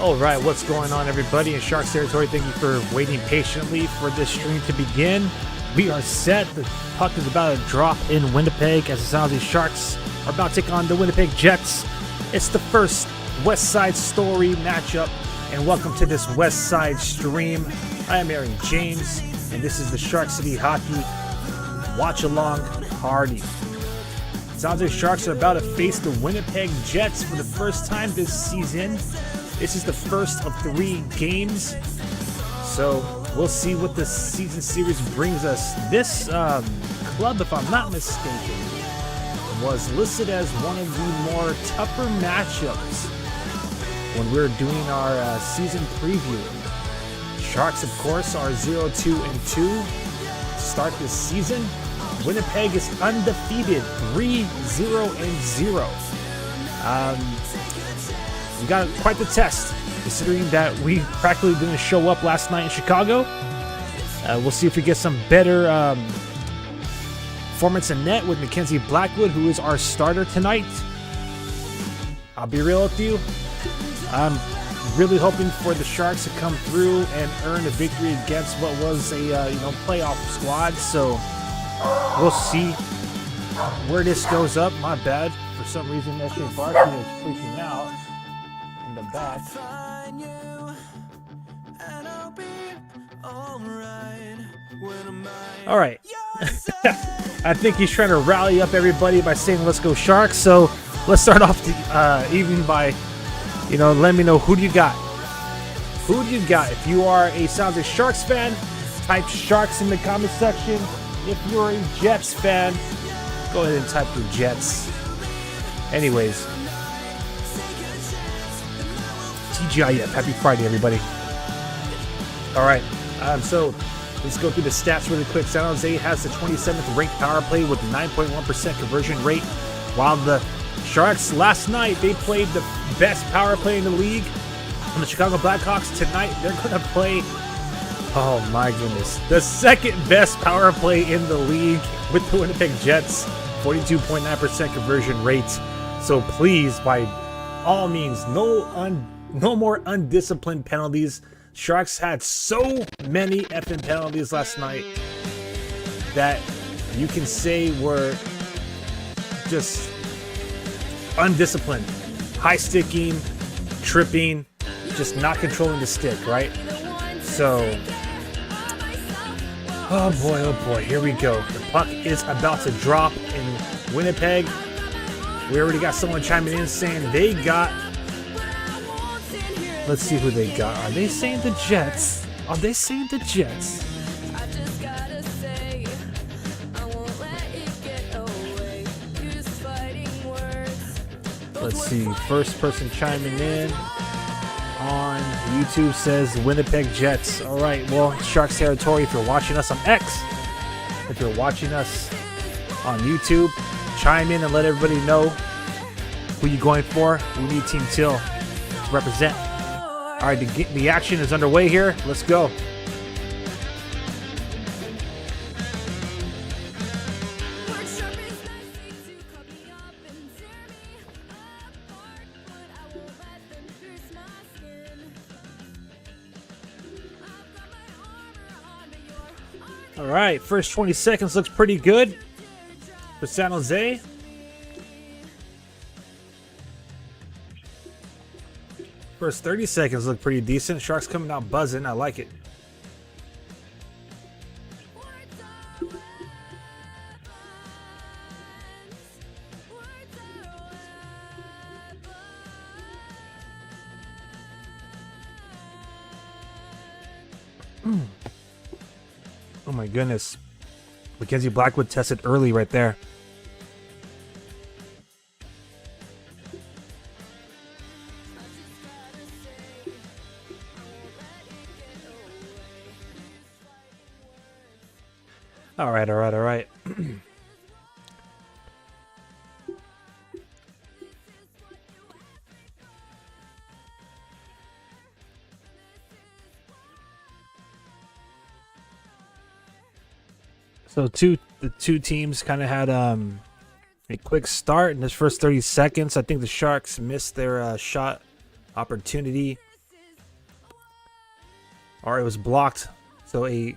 All right, what's going on, everybody in Sharks territory? Thank you for waiting patiently for this stream to begin. We are set. The puck is about to drop in Winnipeg as the San Jose Sharks are about to take on the Winnipeg Jets. It's the first West Side Story matchup, and welcome to this West Side stream. I am Aaron James, and this is the Shark City Hockey Watch-Along Party. San Jose Sharks are about to face the Winnipeg Jets for the first time this season. This is the first of 3 games, so we'll see what the season series brings us. This club, if I'm not mistaken, was listed as one of the more tougher matchups when we're doing our season preview. Sharks, of course, are 0-2-2 to start this season. Winnipeg is undefeated, 3-0-0. We got quite the test, considering that we practically didn't show up last night in Chicago. We'll see if we get some better performance in net with Mackenzie Blackwood, who is our starter tonight. I'll be real with you. I'm really hoping for the Sharks to come through and earn a victory against what was a playoff squad. So we'll see where this goes up. My bad. For some reason, Ashley Barkley is freaking out in the back. All right. I think he's trying to rally up everybody by saying, let's go Sharks. So let's start off the evening by, let me know, who do you got? Who do you got? If you are a San Jose Sharks fan, type Sharks in the comment section. If you're a Jets fan, go ahead and type your Jets. Anyways, TGIF. Happy Friday, everybody. All right. So let's go through the stats really quick. San Jose has the 27th ranked power play with 9.1% conversion rate, while the Sharks last night, they played the best power play in the league. And the Chicago Blackhawks tonight, they're going to play, oh my goodness, the second best power play in the league with the Winnipeg Jets, 42.9% conversion rate. So please, by all means, no more undisciplined penalties. Sharks had so many effing penalties last night that you can say were just undisciplined. High sticking, tripping, just not controlling the stick, right? So, oh boy, here we go. The puck is about to drop in Winnipeg. We already got someone chiming in saying they got, let's see who they got. Are they saying the Jets? Are they saying the Jets? Let's see. First person chiming in on YouTube says Winnipeg Jets. All right. Well, Sharks territory. If you're watching us on X, if you're watching us on YouTube, chime in and let everybody know who you're going for. We need Team Teal to represent. All right. The action is underway here. Let's go. All right, first 20 seconds looks pretty good for San Jose. First 30 seconds look pretty decent. Sharks coming out buzzing. I like it. Oh my goodness. Mackenzie Blackwood tested early right there. All right. So the two teams kind of had a quick start in this first 30 seconds. I think the Sharks missed their shot opportunity Or it was blocked. So a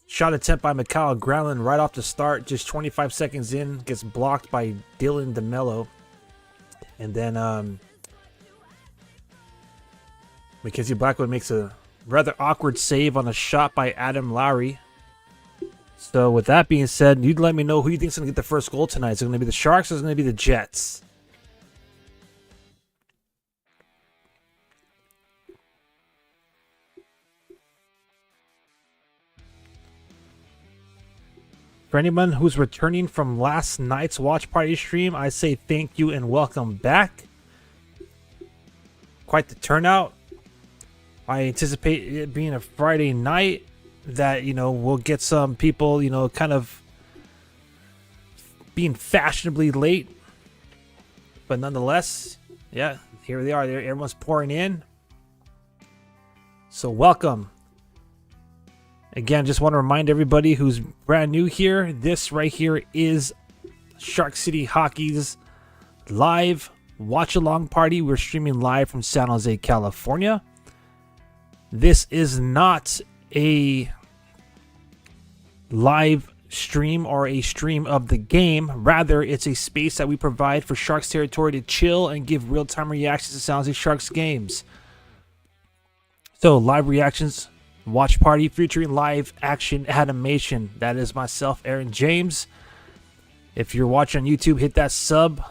shot attempt by Mikhail Granlund right off the start, just 25 seconds in, gets blocked by Dylan DeMello. And then Mackenzie Blackwood makes a rather awkward save on a shot by Adam Lowry. So with that being said, you'd let me know who you think is going to get the first goal tonight. Is it going to be the Sharks or is it going to be the Jets? For anyone who's returning from last night's watch party stream, I say thank you and welcome back. Quite the turnout. I anticipate it being a Friday night that, we'll get some people, kind of being fashionably late. But nonetheless, yeah, here they are. Everyone's pouring in. So welcome. Again, just want to remind everybody who's brand new here, this right here is Shark City Hockey's live watch-along party. We're streaming live from San Jose, California. This is not a live stream or a stream of the game. Rather, it's a space that we provide for Sharks territory to chill and give real-time reactions to San Jose Sharks games. So, live reactions, watch party featuring live action animation. That is myself, Aaron James. If you're watching on YouTube, hit that sub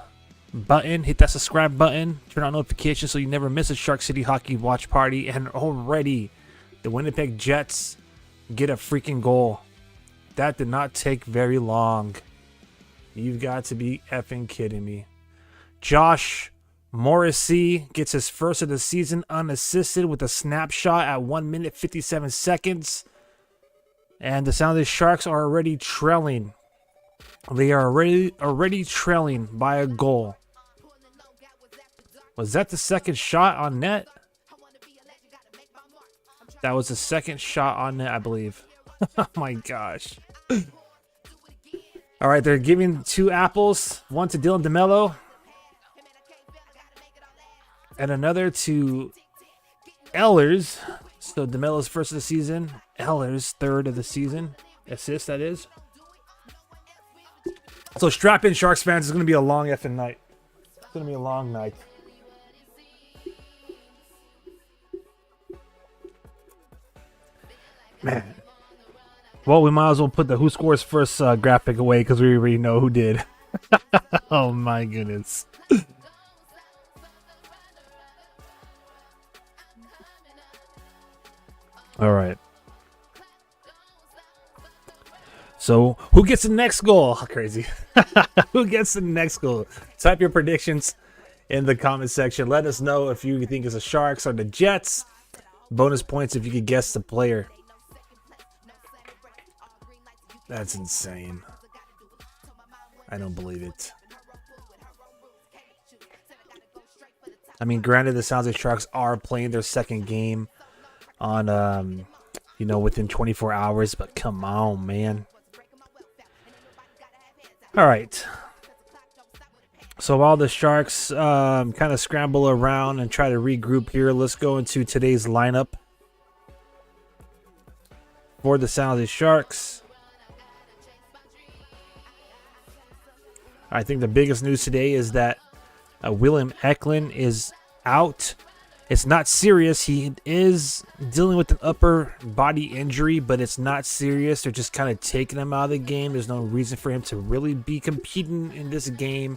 button, hit that subscribe button, turn on notifications so you never miss a Shark City Hockey watch party. And already, the Winnipeg Jets get a freaking goal. That did not take very long. You've got to be effing kidding me. Josh Morrissey gets his first of the season unassisted with a snapshot at 1 minute 57 seconds. And the San Jose Sharks are already trailing. They are already trailing by a goal. Was that the second shot on net? That was the second shot on net, I believe. Oh my gosh. All right, they're giving 2 apples. One to Dylan DeMello. And another to Ehlers. So DeMello's first of the season. Ehlers third of the season. Assist, that is. So strap in, Sharks fans. It's going to be a long effing night. It's going to be a long night. Man. Well, we might as well put the who scores first graphic away because we already know who did. Oh my goodness. All right. So, who gets the next goal? Crazy. Who gets the next goal? Type your predictions in the comment section. Let us know if you think it's the Sharks or the Jets. Bonus points if you could guess the player. That's insane. I don't believe it. I mean, granted, the San Jose Sharks are playing their second game on, within 24 hours, but come on, man. All right. So while the Sharks kind of scramble around and try to regroup here, let's go into today's lineup for the San Jose Sharks. I think the biggest news today is that William Eklund is out. It's not serious. He is dealing with an upper body injury, but it's not serious. They're just kind of taking him out of the game. There's no reason for him to really be competing in this game.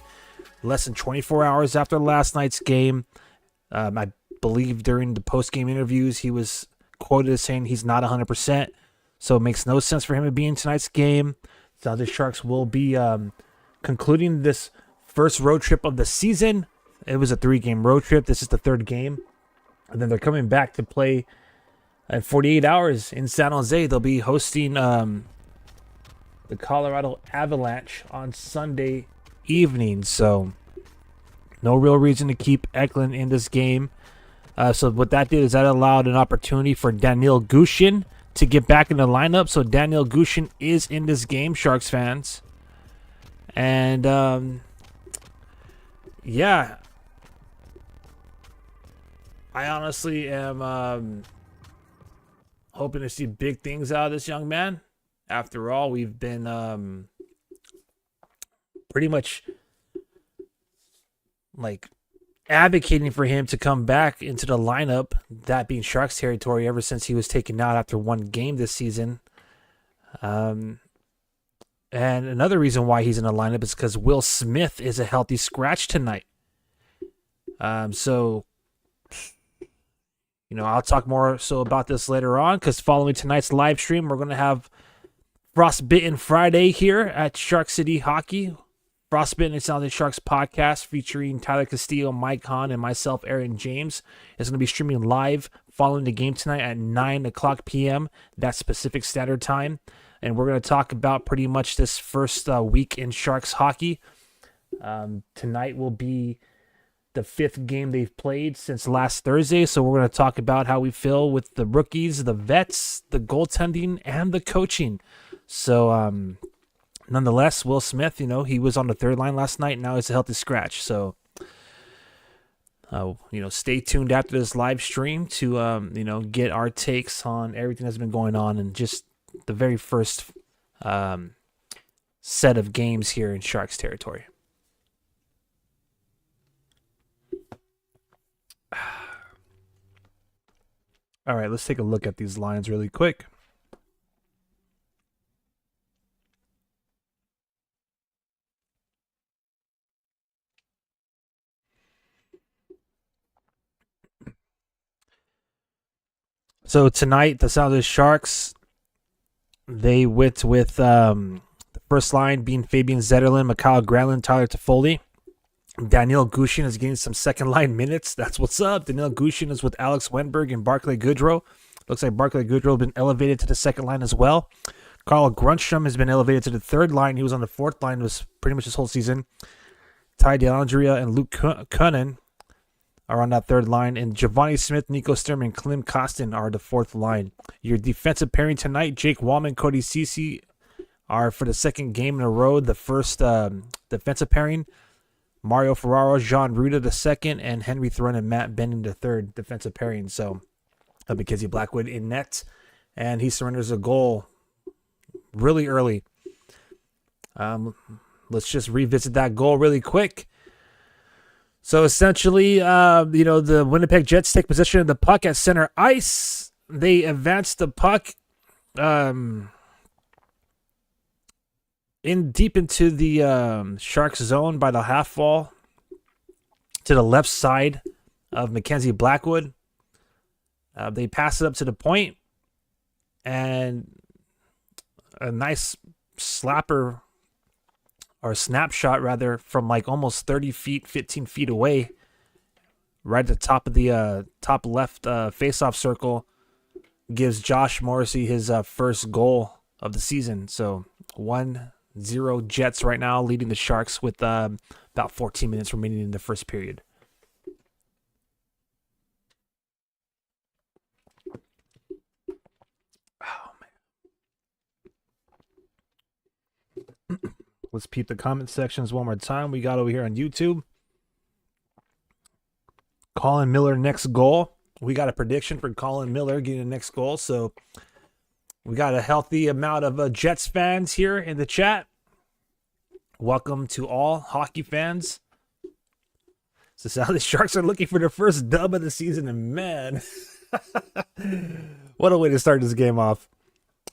Less than 24 hours after last night's game. I believe during the post-game interviews, he was quoted as saying he's not 100%. So it makes no sense for him to be in tonight's game. So the Sharks will be concluding this first road trip of the season. It was a 3-game road trip. This is the 3rd game. And then they're coming back to play in 48 hours in San Jose. They'll be hosting the Colorado Avalanche on Sunday evening. So no real reason to keep Eklund in this game. So what that did is that allowed an opportunity for Daniil Gushin to get back in the lineup. So Daniil Gushin is in this game, Sharks fans. And yeah, I honestly am hoping to see big things out of this young man. After all, we've been pretty much like advocating for him to come back into the lineup, that being Sharks territory, ever since he was taken out after one game this season. And another reason why he's in the lineup is because Will Smith is a healthy scratch tonight. So, I'll talk more so about this later on, because following tonight's live stream, we're going to have Frostbitten Friday here at Shark City Hockey. Frostbitten and Sounds of Sharks podcast featuring Tyler Castillo, Mike Hahn, and myself, Aaron James. It's going to be streaming live following the game tonight at 9 o'clock p.m. That's Pacific Standard Time. And we're going to talk about pretty much this first week in Sharks hockey. Tonight will be the 5th game they've played since last Thursday. So we're going to talk about how we feel with the rookies, the vets, the goaltending, and the coaching. So, nonetheless, Will Smith, he was on the third line last night. Now he's a healthy scratch. So, stay tuned after this live stream to, get our takes on everything that's been going on and just the very first set of games here in Sharks territory. All right, let's take a look at these lines really quick. So tonight, the San Jose Sharks, they went with the first line being Fabian Zetterlund, Mikhail Granlund, Tyler Toffoli. Daniel Gushin is getting some second line minutes. That's what's up. Daniel Gushin is with Alex Wenberg and Barclay Goodrow. Looks like Barclay Goodrow has been elevated to the second line as well. Carl Grundstrom has been elevated to the third line. He was on the fourth line was pretty much his whole season. Ty Dellandrea and Luke Cunnan are on that third line. And Giovanni Smith, Nico Sturm, and Klim Kostin are the fourth line. Your defensive pairing tonight, Jake Wallman, Cody Ceci, are for the second game in a row the first defensive pairing. Mario Ferraro, Jean Ruda the second, and Henry Thrun and Matt Benning the third defensive pairing. So, Mackenzie Blackwood in net, and he surrenders a goal really early. Let's just revisit that goal really quick. So essentially, the Winnipeg Jets take possession of the puck at center ice. They advance the puck deep into the Sharks zone by the half wall to the left side of Mackenzie Blackwood. They pass it up to the point, and a nice slapper or snapshot rather from like almost 30 feet, 15 feet away, right at the top of the top left face-off circle, gives Josh Morrissey his first goal of the season. So 1-0 Jets right now, leading the Sharks with about 14 minutes remaining in the first period. Oh, man. Let's peep the comment sections one more time. We got over here on YouTube. Colin Miller next goal. We got a prediction for Colin Miller getting the next goal. So we got a healthy amount of Jets fans here in the chat. Welcome to all hockey fans. So the Sharks are looking for their first dub of the season, and man, what a way to start this game off.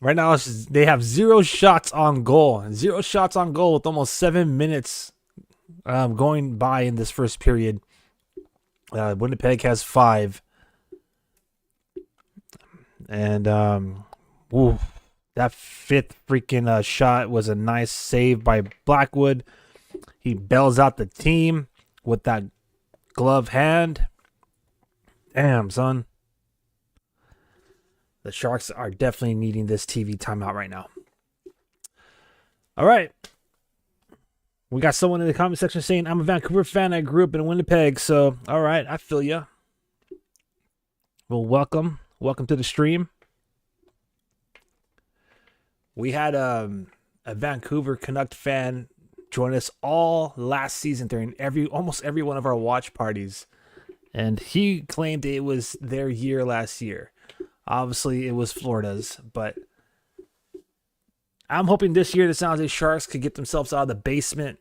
Right now, they have 0 shots on goal. 0 shots on goal with almost 7 minutes going by in this first period. Winnipeg has 5. And that fifth freaking shot was a nice save by Blackwood. He bails out the team with that glove hand. Damn, son. The Sharks are definitely needing this TV timeout right now. All right. We got someone in the comment section saying, I'm a Vancouver fan. I grew up in Winnipeg. So, all right. I feel you. Well, welcome. Welcome to the stream. We had a Vancouver Canuck fan join us all last season during almost every one of our watch parties. And he claimed it was their year last year. Obviously, it was Florida's, but I'm hoping this year the San Jose Sharks could get themselves out of the basement.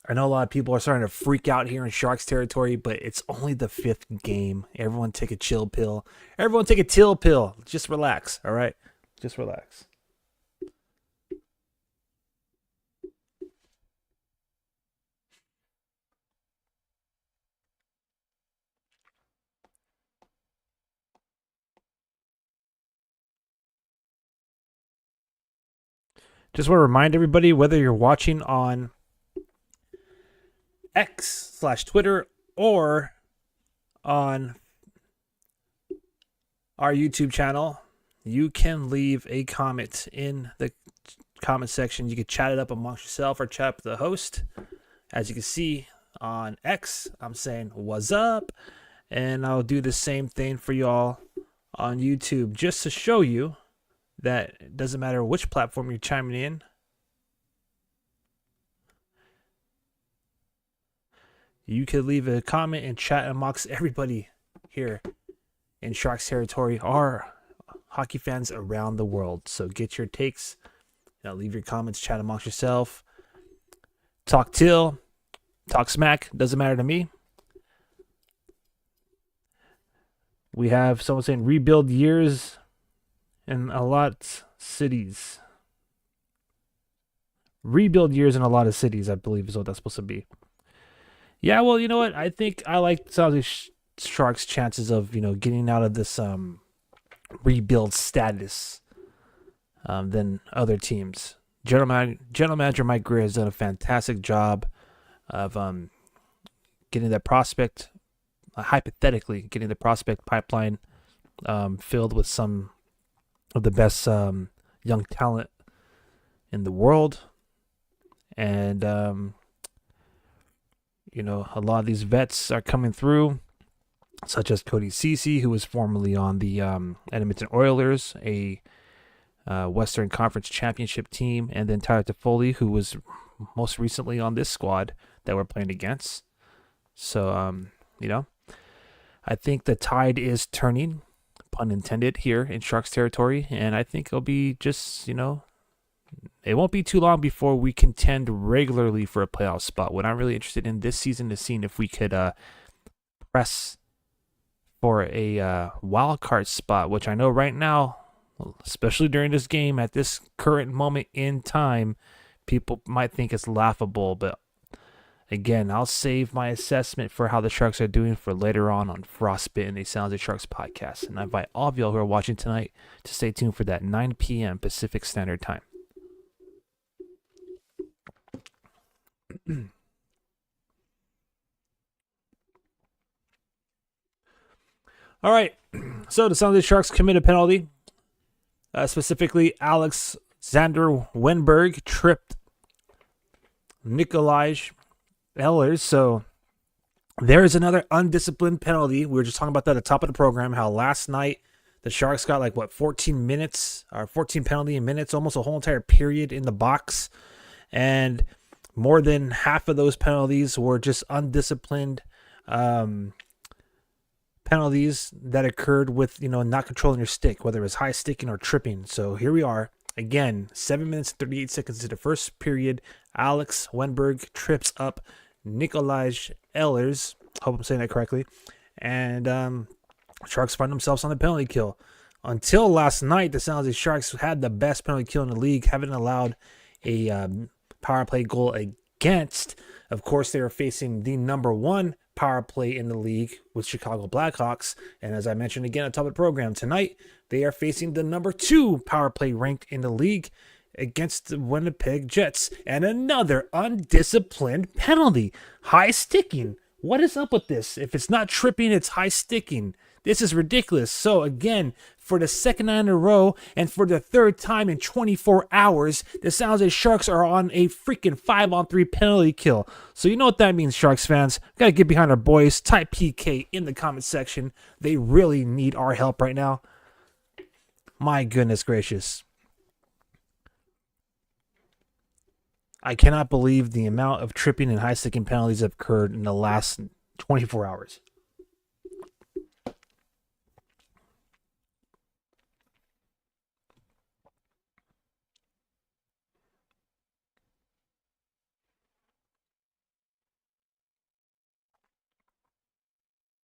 I know a lot of people are starting to freak out here in Sharks territory, but it's only the 5th game. Everyone take a chill pill. Everyone take a Teal pill. Just relax, all right? Just relax. Just want to remind everybody, whether you're watching on X/Twitter or on our YouTube channel, you can leave a comment in the comment section. You can chat it up amongst yourself or chat up with the host. As you can see on X, I'm saying what's up, and I'll do the same thing for y'all on YouTube just to show you that it doesn't matter which platform you're chiming in. You could leave a comment and chat amongst everybody here in Sharks territory or hockey fans around the world. So get your takes, leave your comments, chat amongst yourself. Talk Teal, talk smack, doesn't matter to me. We have someone saying rebuild years in a lot cities. Rebuild years in a lot of cities, I believe, is what that's supposed to be. Yeah, well, you know what? I think I like some of these Sharks' chances of, getting out of this rebuild status than other teams. General Manager Mike Greer has done a fantastic job of getting that prospect, hypothetically, getting the prospect pipeline filled with some of the best young talent in the world. And, a lot of these vets are coming through, such as Cody Ceci, who was formerly on the Edmonton Oilers, a Western Conference Championship team, and then Tyler Toffoli, who was most recently on this squad that we're playing against. So, I think the tide is turning, pun intended, here in Sharks territory, and I think it'll be just, it won't be too long before we contend regularly for a playoff spot. What I'm really interested in this season is seeing if we could press for a wild card spot, which I know right now, especially during this game, at this current moment in time, people might think it's laughable. But again, I'll save my assessment for how the Sharks are doing for later on Frostbitten, a San Jose Sharks podcast. And I invite all of y'all who are watching tonight to stay tuned for that 9 p.m. Pacific Standard Time. All right, so the San Jose Sharks committed a penalty. Specifically, Alexander Wenberg tripped Nikolaj Ehlers. So there's another undisciplined penalty. We were just talking about that at the top of the program, how last night the Sharks got 14 minutes, or 14 penalty minutes, almost a whole entire period in the box. And more than half of those penalties were just undisciplined penalties that occurred with, not controlling your stick, whether it was high sticking or tripping. So here we are. Again, 7 minutes and 38 seconds into the first period. Alex Wenberg trips up Nikolaj Ehlers. Hope I'm saying that correctly. And Sharks find themselves on the penalty kill. Until last night, the San Jose Sharks had the best penalty kill in the league, having allowed a power play goal against. Of course, they were facing the number one power play in the league with Chicago Blackhawks. And as I mentioned again at the top of the program, tonight they are facing the number 2 power play ranked in the league against the Winnipeg Jets. And another undisciplined penalty. High sticking. What is up with this? If it's not tripping, it's high sticking. This is ridiculous. So again, for the second night in a row and for the third time in 24 hours, the San Jose Sharks are on a freaking 5-on-3 penalty kill. So you know what that means, Sharks fans. Got to get behind our boys. Type PK in the comment section. They really need our help right now. My goodness gracious. I cannot believe the amount of tripping and high sticking penalties that have occurred in the last 24 hours.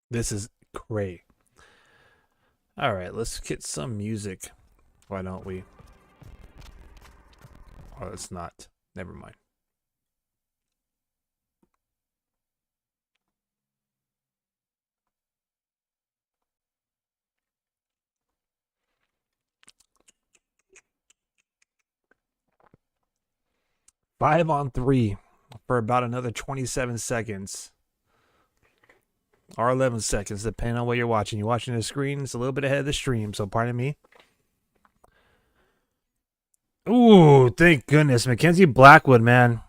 This is great. All right, let's get some music. Why don't we? Oh, it's not. Never mind. Five on three for about another 27 seconds. Or 11 seconds, depending on what you're watching. You're watching the screen, it's a little bit ahead of the stream, so pardon me. Ooh, thank goodness. Mackenzie Blackwood, man.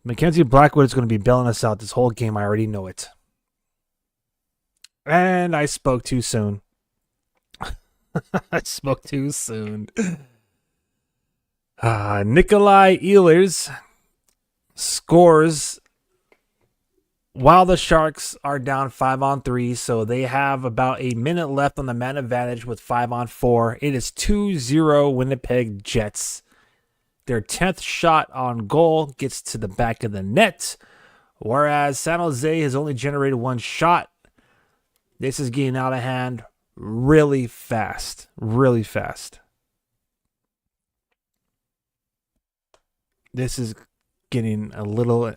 Mackenzie Blackwood is going to be bailing us out this whole game. I already know it. And I spoke too soon. I spoke too soon. Nikolai Ehlers scores while the Sharks are down 5 on 3, so they have about a minute left on the man advantage with 5 on 4. It is 2-0 Winnipeg Jets. Their 10th shot on goal gets to the back of the net, whereas San Jose has only generated one shot. This is getting out of hand really fast. Really fast. This is getting a little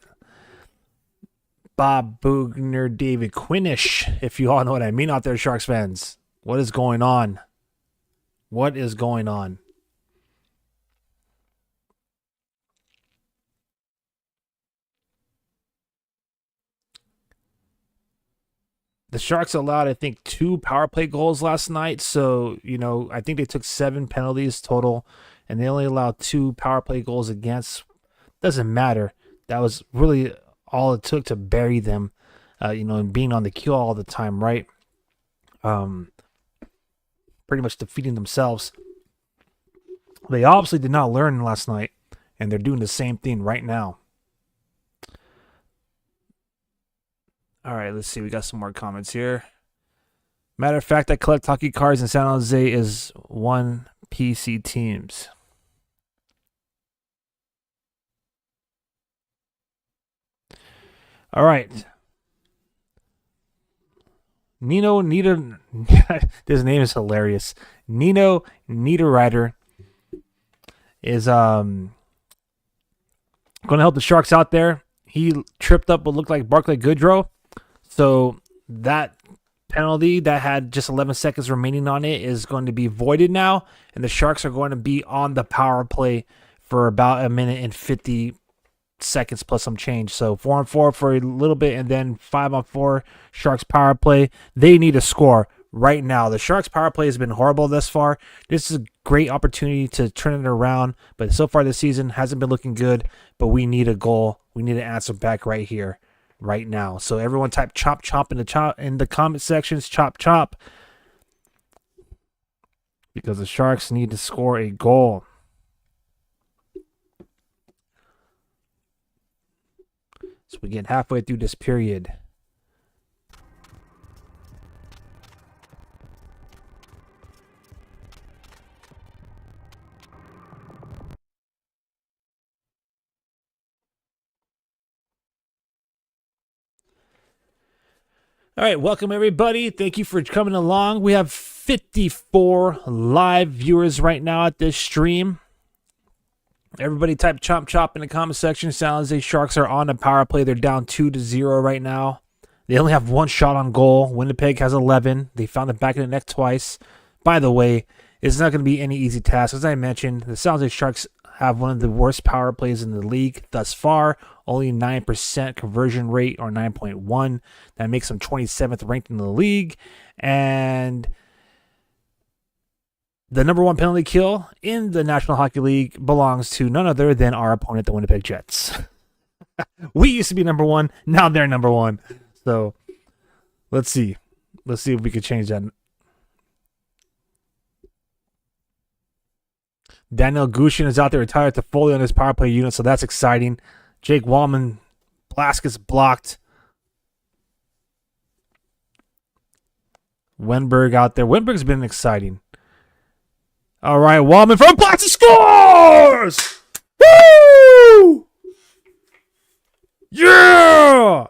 Bob Bugner, David Quinnish, if you all know what I mean out there, Sharks fans. What is going on? What is going on? The Sharks allowed, I think, 2 power play goals last night. So, I think they took 7 penalties total, and they only allowed 2 power play goals against. Doesn't matter. That was really all it took to bury them, and being on the kill all the time, right? Pretty much defeating themselves. They obviously did not learn last night, and they're doing the same thing right now. All right, let's see. We got some more comments here. Matter of fact, I collect hockey cards in San Jose is 1 PC teams. All right. Nino Nita. This name is hilarious. Nino Niederreiter is going to help the Sharks out there. He tripped up what looked like Barclay Goodrow. So that penalty that had just 11 seconds remaining on it is going to be voided now, and the Sharks are going to be on the power play for about a minute and 50 seconds plus some change. So 4 on 4 for a little bit, and then 5 on 4 Sharks power play. They need a score right now. The Sharks power play has been horrible thus far. This is a great opportunity to turn it around, but so far this season hasn't been looking good. But we need a goal. We need an answer back right here, right now. So everyone type chop chop in the comment sections, chop chop, because the Sharks need to score a goal. So we get halfway through this period. All right, welcome everybody. Thank you for coming along. We have 54 live viewers right now at this stream. Everybody type chop chop in the comment section. San Jose Sharks are on the power play. They're down 2-0 right now. They only have 1 shot on goal. Winnipeg has 11. They found the back of the net twice. By the way, it's not going to be any easy task. As I mentioned, the San Jose Sharks have one of the worst power plays in the league thus far. Only 9% conversion rate, or 9.1. That makes them 27th ranked in the league. And the number 1 penalty kill in the National Hockey League belongs to none other than our opponent, the Winnipeg Jets. We used to be number 1. Now they're number 1. So let's see. Let's see if we can change that. Daniel Gushin is out there retired to Foley on his power play unit, so that's exciting. Jake Wallman, blast gets blocked. Wenberg out there. Wenberg's been exciting. All right, Wallman from blast scores! Woo! Yeah!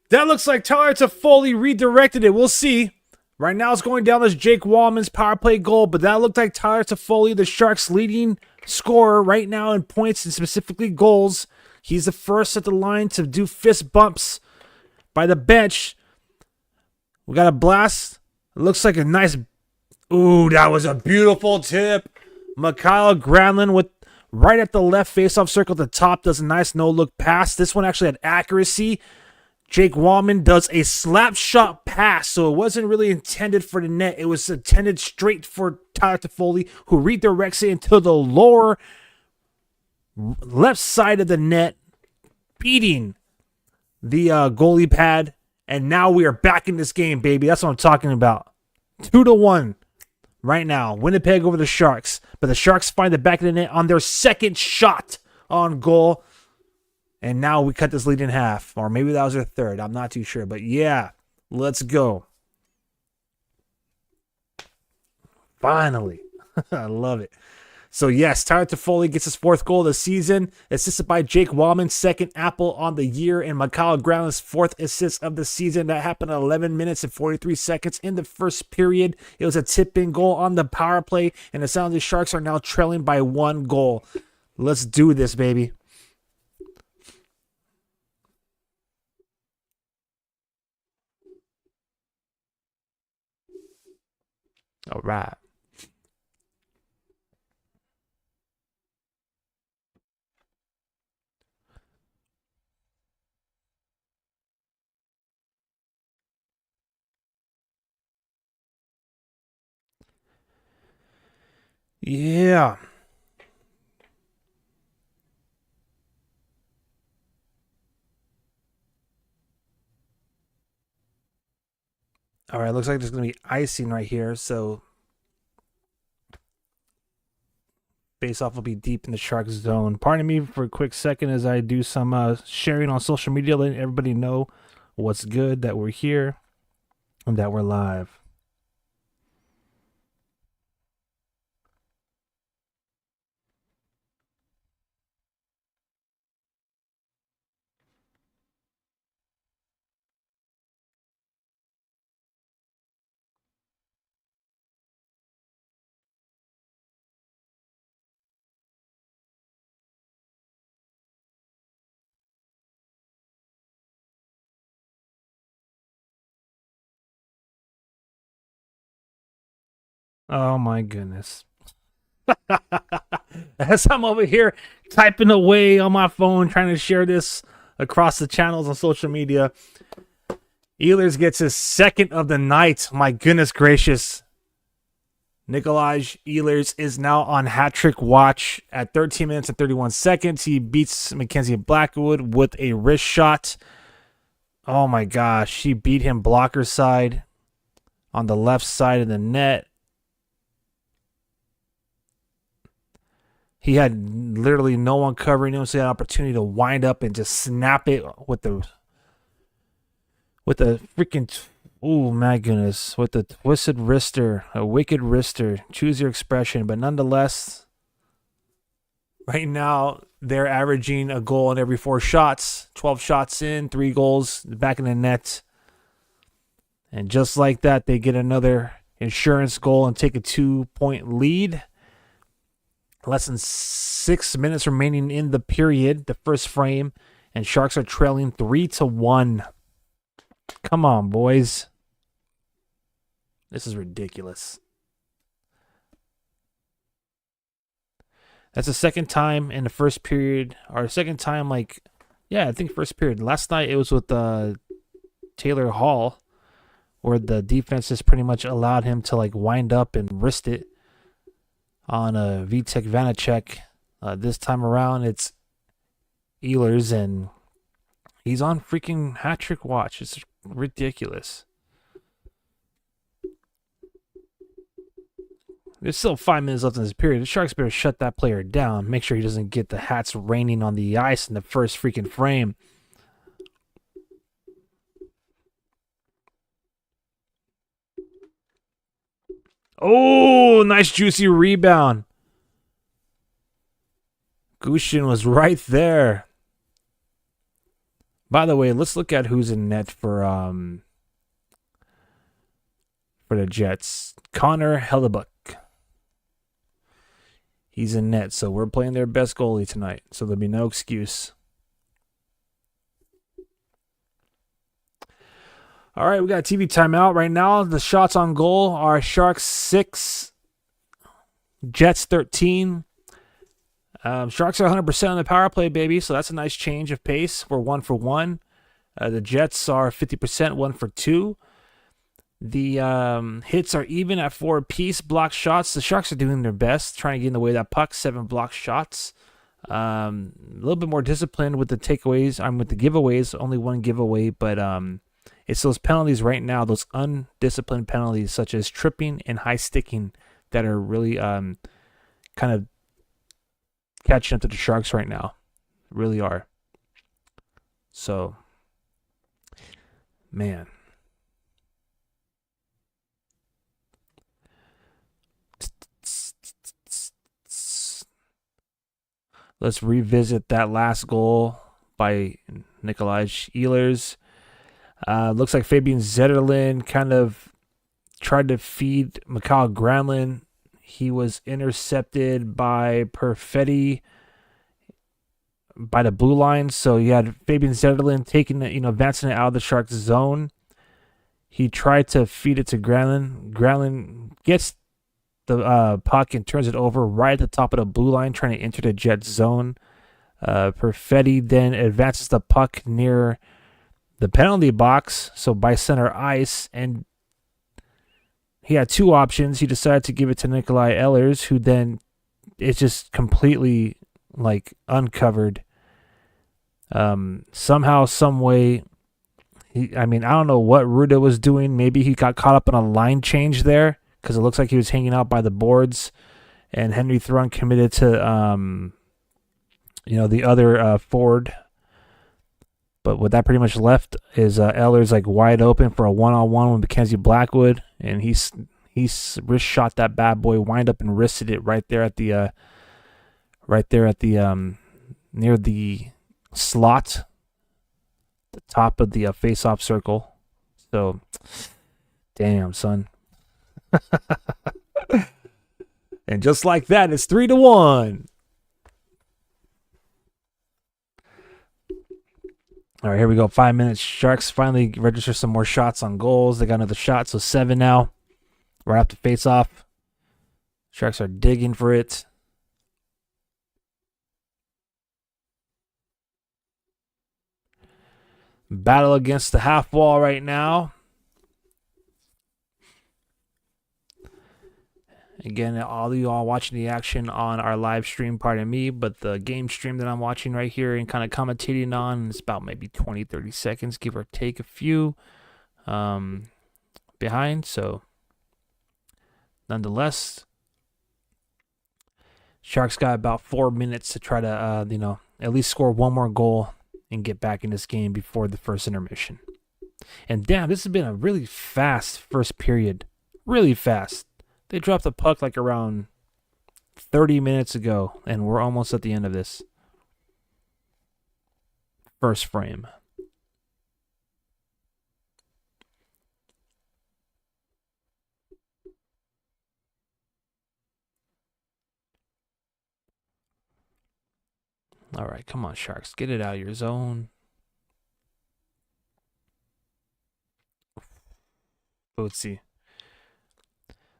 That looks like Tyler Toffoli redirected it. We'll see. Right now it's going down as Jake Wallman's power play goal, but that looked like Tyler Toffoli, the Sharks' leading scorer right now in points and specifically goals. He's the first at the line to do fist bumps by the bench. We got a blast. It looks like a nice... Ooh, that was a beautiful tip. Mikhail Granlund with right at the left faceoff circle at the top does a nice no-look pass. This one actually had accuracy. Jake Wallman does a slap shot pass, so it wasn't really intended for the net. It was intended straight for Tyler Toffoli, who redirects it into the lower left side of the net, beating the goalie pad. And now we are back in this game, baby. That's what I'm talking about. 2-1 right now. Winnipeg over the Sharks. But the Sharks find the back of the net on their second shot on goal. And now we cut this lead in half. Or maybe that was their third. I'm not too sure. But yeah, let's go. Finally. I love it. So yes, Tyler Toffoli gets his fourth goal of the season. Assisted by Jake Wallman, second apple on the year. And Mikhail Granlund's fourth assist of the season. That happened at 11 minutes and 43 seconds in the first period. It was a tip-in goal on the power play. And the San Jose Sharks are now trailing by 1 goal. Let's do this, baby. All right. Yeah. All right, looks like there's going to be icing right here, so face-off will be deep in the Sharks zone. Pardon me for a quick second as I do some sharing on social media, letting everybody know what's good, that we're here, and that we're live. Oh my goodness. As I'm over here typing away on my phone, trying to share this across the channels on social media, Ehlers gets his second of the night. My goodness gracious. Nikolaj Ehlers is now on hat-trick watch at 13 minutes and 31 seconds. He beats Mackenzie Blackwood with a wrist shot. Oh my gosh. He beat him blocker side on the left side of the net. He had literally no one covering him, so he had an opportunity to wind up and just snap it with the freaking, oh my goodness, with the twisted wrister, a wicked wrister. Choose your expression, but nonetheless, right now they're averaging a goal in every 4 shots. 12 shots in, 3 goals back in the net, and just like that, they get another insurance goal and take a 2-point lead. Less than 6 minutes remaining in the period, the first frame, and Sharks are trailing 3-1. Come on, boys. This is ridiculous. That's the second time in the first period, or second time, I think first period. Last night it was with Taylor Hall, where the defense just pretty much allowed him to wind up and wrist it on a Vitek Vanacek. This time around, it's Ehlers, and he's on freaking hat-trick watch. It's ridiculous. There's still 5 minutes left in this period. The Sharks better shut that player down. Make sure he doesn't get the hats raining on the ice in the first freaking frame. Oh, nice juicy rebound. Gushin was right there. By the way, let's look at who's in net for the Jets. Connor Hellebuck. He's in net, so we're playing their best goalie tonight. So there'll be no excuse. All right, we got a TV timeout right now. The shots on goal are Sharks 6, Jets 13. Sharks are 100% on the power play, baby, so that's a nice change of pace. We're 1 for 1. The Jets are 50%, 1 for 2. The hits are even at 4 apiece. Block shots, the Sharks are doing their best, trying to get in the way of that puck. 7 block shots. A little bit more disciplined with the takeaways. I'm with the giveaways, only 1 giveaway, but it's those penalties right now, those undisciplined penalties such as tripping and high sticking that are really kind of catching up to the Sharks right now. Really are. So, man. Let's revisit that last goal by Nikolai Ehlers. Looks like Fabian Zetterlund kind of tried to feed Mikhail Granlund. He was intercepted by Perfetti by the blue line. So you had Fabian Zetterlund taking it, advancing it out of the Sharks zone. He tried to feed it to Granlund. Granlund gets the puck and turns it over right at the top of the blue line, trying to enter the Jets zone. Perfetti then advances the puck near the penalty box, so by center ice, and he had 2 options. He decided to give it to Nikolai Ehlers, who then is just completely uncovered. Somehow, some way, I don't know what Ruda was doing. Maybe he got caught up in a line change there, because it looks like he was hanging out by the boards, and Henry Thrun committed to the other forward. But what that pretty much left is Ehlers wide open for a one-on-one with Mackenzie Blackwood, and he wrist shot that bad boy, wind up and wristed it right there at the near the slot, the top of the face-off circle. So, damn, son. And just like that, it's 3-1. All right, here we go. 5 minutes. Sharks finally register some more shots on goals. They got another shot, so 7 now. Right after face-off. Sharks are digging for it. Battle against the half wall right now. Again, all of you all watching the action on our live stream, pardon me, but the game stream that I'm watching right here and kind of commentating on is about maybe 20, 30 seconds, give or take a few behind. So, nonetheless, Sharks got about 4 minutes to try to, at least score 1 more goal and get back in this game before the first intermission. And damn, this has been a really fast first period. Really fast. They dropped the puck around 30 minutes ago, and we're almost at the end of this first frame. All right, come on, Sharks. Get it out of your zone. Let's see.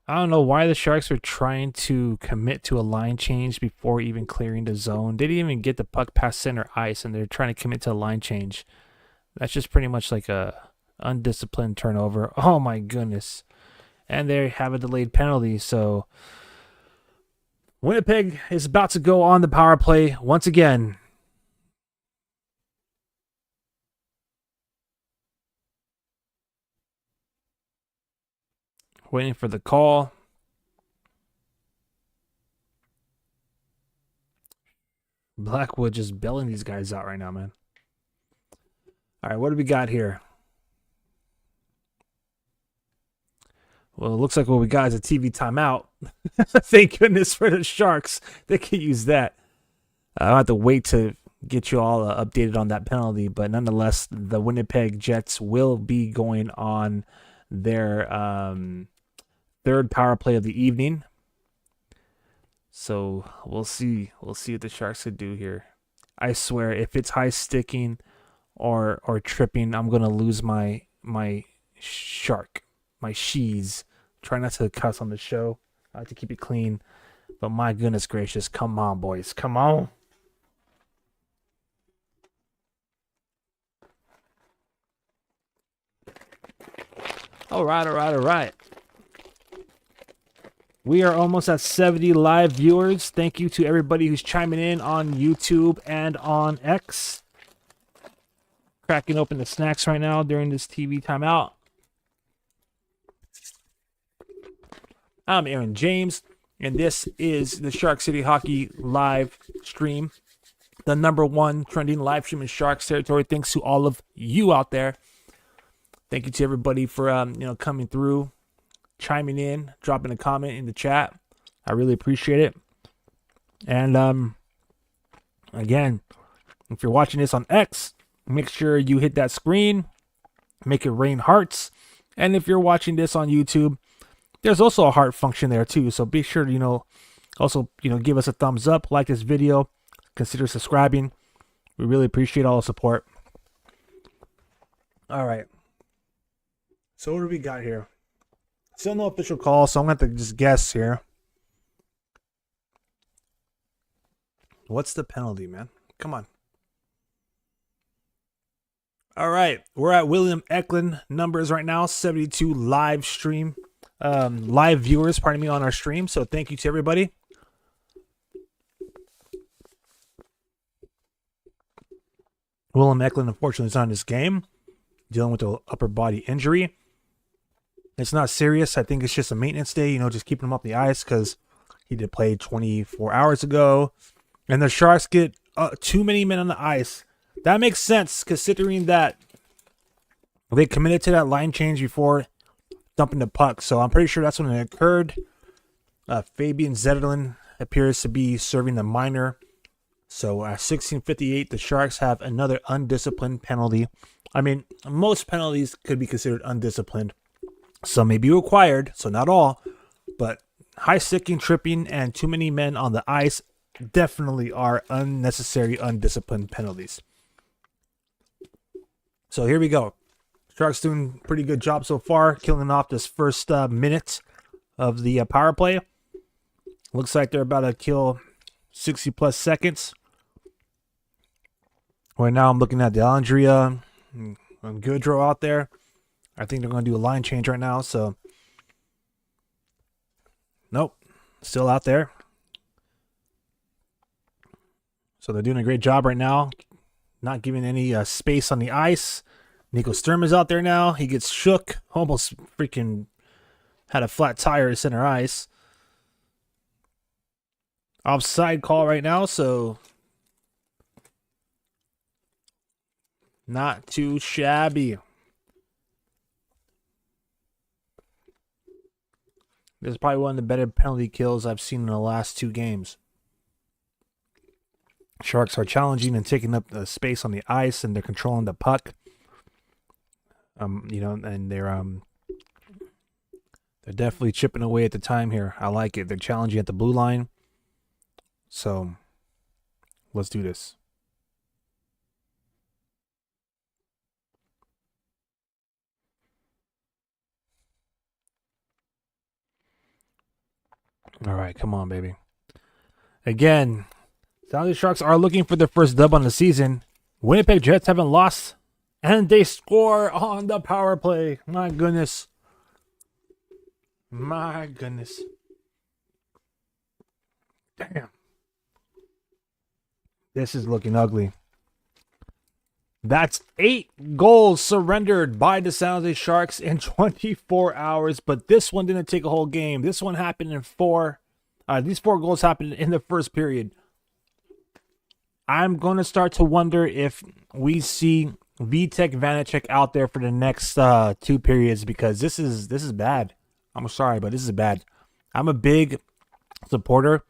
I don't know why the Sharks are trying to commit to a line change before even clearing the zone. They didn't even get the puck past center ice, and they're trying to commit to a line change. That's just pretty much like a undisciplined turnover. Oh, my goodness. And they have a delayed penalty, so Winnipeg is about to go on the power play once again. Waiting for the call. Blackwood just bailing these guys out right now, man. All right, what do we got here? Well, it looks like what we got is a TV timeout. Thank goodness for the Sharks. They can use that. I don't have to wait to get you all updated on that penalty. But nonetheless, the Winnipeg Jets will be going on their third power play of the evening. So we'll see. We'll see what the Sharks could do here. I swear, if it's high sticking or tripping, I'm gonna lose my shark, my shees. Try not to cuss on the show. I like to keep it clean. But my goodness gracious, come on, boys, come on. All right. We are almost at 70 live viewers. Thank you to everybody who's chiming in on YouTube and on X. Cracking open the snacks right now during this TV timeout. I'm Aaron James, and this is the Shark City Hockey live stream, the #1 trending live stream in Sharks territory. Thanks to all of you out there. Thank you to everybody for coming through, chiming in, dropping a comment in the chat. I really appreciate it. And again, if you're watching this on X, make sure you hit that screen, make it rain hearts. And if you're watching this on YouTube, there's also a heart function there too. So be sure to also give us a thumbs up, like this video, consider subscribing. We really appreciate all the support. All right. So what do we got here? Still no official call, so I'm going to have to just guess here. What's the penalty, man? Come on. All right. We're at William Eklund numbers right now. 72 live viewers, pardon me, on our stream. So thank you to everybody. William Eklund, unfortunately, is on this game, dealing with an upper body injury. It's not serious. I think it's just a maintenance day, just keeping him up the ice because he did play 24 hours ago. And the Sharks get too many men on the ice. That makes sense considering that they committed to that line change before dumping the puck. So I'm pretty sure that's when it occurred. Fabian Zetterlund appears to be serving the minor. So at 16:58, the Sharks have another undisciplined penalty. I mean, most penalties could be considered undisciplined. Some may be required, so not all, but high sticking, tripping, and too many men on the ice definitely are unnecessary, undisciplined penalties. So here we go. Sharks doing a pretty good job so far, killing off this first minute of the power play. Looks like they're about to kill 60 plus seconds. Right now I'm looking at the Alondria and Goodrow out there. I think they're going to do a line change right now, so nope, still out there. So they're doing a great job right now, not giving any space on the ice. Nico Sturm is out there now. He gets shook, almost freaking had a flat tire at center ice. Offside call right now, so not too shabby. This is probably one of the better penalty kills I've seen in the last 2 games. Sharks are challenging and taking up the space on the ice, and they're controlling the puck. And they're definitely chipping away at the time here. I like it. They're challenging at the blue line. So let's do this. All right, come on, baby. Again, San Jose Sharks are looking for their first dub on the season. Winnipeg Jets haven't lost, and they score on the power play. My goodness. My goodness. Damn. This is looking ugly. That's 8 goals surrendered by the San Jose Sharks in 24 hours, but this one didn't take a whole game. This one happened in 4. These 4 goals happened in the first period. I'm going to start to wonder if we see Vitek Vanacek out there for the next 2 periods, because this is bad. I'm sorry, but this is bad. I'm a big supporter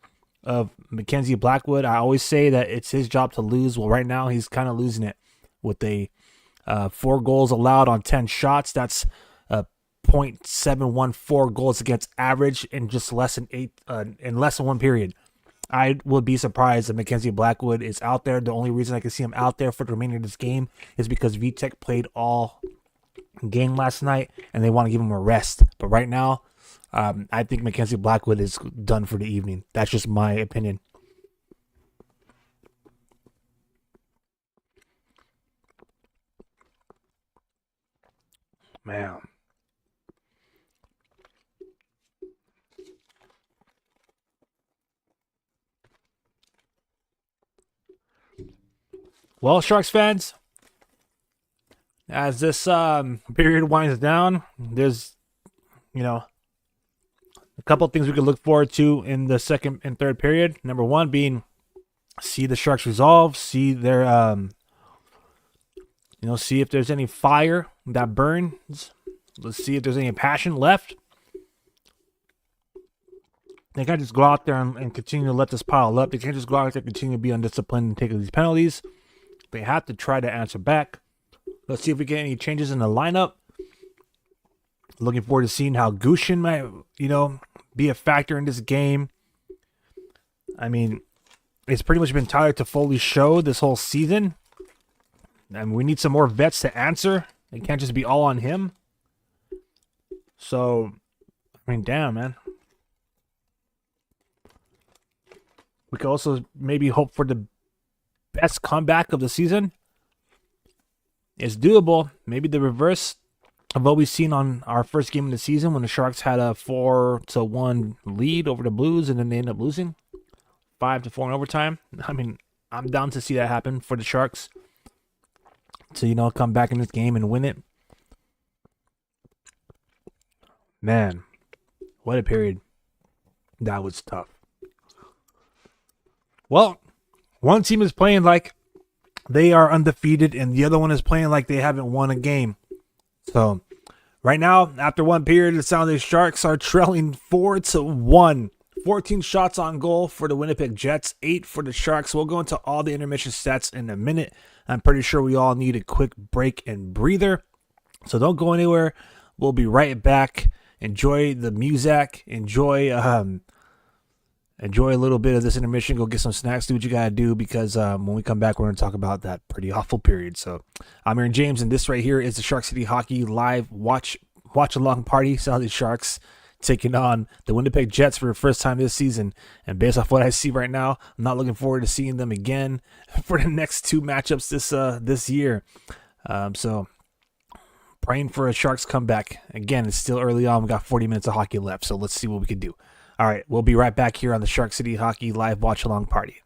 of Mackenzie Blackwood. I always say that it's his job to lose. Well, right now he's kind of losing it with a 4 goals allowed on 10 shots. That's 0.714 goals against average in just less than 1 period. I would be surprised if Mackenzie Blackwood is out there. The only reason I can see him out there for the remainder of this game is because VTech played all game last night and they want to give him a rest. But right now, I think Mackenzie Blackwood is done for the evening. That's just my opinion. Man. Well, Sharks fans, as this period winds down, there's, a couple of things we could look forward to in the second and third period. Number one being see the Sharks resolve, see their, see if there's any fire that burns. Let's see if there's any passion left. They can't just go out there and continue to let this pile up. They can't just go out there and continue to be undisciplined and take these penalties. They have to try to answer back. Let's see if we get any changes in the lineup. Looking forward to seeing how Gushin might, be a factor in this game. I mean, it's pretty much been Tyler Toffoli's show this whole season. And we need some more vets to answer. It can't just be all on him. So, damn, man. We could also maybe hope for the best comeback of the season. It's doable. Maybe the reverse of what we've seen on our first game of the season when the Sharks had a 4-1 lead over the Blues and then they ended up losing 5-4 in overtime. I'm down to see that happen for the Sharks to, come back in this game and win it. Man, what a period. That was tough. Well, one team is playing like they are undefeated, and the other one is playing like they haven't won a game. So, right now, after 1 period, the San Jose Sharks are trailing 4-1. 14 shots on goal for the Winnipeg Jets, 8 for the Sharks. We'll go into all the intermission stats in a minute. I'm pretty sure we all need a quick break and breather. So don't go anywhere. We'll be right back. Enjoy the music. Enjoy a little bit of this intermission. Go get some snacks. Do what you got to do because when we come back, we're going to talk about that pretty awful period. So I'm Aaron James, and this right here is the Shark City Hockey Live watch-along party. San Jose Sharks taking on the Winnipeg Jets for the first time this season. And based off what I see right now, I'm not looking forward to seeing them again for the next 2 matchups this year. So praying for a Sharks comeback. Again, it's still early on. We got 40 minutes of hockey left, so let's see what we can do. All right, we'll be right back here on the Shark City Hockey Live watch-along party.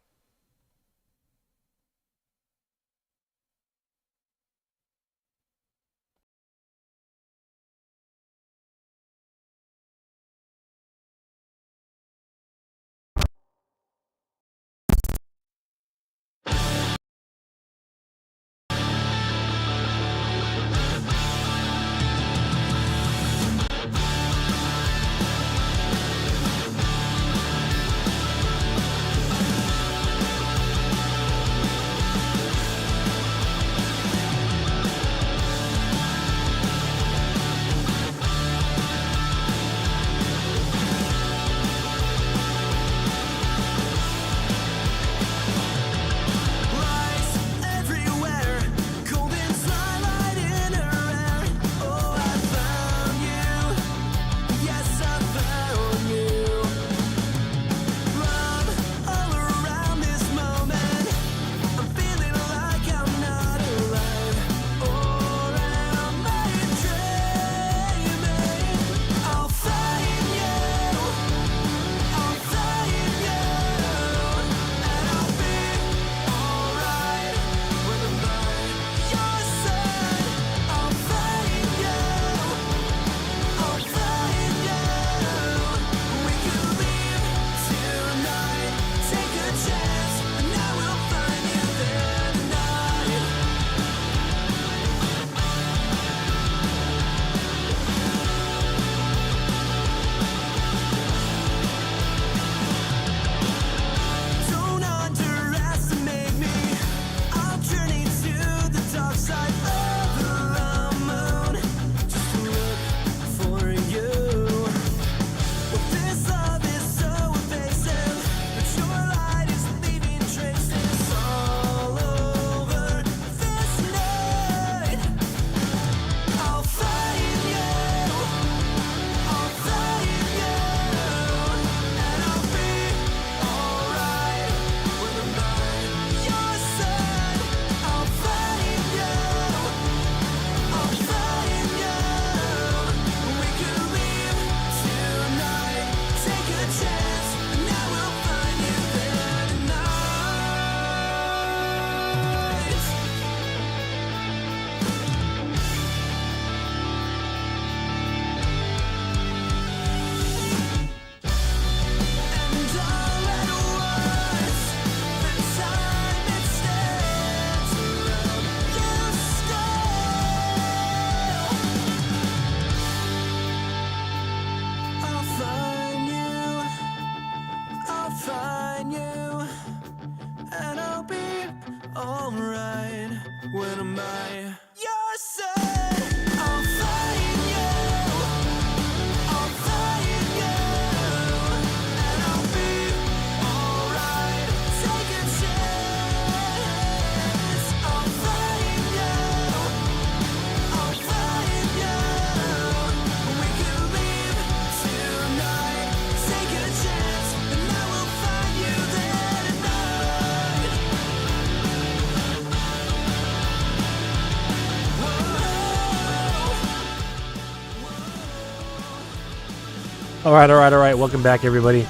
All right. Welcome back, everybody.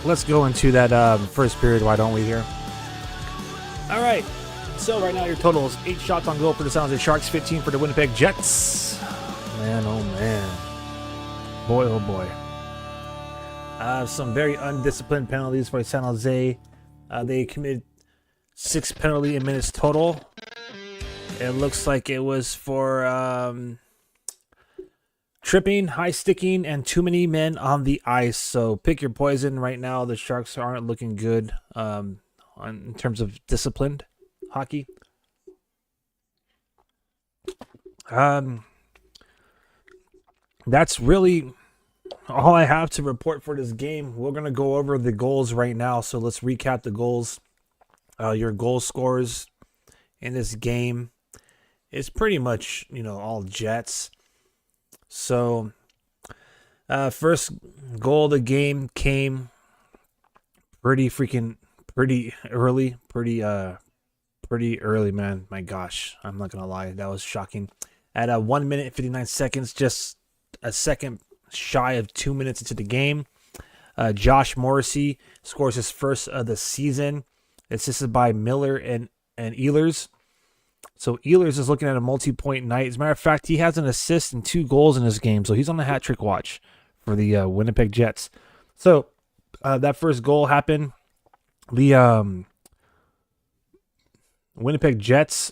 Let's go into that first period. Why don't we here? All right. So right now your total is 8 shots on goal for the San Jose Sharks, 15 for the Winnipeg Jets. Man, oh man. Boy, oh boy. Some very undisciplined penalties for San Jose. They committed 6 penalty minutes total. It looks like it was for tripping, high sticking, and too many men on the ice. So pick your poison. Right now, the Sharks aren't looking good in terms of disciplined hockey. That's really all I have to report for this game. We're going to go over the goals right now. So let's recap the goals. Your goal scores in this game is pretty much, all Jets. So, first goal of the game came pretty early, pretty early, man. My gosh, I'm not gonna lie, that was shocking. At 1 minute and 59 seconds, just a second shy of 2 minutes into the game, Josh Morrissey scores his first of the season, assisted by Miller and Ehlers. So Ehlers is looking at a multi-point night. As a matter of fact, he has an assist and 2 goals in this game. So he's on the hat trick watch for the Winnipeg Jets. So that first goal happened. The Winnipeg Jets,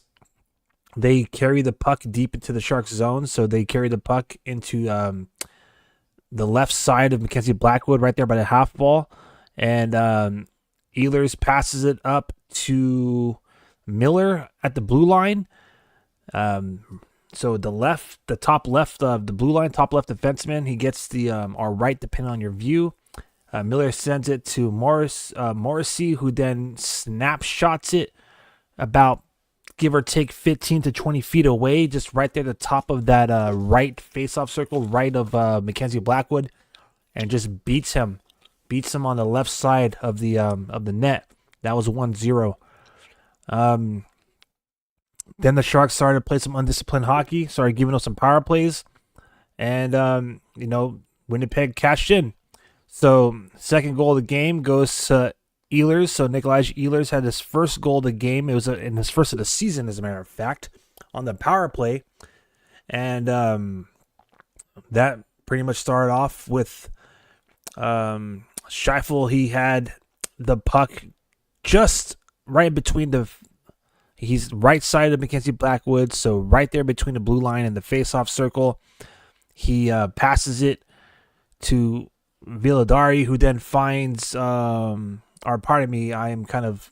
they carry the puck deep into the Sharks zone. So they carry the puck into the left side of Mackenzie Blackwood right there by the half ball. And Ehlers passes it up to Miller at the blue line. So the top left of the blue line, top left defenseman, he gets the or right, depending on your view. Miller sends it to Morrissey, who then snapshots it about give or take 15 to 20 feet away, just right there at the top of that right faceoff circle, right of Mackenzie Blackwood, and just beats him on the left side of the net. That was 1-0. Then the Sharks started to play some undisciplined hockey, started giving us some power plays, and Winnipeg cashed in. So second goal of the game goes to Ehlers. So Nikolai Ehlers had his first goal of the game. It was in his first of the season, as a matter of fact, on the power play, and that pretty much started off with Scheifele. He had the puck just right between he's right side of Mackenzie Blackwood, so right there between the blue line and the face-off circle. He passes it to Villadari, who then finds, pardon me, I am kind of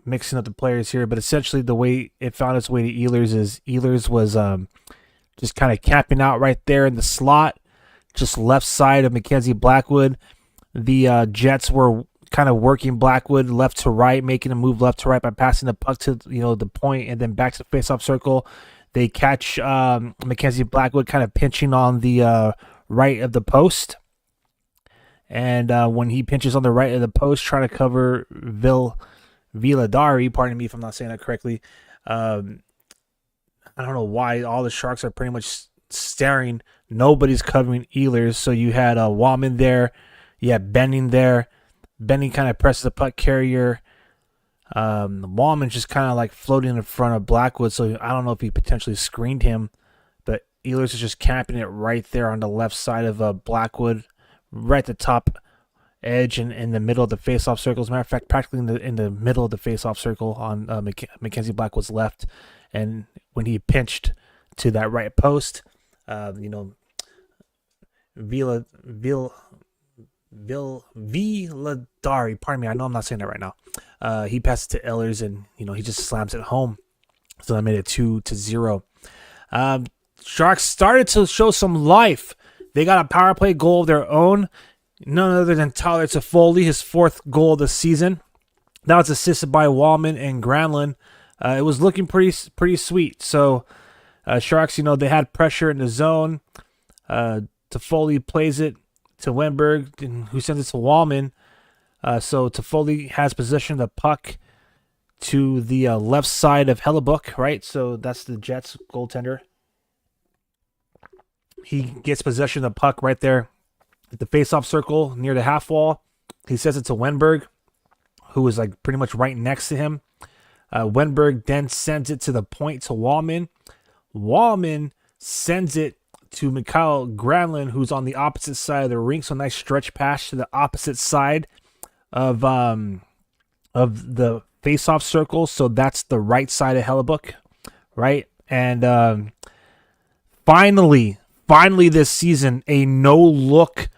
mixing up the players here, but essentially the way it found its way to Ehlers is Ehlers was just kind of camping out right there in the slot, just left side of Mackenzie Blackwood. The Jets were kind of working Blackwood left to right, making a move left to right by passing the puck to the point and then back to the face-off circle. They catch Mackenzie Blackwood kind of pinching on the right of the post, and when he pinches on the right of the post, trying to cover Villadari, pardon me if I'm not saying that correctly. I don't know why all the Sharks are pretty much staring. Nobody's covering Ehlers, so you had Wallman there, you had Benning there. Benny kind of presses the puck carrier. Wallman's just kind of like floating in front of Blackwood, so I don't know if he potentially screened him, but Ehlers is just camping it right there on the left side of Blackwood, right at the top edge and in the middle of the face-off circle. As a matter of fact, practically in the middle of the face-off circle on Mackenzie Blackwood's left. And when he pinched to that right post, Villadari, pardon me, I know I'm not saying that right now. He passes to Ehlers, and he just slams it home. So I made it 2-0. Sharks started to show some life. They got a power play goal of their own. None other than Tyler Toffoli, his 4th goal of the season. That was assisted by Wallman and Granlund. It was looking pretty sweet. So Sharks, they had pressure in the zone. Toffoli plays it to Wenberg, who sends it to Wallman. So Toffoli has possession of the puck to the left side of Hellebuck, right? So that's the Jets goaltender. He gets possession of the puck right there at the face-off circle near the half wall. He sends it to Wenberg, who is like pretty much right next to him. Wenberg then sends it to the point to Wallman. Wallman sends it to Mikael Granlund, who's on the opposite side of the rink. So nice stretch pass to the opposite side of the face-off circle. So that's the right side of Hellebuck, right? And finally this season, a no-look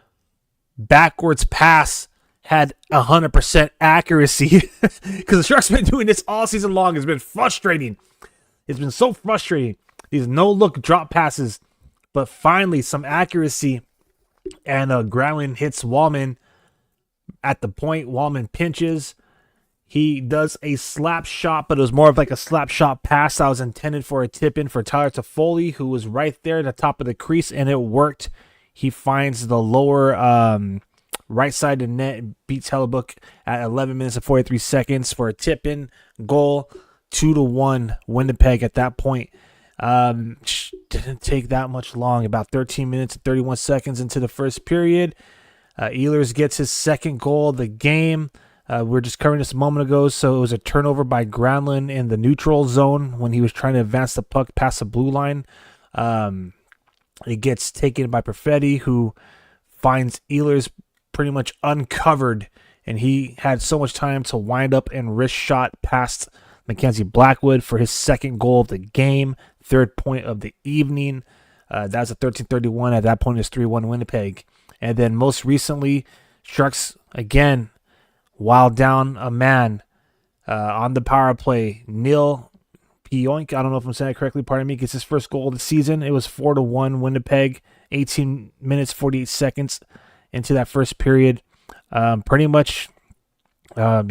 backwards pass had 100% accuracy, because the Sharks have been doing this all season long. It's been frustrating. It's been so frustrating. These no-look drop passes, but finally some accuracy, and Granlund hits Wallman at the point. Wallman pinches. He does a slap shot, but it was more of like a slap shot pass that was intended for a tip-in for Tyler Toffoli, who was right there at the top of the crease, and it worked. He finds the lower right side of the net, beats Hellebuck at 11 minutes and 43 seconds for a tip-in goal. 2-1 Winnipeg at that point. Didn't take that much long, about 13 minutes and 31 seconds into the first period. Ehlers gets his second goal of the game. We were just covering this a moment ago, so it was a turnover by Granlund in the neutral zone when he was trying to advance the puck past the blue line. It gets taken by Perfetti, who finds Ehlers pretty much uncovered, and he had so much time to wind up and wrist shot past Mackenzie Blackwood for his second goal of the game, third point of the evening. That was a 13:31. At that point, it's 3-1 Winnipeg. And then most recently, Sharks, again, while down a man on the power play, Neil Pioink, I don't know if I'm saying it correctly, pardon me, gets his first goal of the season. It was 4-1 Winnipeg, 18 minutes, 48 seconds into that first period. Pretty much, John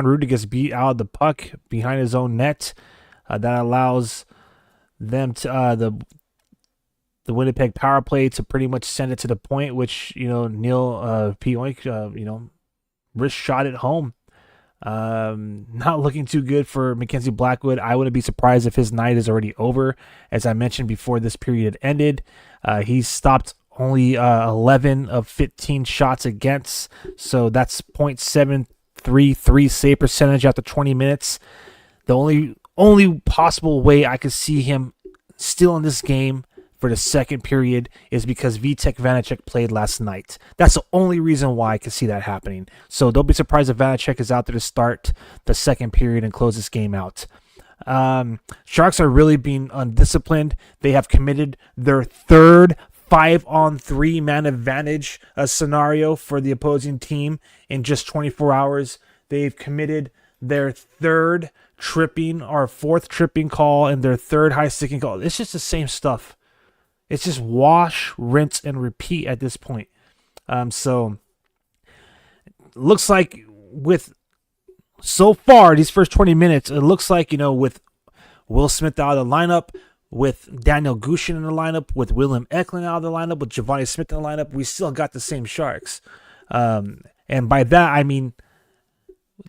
Ruda gets beat out of the puck behind his own net. That allows them to, the Winnipeg power play to pretty much send it to the point, which, Neil Pioink, wrist shot it home. Not looking too good for Mackenzie Blackwood. I wouldn't be surprised if his night is already over. As I mentioned before this period ended, he stopped only 11 of 15 shots against, so that's .733 save percentage after 20 minutes. The only possible way I could see him still in this game for the second period is because Vitek Vanacek played last night. That's the only reason why I could see that happening. So don't be surprised if Vanacek is out there to start the second period and close this game out. Sharks are really being undisciplined. They have committed their third 5-on-3 man advantage scenario for the opposing team in just 24 hours. They've committed their third tripping or fourth tripping call and their third high sticking call. It's just the same stuff. It's just wash, rinse, and repeat at this point. So looks like with so far these first 20 minutes, it looks like, with Will Smith out of the lineup, with Daniel Gushin in the lineup, with Willem Eklund out of the lineup, with Giovanni Smith in the lineup, we still got the same Sharks. And by that, I mean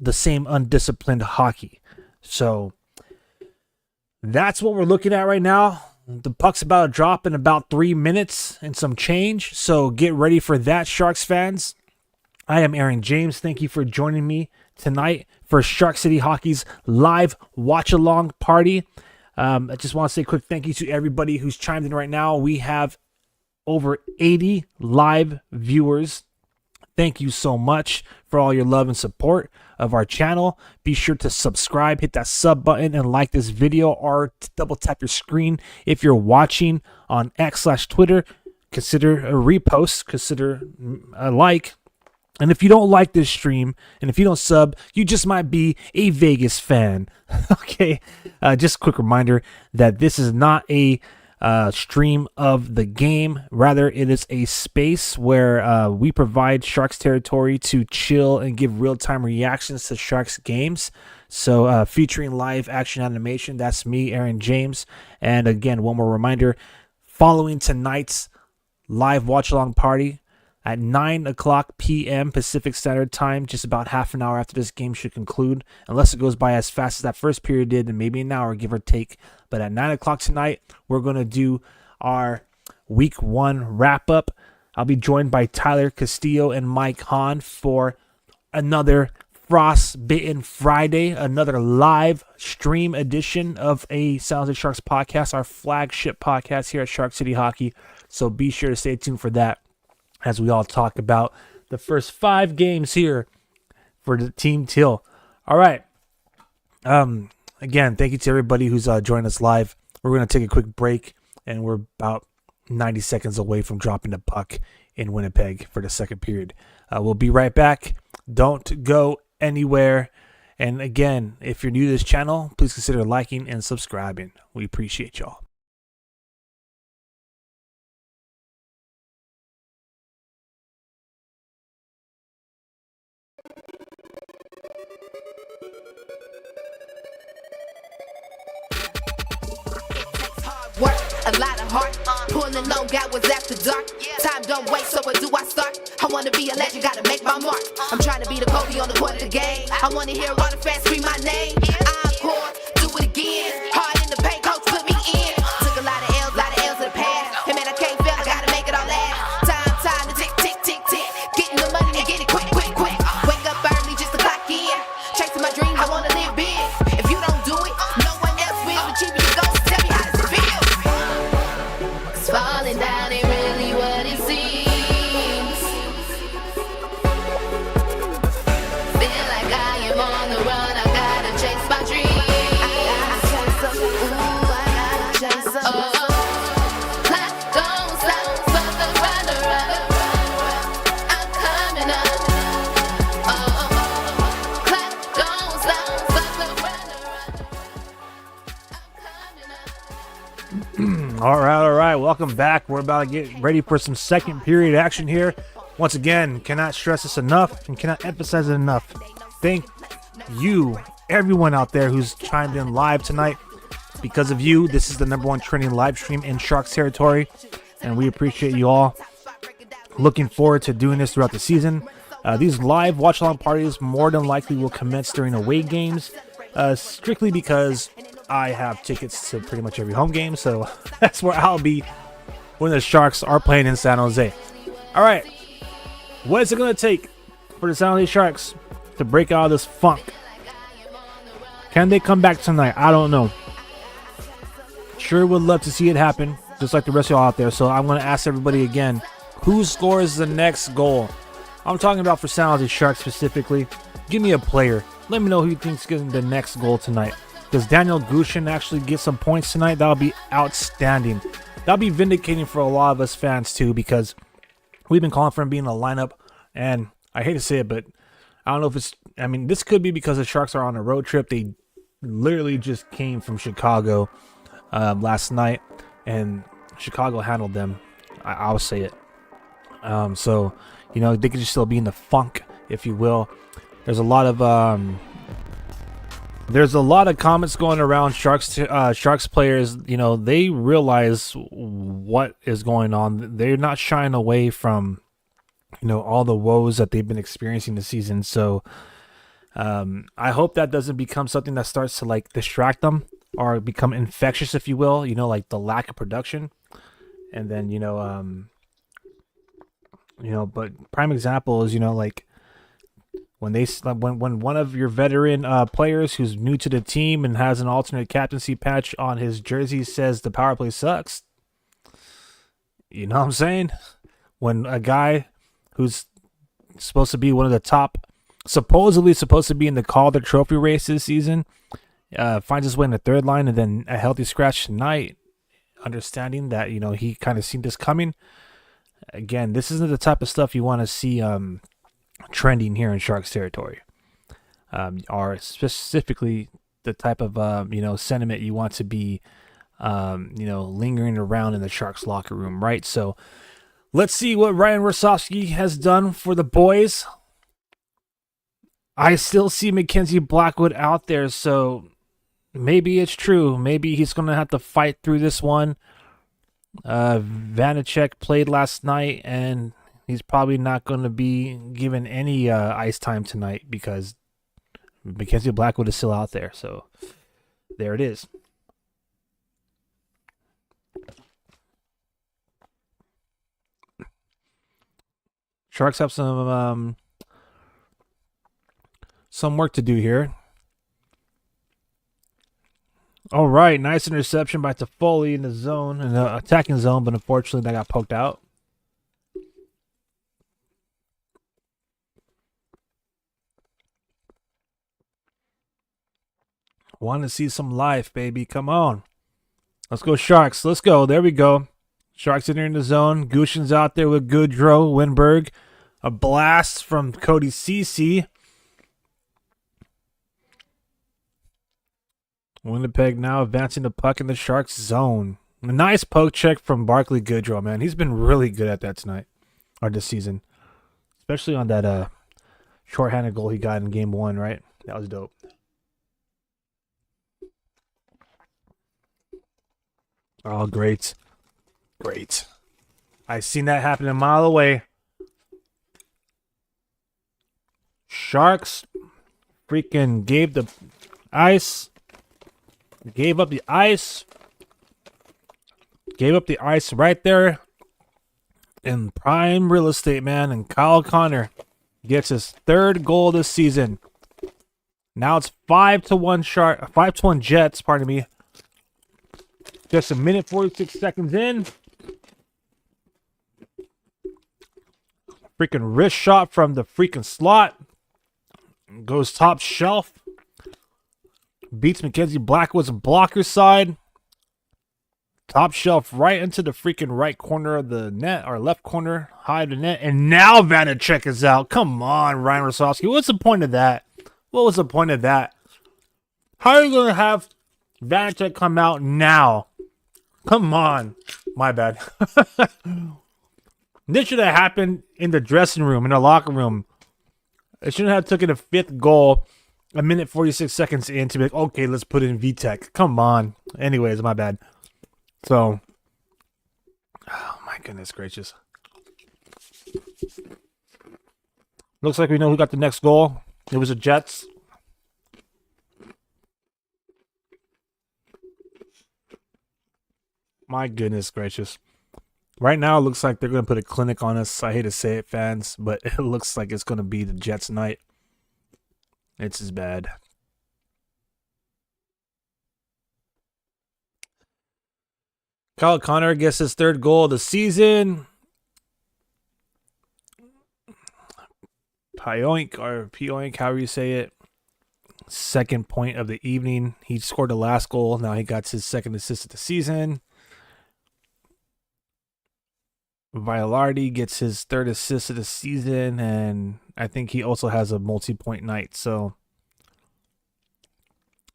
the same undisciplined hockey. So that's what we're looking at right now. The puck's about to drop in about 3 minutes and some change. So get ready for that, Sharks fans. I am Aaron James. Thank you for joining me tonight for Shark City Hockey's live watch-along party. I just want to say a quick thank you to everybody who's chimed in right now. We have over 80 live viewers. Thank you so much for all your love and support of our channel. Be sure to subscribe, hit that sub button, and like this video, or double tap your screen. If you're watching on X/Twitter, consider a repost, consider a like. And if you don't like this stream, and if you don't sub, you just might be a Vegas fan. Okay, just a quick reminder that this is not a stream of the game. Rather, it is a space where we provide Sharks territory to chill and give real-time reactions to Sharks games. So featuring live action animation, that's me, Aaron James. And again, one more reminder, following tonight's live watch-along party at 9:00 p.m. Pacific Standard Time, just about half an hour after this game should conclude, unless it goes by as fast as that first period did, and maybe an hour, give or take. But at 9:00 tonight, we're going to do our Week 1 wrap-up. I'll be joined by Tyler Castillo and Mike Hahn for another Frostbitten Friday, another live stream edition of a Sounds of Sharks podcast, our flagship podcast here at Shark City Hockey. So be sure to stay tuned for that as we all talk about the first 5 games here for the Team Teal. All right. Again, thank you to everybody who's joined us live. We're going to take a quick break, and we're about 90 seconds away from dropping the puck in Winnipeg for the second period. We'll be right back. Don't go anywhere. And again, if you're new to this channel, please consider liking and subscribing. We appreciate y'all. Work, a lot of heart, pulling long out was after dark. Time don't wait, so where do I start? I wanna be a legend, gotta make my mark. I'm trying to be the Kobe on the court of the game. I wanna hear all the fans scream my name. Encore, do it again. Hard in the paint, coach put me in. Took a lot of L's in the past. Hey man, I can't fail, I gotta make it all last. Time to tick, tick, tick, tick. Getting the money and get it quick, quick, quick. Wake up early just to clock in. Chasing my dreams, I wanna live big. If you don't do it, no one else will. Achieving your goals, tell me how does it feel? Falling down ain't really what it seems. Feel like I am on the run, I gotta chase my dreams. I gotta chase them. Clock don't stop for the runner-up. I'm coming up. Clock don't stop for the runner-up. I'm coming up. All right. Welcome back. We're about to get ready for some second period action here. Once again, cannot stress this enough and cannot emphasize it enough. Thank you, everyone out there who's chimed in live tonight. Because of you, this is the #1 trending live stream in Sharks territory, and we appreciate you all. Looking forward to doing this throughout the season. These live watch-along parties more than likely will commence during away games, strictly because I have tickets to pretty much every home game, so that's where I'll be when the Sharks are playing in San Jose. All right, what is it going to take for the San Jose Sharks to break out of this funk? Can they come back tonight? I don't know. Sure would love to see it happen, just like the rest of y'all out there. So I'm going to ask everybody again, who scores the next goal? I'm talking about for San Jose Sharks specifically. Give me a player. Let me know who you think's getting the next goal tonight. Does Daniel Gushin actually get some points tonight? That'll be outstanding. That'll be vindicating for a lot of us fans too, because we've been calling for him being in the lineup, and I hate to say it, but I don't know if it's, I mean, this could be because the Sharks are on a road trip. They literally just came from Chicago last night, and Chicago handled them. I'll say it. So, you know, they could just still be in the funk, if you will. There's a lot of comments going around. Sharks players, you know, they realize what is going on. They're not shying away from, you know, all the woes that they've been experiencing this season. So I hope that doesn't become something that starts to like distract them or become infectious, if you will, you know, like the lack of production. And then, but prime example is, you know, like when one of your veteran players who's new to the team and has an alternate captaincy patch on his jersey says the power play sucks. You know what I'm saying? When a guy who's supposed to be one of the top, supposedly supposed to be in the Calder Trophy race this season, finds his way in the third line and then a healthy scratch tonight, understanding that, you know, he kind of seen this coming. Again, this isn't the type of stuff you want to see trending here in Sharks territory, or specifically the type of sentiment you want to be lingering around in the Sharks locker room, right? So let's see what Ryan Rosofsky has done for the boys. I still see Mackenzie Blackwood out there, so maybe it's true. Maybe he's going to have to fight through this one. Vanacek played last night, and he's probably not going to be given any ice time tonight because Mackenzie Blackwood is still out there. So there it is. Sharks have some work to do here. All right, nice interception by Toffoli in the zone, in the attacking zone, but unfortunately that got poked out. Want to see some life, baby. Come on. Let's go, Sharks. Let's go. There we go. Sharks in the zone. Gushin's out there with Goodrow, Winberg. A blast from Cody Cece. Winnipeg now advancing the puck in the Sharks zone. A nice poke check from Barclay Goodrow, man. He's been really good at that tonight, or this season. Especially on that shorthanded goal he got in game 1, right? That was dope. Oh, great. Great. I seen that happen a mile away. Sharks freaking gave the ice. Gave up the ice. Gave up the ice right there in prime real estate, man. And Kyle Connor gets his 3rd goal this season. Now it's 5-1 Jets, pardon me. Just a minute 46 seconds in. Freaking wrist shot from the freaking slot. Goes top shelf. Beats Mackenzie Blackwood's blocker side. Top shelf right into the freaking right corner of the net, or left corner, high of the net. And now Vanacek is out. Come on, Ryan Rosowski. What's the point of that? What was the point of that? How are you going to have Vanacek come out now? Come on. My bad. This should have happened in the dressing room, in the locker room. It shouldn't have taken a 5th goal a minute 46 seconds in to be like, okay, let's put in VTech. Come on. Anyways, my bad. So, oh my goodness gracious. Looks like we know who got the next goal. It was the Jets. My goodness gracious. Right now, it looks like they're going to put a clinic on us. I hate to say it, fans, but it looks like it's going to be the Jets night. It's as bad. Kyle Connor gets his 3rd goal of the season. Pioink, or Pioink, however you say it. 2nd point of the evening. He scored the last goal. Now he got his 2nd assist of the season. Vialardi gets his 3rd assist of the season, and I think he also has a multi-point night. So,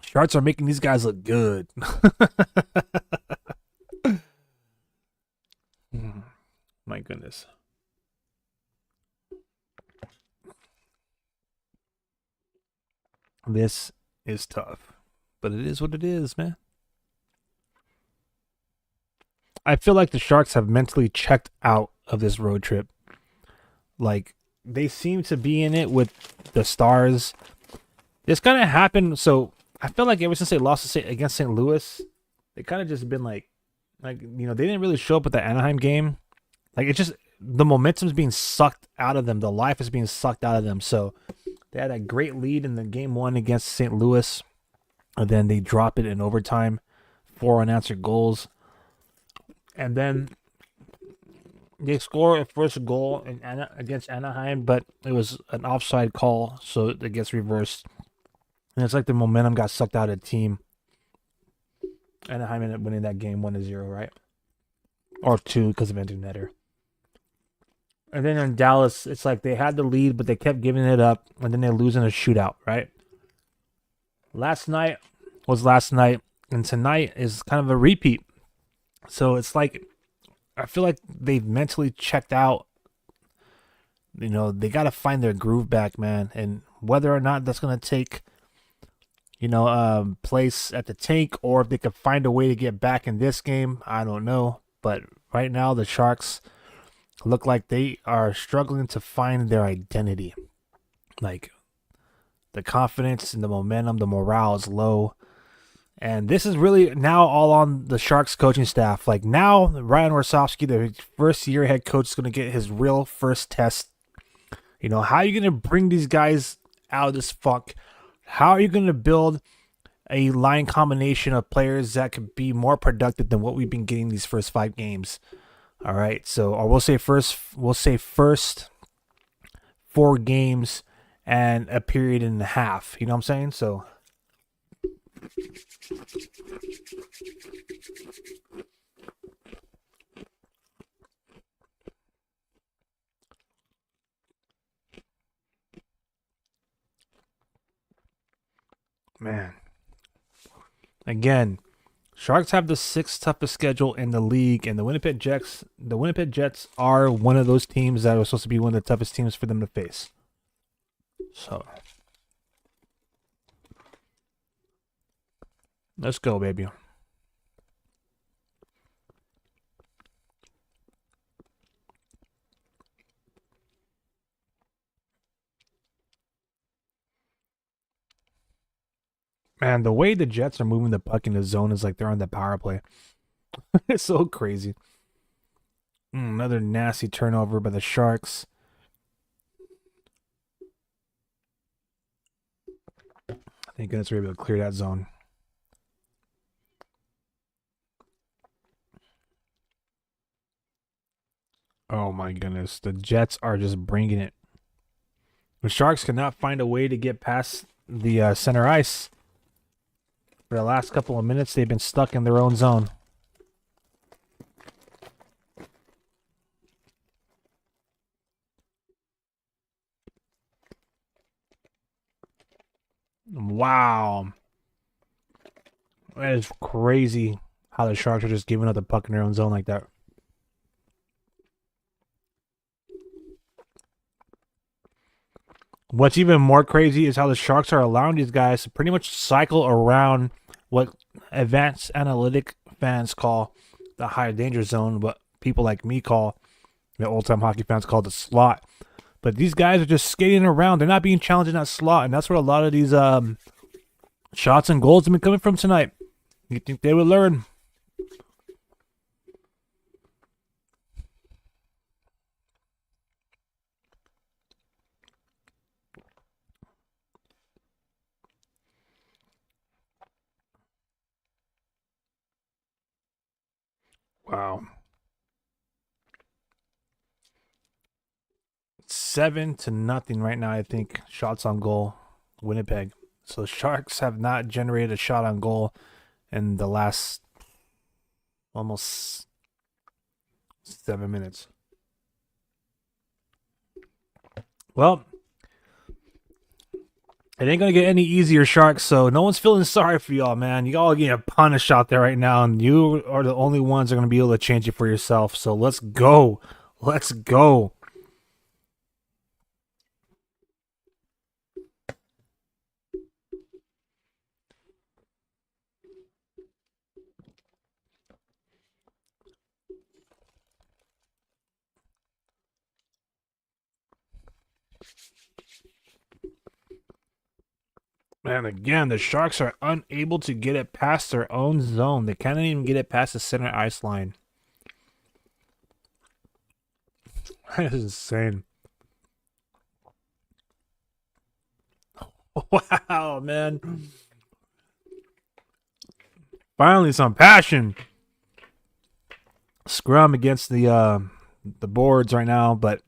Sharks are making these guys look good. My goodness. This is tough, but it is what it is, man. I feel like the Sharks have mentally checked out of this road trip. Like, they seem to be in it with the Stars. This kind of happened, so I feel like ever since they lost against St. Louis, they kind of just been like, they didn't really show up at the Anaheim game. Like, it's just, the momentum's being sucked out of them. The life is being sucked out of them. So, they had a great lead in the game 1 against St. Louis. And then they drop it in overtime. 4 unanswered goals. And then they score a first goal against Anaheim, but it was an offside call, so it gets reversed. And it's like the momentum got sucked out of the team. Anaheim ended up winning that game 1-0, right? Or 2 because of empty netter. And then in Dallas, it's like they had the lead, but they kept giving it up, and then they lose in a shootout, right? Last night was last night, and tonight is kind of a repeat. So it's like, I feel like they've mentally checked out. They got to find their groove back, man. And whether or not that's going to take, place at the tank, or if they could find a way to get back in this game, I don't know. But right now, the Sharks look like they are struggling to find their identity. Like, the confidence and the momentum, the morale is low. And this is really now all on the Sharks coaching staff. Like, now, Ryan Rosowski, the first-year head coach, is going to get his real first test You know, how are you going to bring these guys out of this funk? How are you going to build a line combination of players that could be more productive than what we've been getting these first 5 games? All right, so or we'll say first 4 games and a period and a half. You know what I'm saying? So man, again, Sharks have the 6th toughest schedule in the league, and the Winnipeg Jets are one of those teams that are supposed to be one of the toughest teams for them to face. So let's go, baby. Man, the way the Jets are moving the puck in the zone is like they're on the power play. It's so crazy. Another nasty turnover by the Sharks. Thank goodness we're able to clear that zone. Oh my goodness. The Jets are just bringing it. The Sharks cannot find a way to get past the center ice. For the last couple of minutes, they've been stuck in their own zone. Wow. That is crazy how the Sharks are just giving up the puck in their own zone like that. What's even more crazy is how the Sharks are allowing these guys to pretty much cycle around what advanced analytic fans call the high danger zone, what people like me call, the old-time hockey fans call the slot. But these guys are just skating around. They're not being challenged in that slot, and that's where a lot of these shots and goals have been coming from tonight. You think they would learn? Wow. 7-0 right now, I think. Shots on goal, Winnipeg. So Sharks have not generated a shot on goal in the last almost 7 minutes. Well, it ain't going to get any easier, Sharks, so no one's feeling sorry for y'all, man. You all getting punished out there right now, and you are the only ones that are going to be able to change it for yourself. So let's go. Let's go. And again, the Sharks are unable to get it past their own zone. They can't even get it past the center ice line. That is insane. Wow, man. Finally, some passion. Scrum against the boards right now, but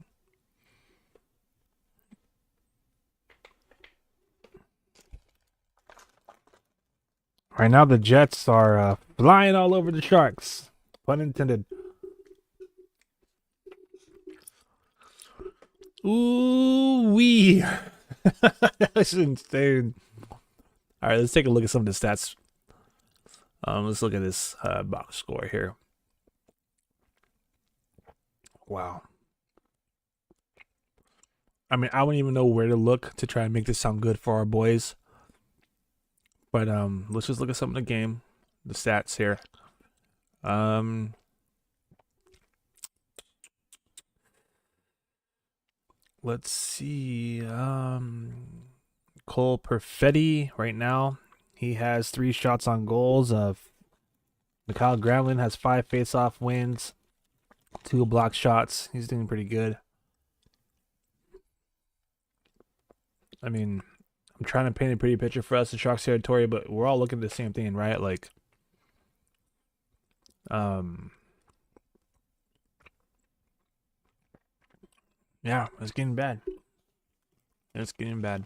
right now the Jets are flying all over the Sharks. Pun intended. Ooh wee. That's insane. All right, let's take a look at some of the stats. Let's look at this box score here. Wow. I mean, I wouldn't even know where to look to try and make this sound good for our boys. But let's just look at some of the game, the stats here. Let's see. Cole Perfetti right now, he has 3 shots on goals. Mikhail Granlund has 5 face-off wins, 2 block shots. He's doing pretty good. I mean, I'm trying to paint a pretty picture for us in Sharks territory, but we're all looking at the same thing, right? Like, yeah, it's getting bad. It's getting bad.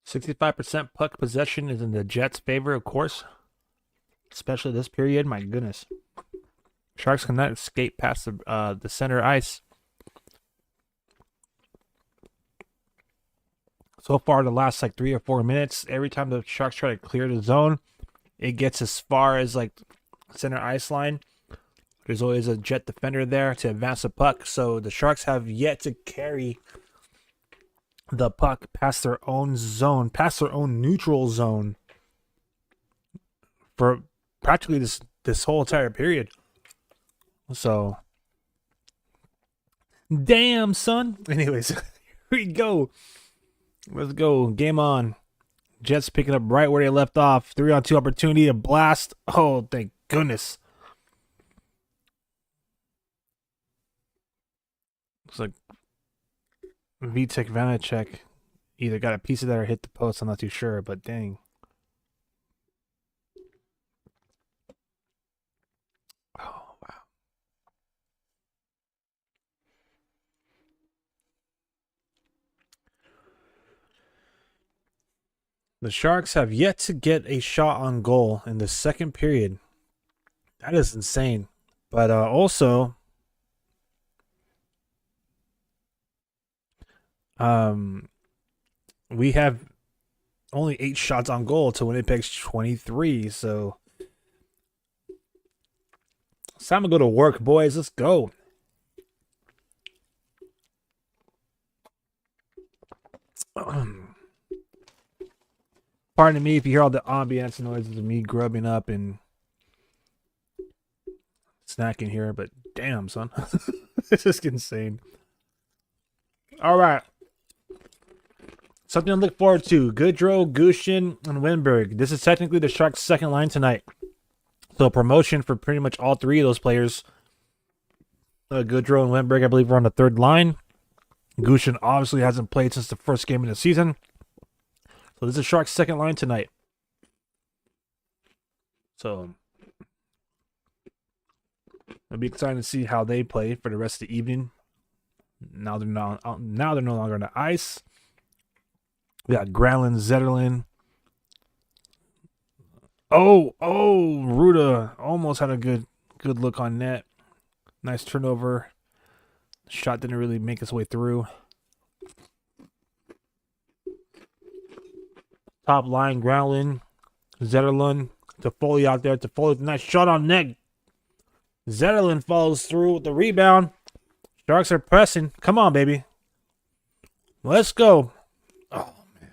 %65% puck possession is in the Jets' favor, of course. Especially this period. My goodness. Sharks cannot escape past the center ice. So far, the last like 3 or 4 minutes, every time the Sharks try to clear the zone, it gets as far as like center ice line. There's always a Jet defender there to advance the puck. So the Sharks have yet to carry the puck past their own zone, past their own neutral zone for practically this whole entire period. So, damn, son. Anyways, here we go. Let's go. Game on. Jets picking up right where they left off. 3-on-2 opportunity, a blast. Oh, thank goodness. Looks like Vitek Vanacek either got a piece of that or hit the post. I'm not too sure, but dang. Oh, wow. The Sharks have yet to get a shot on goal in the second period. That is insane. But also, we have only 8 shots on goal to Winnipeg's 23. So it's time to go to work, boys. Let's go. Pardon me if you hear all the ambiance noises of me grubbing up and snacking here, but damn, son. This is insane. All right. Something to look forward to. Goodrow, Gushin, and Winberg. This is technically the Sharks' second line tonight. So promotion for pretty much all 3 of those players. Goodrow and Winberg, I believe, are on the third line. Gushin obviously hasn't played since the first game of the season. So this is Sharks' second line tonight. So it'll be exciting to see how they play for the rest of the evening. Now they're no longer on the ice. We got Granlund, Zetterlund. Oh, Ruda almost had a good look on net. Nice turnover. Shot didn't really make its way through. Top line, Granlund, Zetterlund, Toffoli out there. Toffoli, nice shot on net. Zetterlund follows through with the rebound. Sharks are pressing. Come on, baby. Let's go. Oh, man.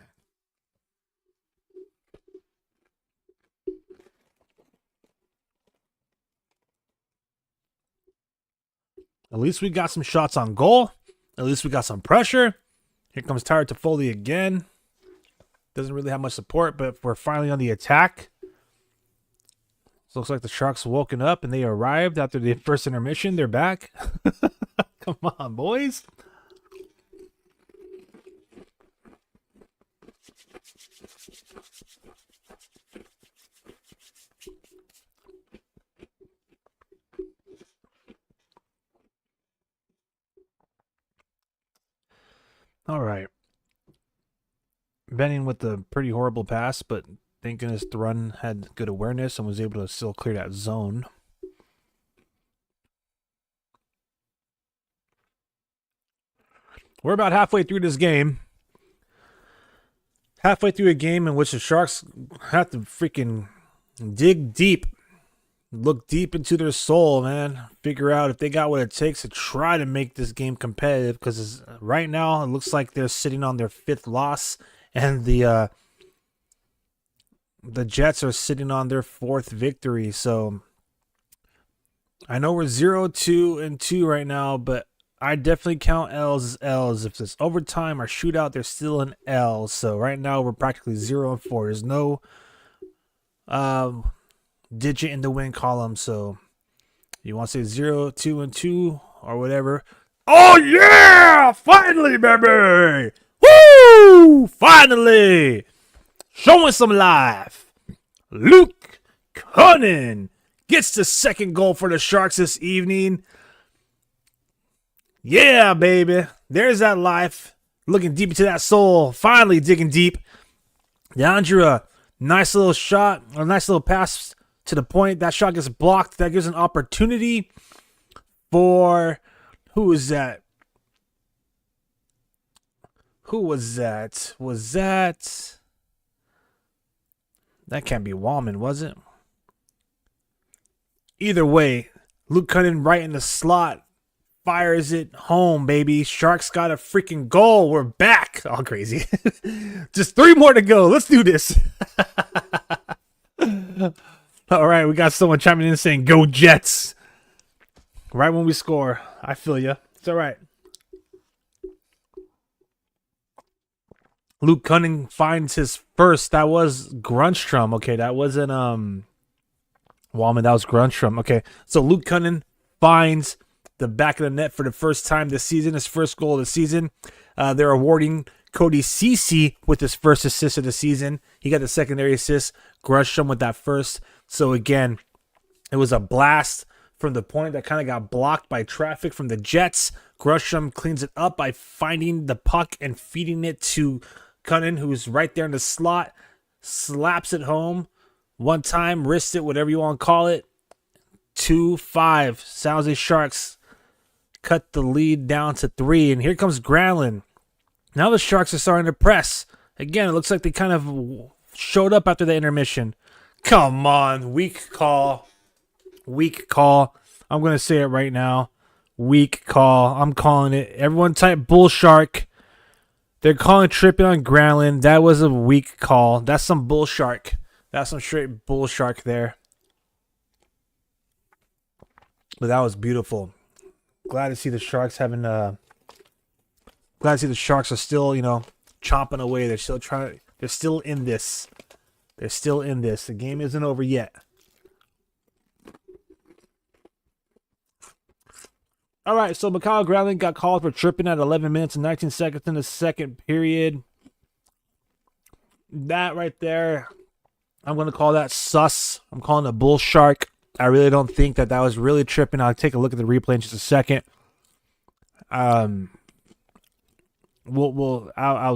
At least we got some shots on goal. At least we got some pressure. Here comes Tyler Toffoli again. Doesn't really have much support, but we're finally on the attack. So looks like the Sharks woken up and they arrived after the first intermission. They're back. Come on, boys. All right. Benning with a pretty horrible pass, but thank goodness the run had good awareness and was able to still clear that zone. We're about halfway through this game. Halfway through a game in which the Sharks have to freaking dig deep. Look deep into their soul, man. Figure out if they got what it takes to try to make this game competitive. Because right now, it looks like they're sitting on their 5th loss. And the Jets are sitting on their 4th victory. So I know we're 0-2-2 right now, but I definitely count L's as L's. If it's overtime or shootout, they're still an L. So right now we're practically 0-4. There's no digit in the win column. So you want to say 0, 2, and 2 or whatever. Oh yeah! Finally, baby! Woo! Finally! Showing some life. Luke Cunning gets the second goal for the Sharks this evening. Yeah, baby. There's that life. Looking deep into that soul. Finally digging deep. Deandra, nice little shot. A nice little pass to the point. That shot gets blocked. That gives an opportunity for... Who is that? Who was that? Was that... That can't be Wallman, was it? Either way, Luke Cunning right in the slot. Fires it home, baby. Sharks got a freaking goal. We're back. All crazy. Just 3 more to go. Let's do this. All right, we got someone chiming in saying, go Jets. Right when we score. I feel you. It's all right. Luke Cunning finds his first. That was Grunstrom. Okay, that wasn't Wallman. That was Grunstrom. Okay, so Luke Cunning finds the back of the net for the first time this season, his first goal of the season. They're awarding Cody Ceci with his first assist of the season. He got the secondary assist. Grunstrom with that first. So again, it was a blast from the point that kind of got blocked by traffic from the Jets. Grunstrom cleans it up by finding the puck and feeding it to Cunning, who's right there in the slot. Slaps it home. One time, wrists it, whatever you want to call it. 2-5. San Jose Sharks cut the lead down to 3. And here comes Granlund. Now the Sharks are starting to press. Again, it looks like they kind of showed up after the intermission. Come on. Weak call. Weak call. I'm going to say it right now. Weak call. I'm calling it. Everyone type bull shark. They're calling tripping on Granlund. That was a weak call. That's some bull shark. That's some straight bull shark there. But that was beautiful. Glad to see the Sharks having glad to see the Sharks are still, chomping away. They're still trying. They're still in this. They're still in this. The game isn't over yet. All right, so Mikhail Granlund got called for tripping at 11 minutes and 19 seconds in the second period. That right there, I'm going to call that sus. I'm calling it bull shark. I really don't think that was really tripping. I'll take a look at the replay in just a second. I'll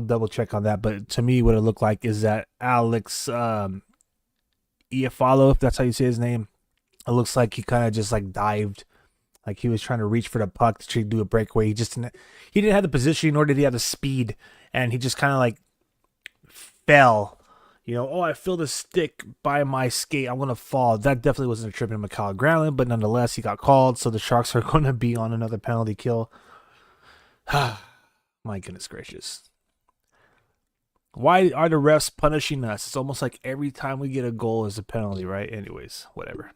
double check on that. But to me, what it looked like is that Alex Iafallo, if that's how you say his name, it looks like he kind of just like dived, like he was trying to reach for the puck to do a breakaway. He didn't have the position, nor did he have the speed, and he just kind of like fell. I feel the stick by my skate. I'm going to fall. That definitely wasn't a trip in Mikhail Granlund, but nonetheless, he got called, so the Sharks are going to be on another penalty kill. My goodness gracious. Why are the refs punishing us? It's almost like every time we get a goal is a penalty, right? Anyways, whatever.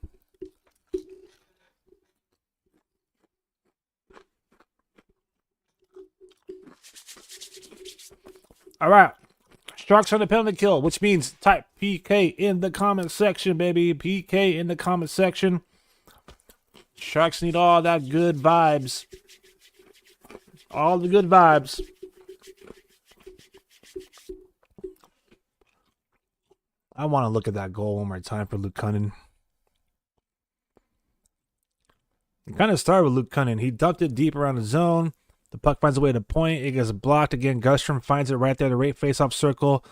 All right. Sharks on the penalty kill, which means type PK in the comment section, baby. PK in the comment section. Sharks need all that good vibes. All the good vibes. I want to look at that goal one more time for Luke Cunning. It kind of started with Luke Cunning. He dumped it deep around the zone. The puck finds a way to point. It gets blocked again. Gustrom finds it right there, the right face-off circle.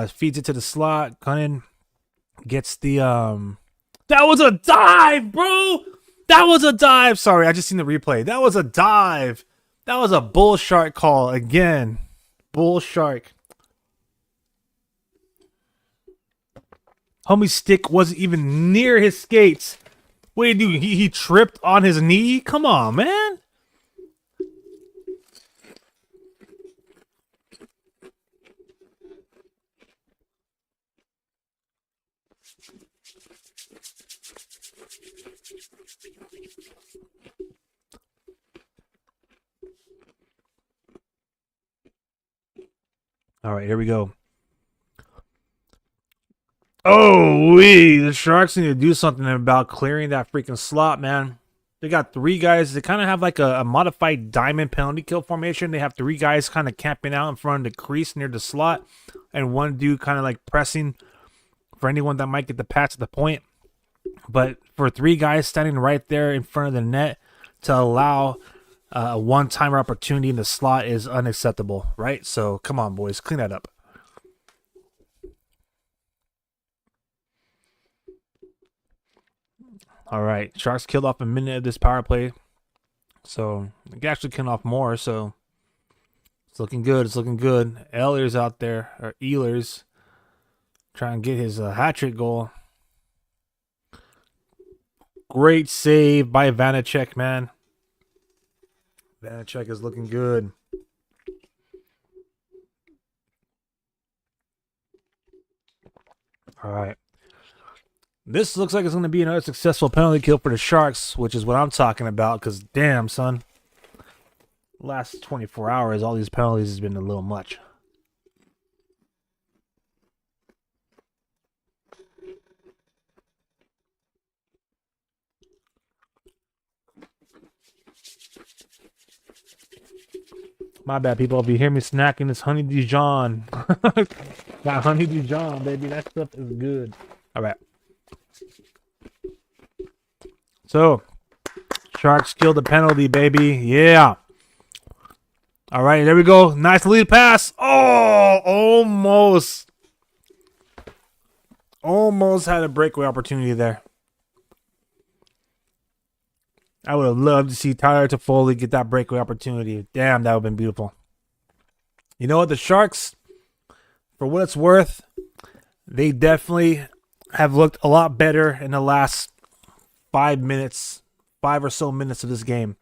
Feeds it to the slot. Cunning gets the... That was a dive, bro! That was a dive! Sorry, I just seen the replay. That was a dive. That was a bull shark call again. Bull shark. Homie's stick wasn't even near his skates. What did he do? He tripped on his knee? Come on, man. All right, here we go. Oh, the Sharks need to do something about clearing that freaking slot, man. They got 3 guys. They kind of have like a modified diamond penalty kill formation. They have 3 guys kind of camping out in front of the crease near the slot, and 1 dude kind of like pressing for anyone that might get the pass at the point. But for 3 guys standing right there in front of the net to allow a one-timer opportunity in the slot is unacceptable, right? So come on, boys, clean that up. All right, Sharks killed off a minute of this power play. So they actually killed off more, so it's looking good. It's looking good. Ehlers out there, or Ehlers, trying to get his hat-trick goal. Great save by Vanacek, man. Vanacek is looking good. All right. This looks like it's going to be another successful penalty kill for the Sharks, which is what I'm talking about, because damn, son. Last 24 hours, all these penalties has been a little much. My bad, people. If you hear me snacking, it's honey Dijon. Got honey Dijon, baby. That stuff is good. All right. So, Sharks killed the penalty, baby. Yeah. All right, there we go. Nice lead pass. Oh, almost. Almost had a breakaway opportunity there. I would have loved to see Tyler Toffoli get that breakaway opportunity. Damn, that would have been beautiful. You know what? The Sharks, for what it's worth, they definitely have looked a lot better in the last 5 or so minutes of this game.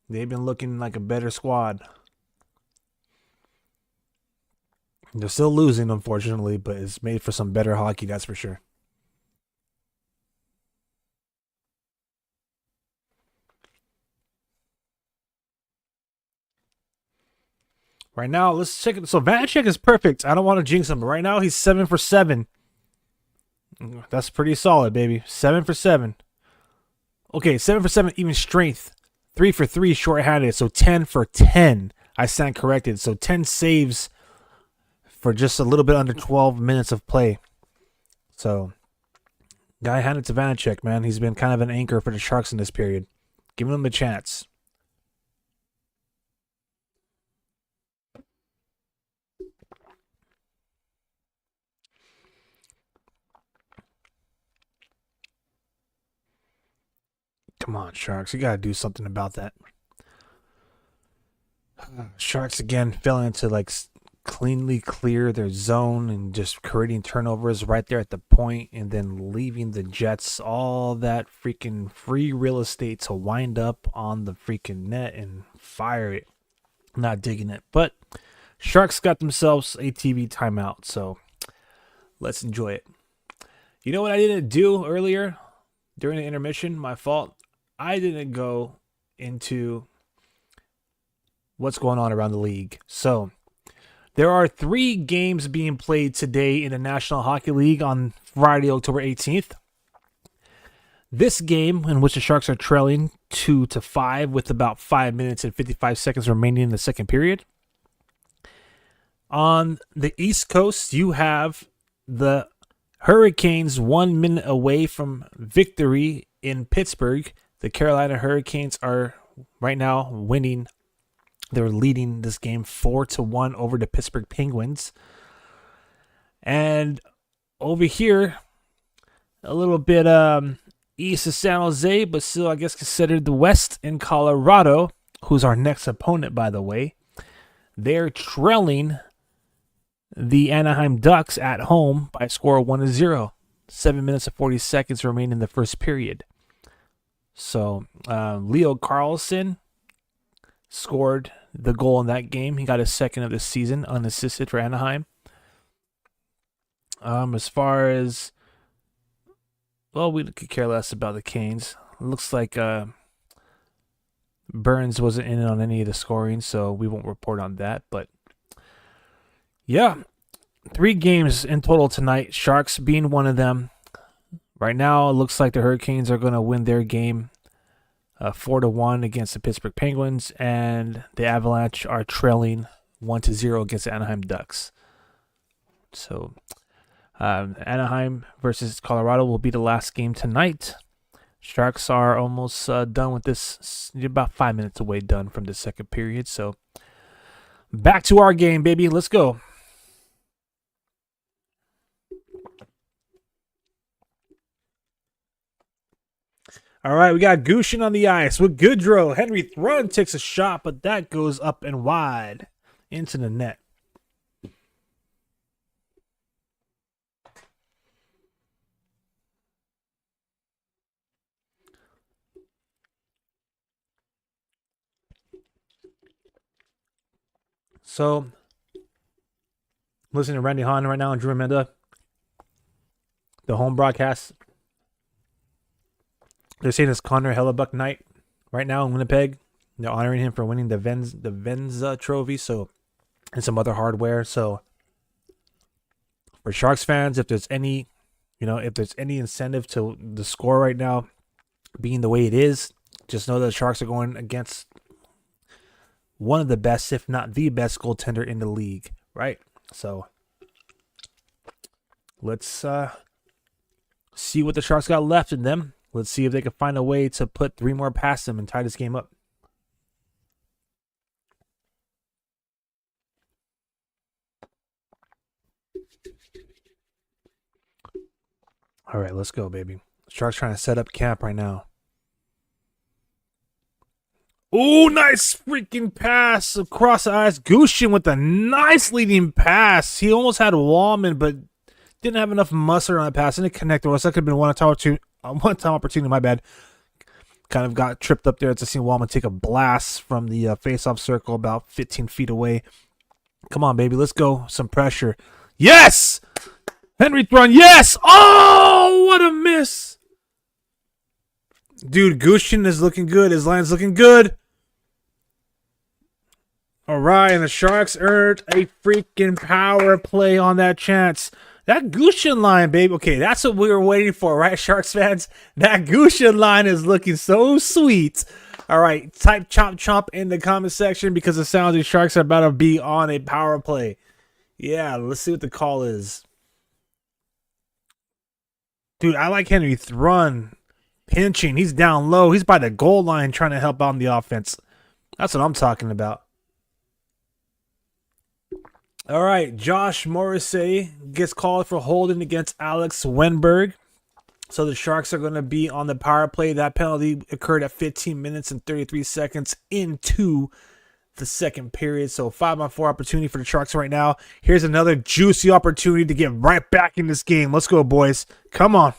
They've been looking like a better squad. They're still losing, unfortunately, but it's made for some better hockey, that's for sure. Right now, let's check it. So Vanacek is perfect. I don't want to jinx him, but right now he's 7 for 7. That's pretty solid, baby. 7 for 7. Okay, 7 for 7, even strength. 3 for 3, short-handed. So 10 for 10. I stand corrected. So 10 saves for just a little bit under 12 minutes of play. So, guy handed to Vanacek, man. He's been kind of an anchor for the Sharks in this period. Giving him a chance. Come on, Sharks. You got to do something about that. Sharks, again, failing to, like, cleanly clear their zone and just creating turnovers right there at the point and then leaving the Jets all that freaking free real estate to wind up on the freaking net and fire it. Not digging it. But Sharks got themselves a TV timeout, so let's enjoy it. You know what I didn't do earlier during the intermission? My fault. I didn't go into what's going on around the league. So, there are 3 games being played today in the National Hockey League on Friday, October 18th. This game, in which the Sharks are trailing 2-5 with about 5 minutes and 55 seconds remaining in the second period. On the East Coast, you have the Hurricanes 1 minute away from victory in Pittsburgh. The Carolina Hurricanes are right now winning. They're leading this game 4-1 over the Pittsburgh Penguins. And over here, a little bit east of San Jose, but still, I guess, considered the West in Colorado, who's our next opponent, by the way. They're trailing the Anaheim Ducks at home by a score of 1-0. 7 minutes and 40 seconds remain in the first period. So, Leo Carlson scored the goal in that game. He got his second of the season, unassisted for Anaheim. As far as, well, we could care less about the Canes. It looks like Burns wasn't in on any of the scoring, so we won't report on that. But, yeah, 3 games in total tonight, Sharks being one of them. Right now, it looks like the Hurricanes are going to win their game 4-1 against the Pittsburgh Penguins, and the Avalanche are trailing 1-0 against the Anaheim Ducks. So, Anaheim versus Colorado will be the last game tonight. Sharks are almost done with this, about 5 minutes away done from the second period. So, back to our game, baby. Let's go. All right, we got Gushin on the ice with Goodrow. Henry Thrun takes a shot, but that goes up and wide into the net. So, listening to Randy Hahn right now and Drew Amenda, the home broadcast. They're saying it's Connor Hellebuck night right now in Winnipeg. They're honoring him for winning the Venza trophy, so, and some other hardware. So for Sharks fans, if there's any incentive to the score right now being the way it is, just know that the Sharks are going against one of the best, if not the best, goaltender in the league, right? So let's see what the Sharks got left in them. Let's see if they can find a way to put 3 more past them and tie this game up. All right, let's go, baby. Sharks trying to set up camp right now. Oh, nice freaking pass across the ice. Gushin with a nice leading pass. He almost had Wallman, but didn't have enough muscle on the pass. Didn't connect. Or else that could have been one-time opportunity, my bad. Kind of got tripped up there to see Wallman take a blast from the face-off circle about 15 feet away. Come on, baby. Let's go. Some pressure. Yes! Henry Thrun, yes! Oh, what a miss! Dude, Gushin is looking good. His line's looking good. All right, and the Sharks earned a freaking power play on that chance. That Gushin line, baby. Okay, that's what we were waiting for, right, Sharks fans? That Gushin line is looking so sweet. All right, type chomp chomp in the comment section because it sounds like Sharks are about to be on a power play. Yeah, let's see what the call is. Dude, I like Henry Thrun pinching. He's down low. He's by the goal line trying to help out on the offense. That's what I'm talking about. All right, Josh Morrissey gets called for holding against Alex Wenberg. So the Sharks are going to be on the power play. That penalty occurred at 15 minutes and 33 seconds into the second period. So 5-on-4 opportunity for the Sharks right now. Here's another juicy opportunity to get right back in this game. Let's go, boys. Come on.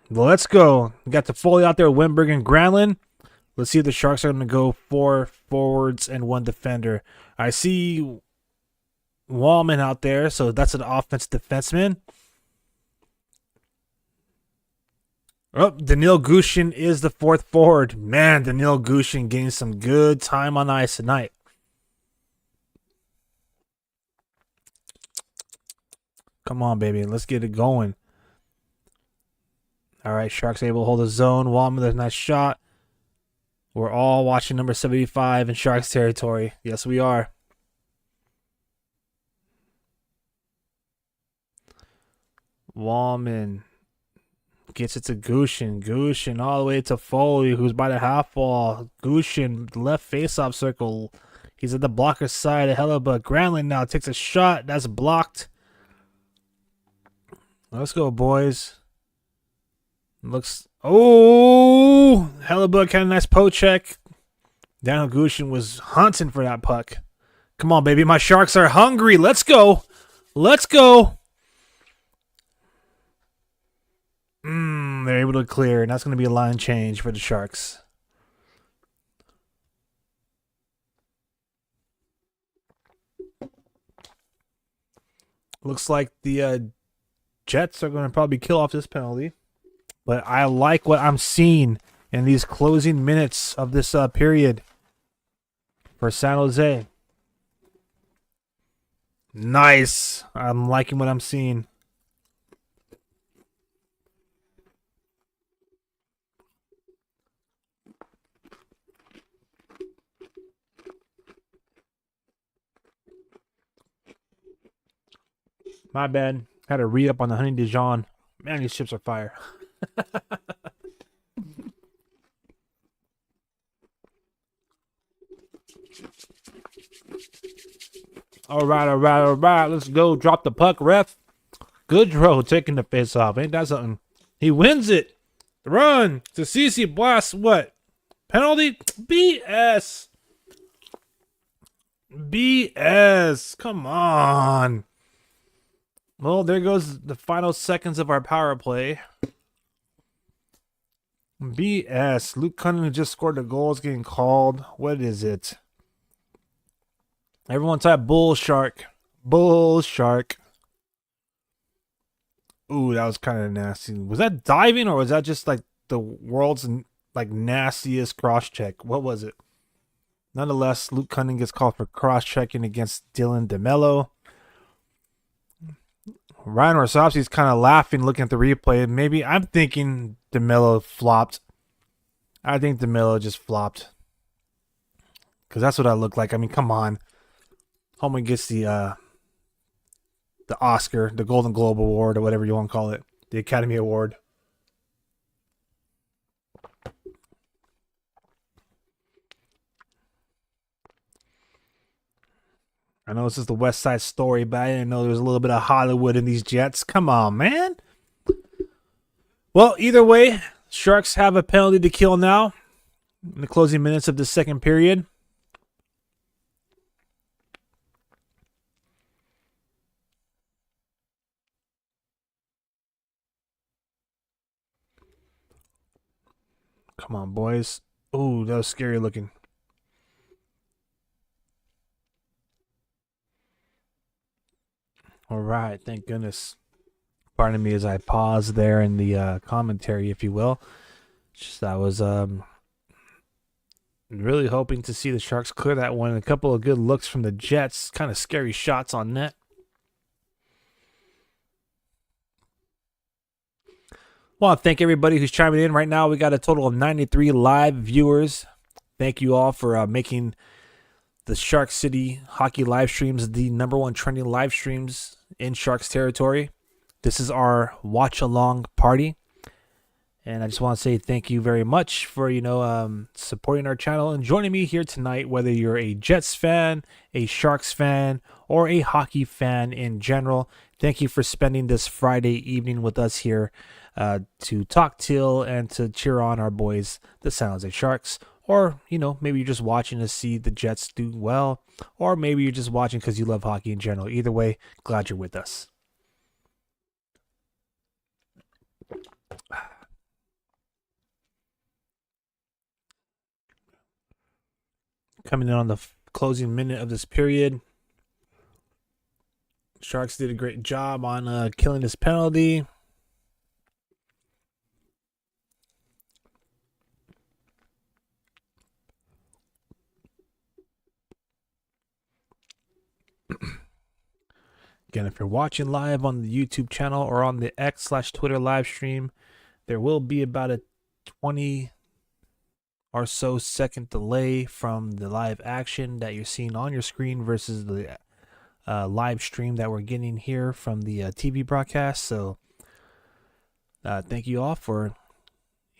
Let's go. We got the Foley out there, Wenberg and Granlund. Let's see if the Sharks are going to go 4 forwards and 1 defender. I see Wallman out there, so that's an offensive defenseman. Oh, Daniil Gushin is the 4th forward. Man, Daniil Gushin getting some good time on the ice tonight. Come on, baby. Let's get it going. All right, Sharks able to hold the zone. Wallman with a nice shot. We're all watching number 75 in Sharks territory. Yes, we are. Wallman gets it to Gushin. Gushin all the way to Foley, who's by the half wall. Gushin, left face-off circle. He's at the blocker side of Hellebuck. Granlund now takes a shot. That's blocked. Let's go, boys. Looks... Oh! Hellebuck had a nice poke check. Daniil Gushin was hunting for that puck. Come on, baby. My Sharks are hungry. Let's go. Let's go. They're able to clear, and that's going to be a line change for the Sharks. Looks like the Jets are going to probably kill off this penalty. But I like what I'm seeing in these closing minutes of this period for San Jose. Nice. I'm liking what I'm seeing. My bad. Had to read up on the honey Dijon. Man, these chips are fire. All right. Let's go. Drop the puck, ref. Goodrow taking the face off. Ain't that something? He wins it. Run. Ceci blasts what? Penalty? BS. BS. Come on. Well, there goes the final seconds of our power play. BS. Luke Cunningham just scored a goal. Is getting called. What is it? Everyone type bull shark. Bull shark. Ooh, that was kind of nasty. Was that diving or was that just like the world's like nastiest cross check? What was it? Nonetheless, Luke Cunningham gets called for cross checking against Dylan DeMello. Ryan Rosofsky's kind of laughing looking at the replay. Maybe I'm thinking DeMello flopped. I think DeMello just flopped. Because that's what I look like. I mean, come on. Homie gets the Oscar, the Golden Globe Award, or whatever you want to call it. The Academy Award. I know this is the West Side Story, but I didn't know there was a little bit of Hollywood in these Jets. Come on, man. Well, either way, Sharks have a penalty to kill now in the closing minutes of the second period. Come on, boys. Ooh, that was scary looking. All right, thank goodness. Pardon me as I pause there in the commentary, if you will. Just I was really hoping to see the Sharks clear that one. A couple of good looks from the Jets. Kind of scary shots on net. Well, thank everybody who's chiming in right now. We got a total of 93 live viewers. Thank you all for making the Shark City hockey live streams the #1 trending live streams in Sharks territory. This is our watch along party. And I just want to say thank you very much for, supporting our channel and joining me here tonight, whether you're a Jets fan, a Sharks fan, or a hockey fan in general. Thank you for spending this Friday evening with us here to talk Teal and to cheer on our boys, the San Jose Sharks. Or, maybe you're just watching to see the Jets do well. Or maybe you're just watching because you love hockey in general. Either way, glad you're with us. Coming in on the closing minute of this period. Sharks did a great job on killing this penalty. Again, if you're watching live on the YouTube channel or on the X/Twitter live stream, there will be about a 20 or so second delay from the live action that you're seeing on your screen versus the live stream that we're getting here from the TV broadcast. So thank you all for,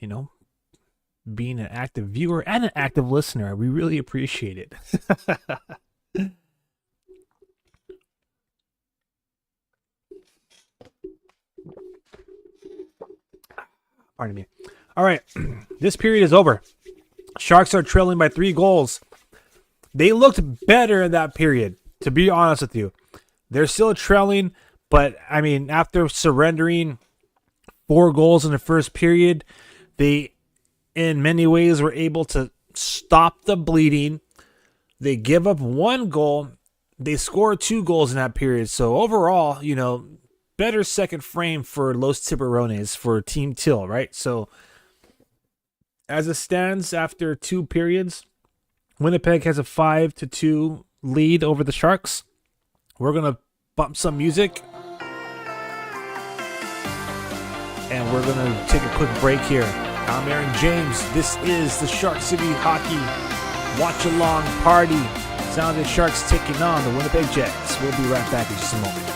being an active viewer and an active listener. We really appreciate it. Pardon me. All right. This period is over. Sharks are trailing by 3 goals. They looked better in that period, to be honest with you. They're still trailing, but, after surrendering 4 goals in the first period, they, in many ways, were able to stop the bleeding. They give up 1 goal. They scored 2 goals in that period. So, overall, better second frame for Los Tiburones, for Team Teal, right? So, as it stands after 2 periods, Winnipeg has a 5-2 lead over the Sharks. We're going to bump some music. And we're going to take a quick break here. I'm Aaron James. This is the Shark City Hockey Watch-Along Party. San Jose Sharks taking on the Winnipeg Jets. We'll be right back in just a moment.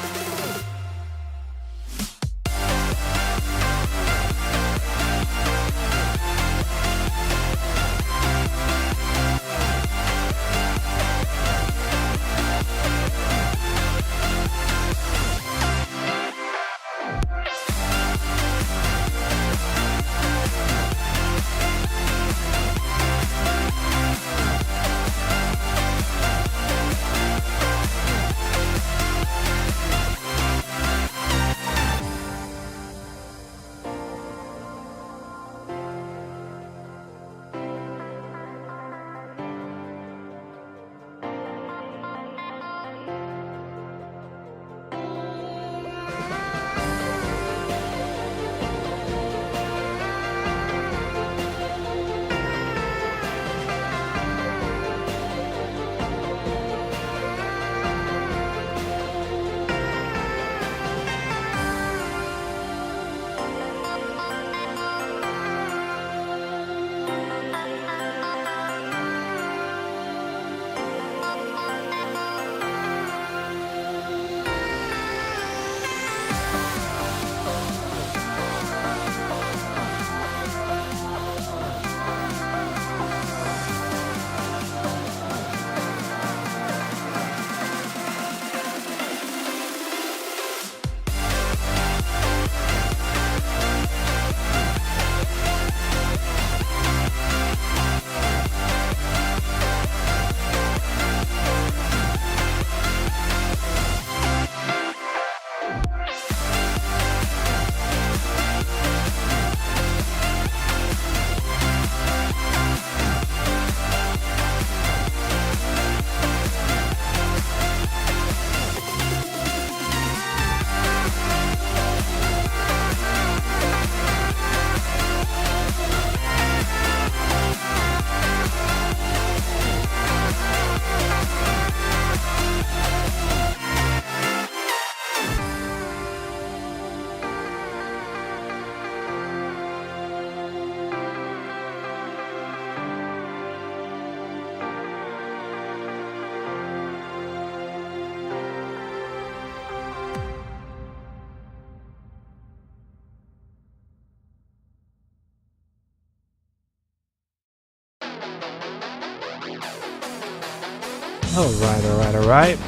All right.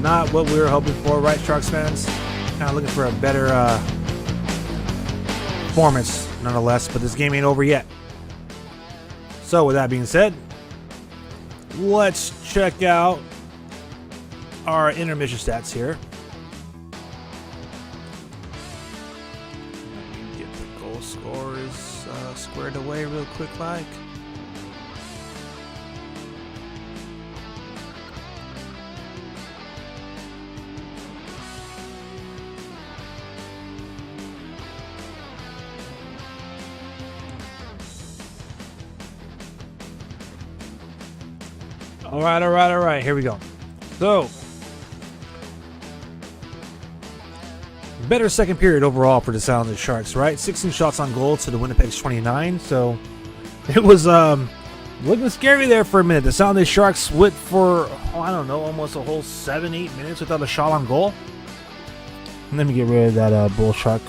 Not what we were hoping for, right, Sharks fans? Kind of looking for a better performance, nonetheless, but this game ain't over yet. So, with that being said, let's check out our intermission stats here. Get the goal scorers squared away real quick like. All right. Here we go. So, better second period overall for the San Jose Sharks, right? 16 shots on goal to the Winnipeg's 29. So, it was looking scary there for a minute. The San Jose Sharks went for, almost a whole 7-8 minutes without a shot on goal. And let me get rid of that bull shark.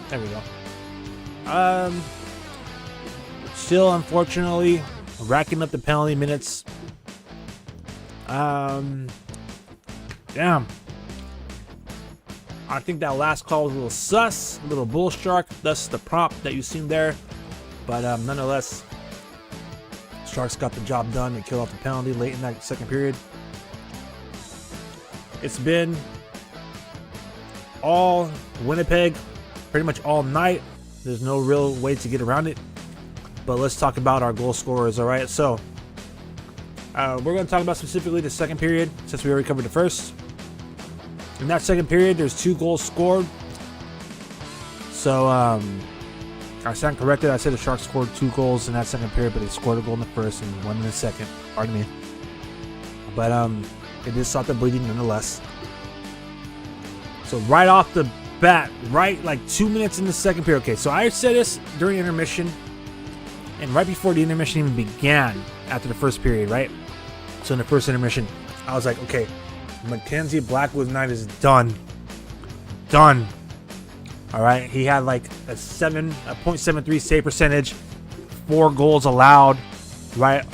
There we go. Still, unfortunately, racking up the penalty minutes. Damn. I think that last call was a little sus, a little bull shark, thus the prompt that you've seen there. But nonetheless, Sharks got the job done and killed off the penalty late in that second period. It's been all Winnipeg pretty much all night. There's no real way to get around it. But let's talk about our goal scorers, all right? So, we're going to talk about specifically the second period since we already covered the first. In that second period, there's 2 goals scored. So, I stand corrected. I said the Sharks scored 2 goals in that second period, but they scored a goal in the first and 1 in the second. Pardon me. But it did stop the bleeding nonetheless. So right off the bat, right like 2 minutes in the second period. Okay, so I said this during intermission, and right before the intermission even began, after the first period, right? So in the first intermission, I was like, okay, Mackenzie Blackwood's night is done. Done. All right, he had like a .73 save percentage, 4 goals allowed, right?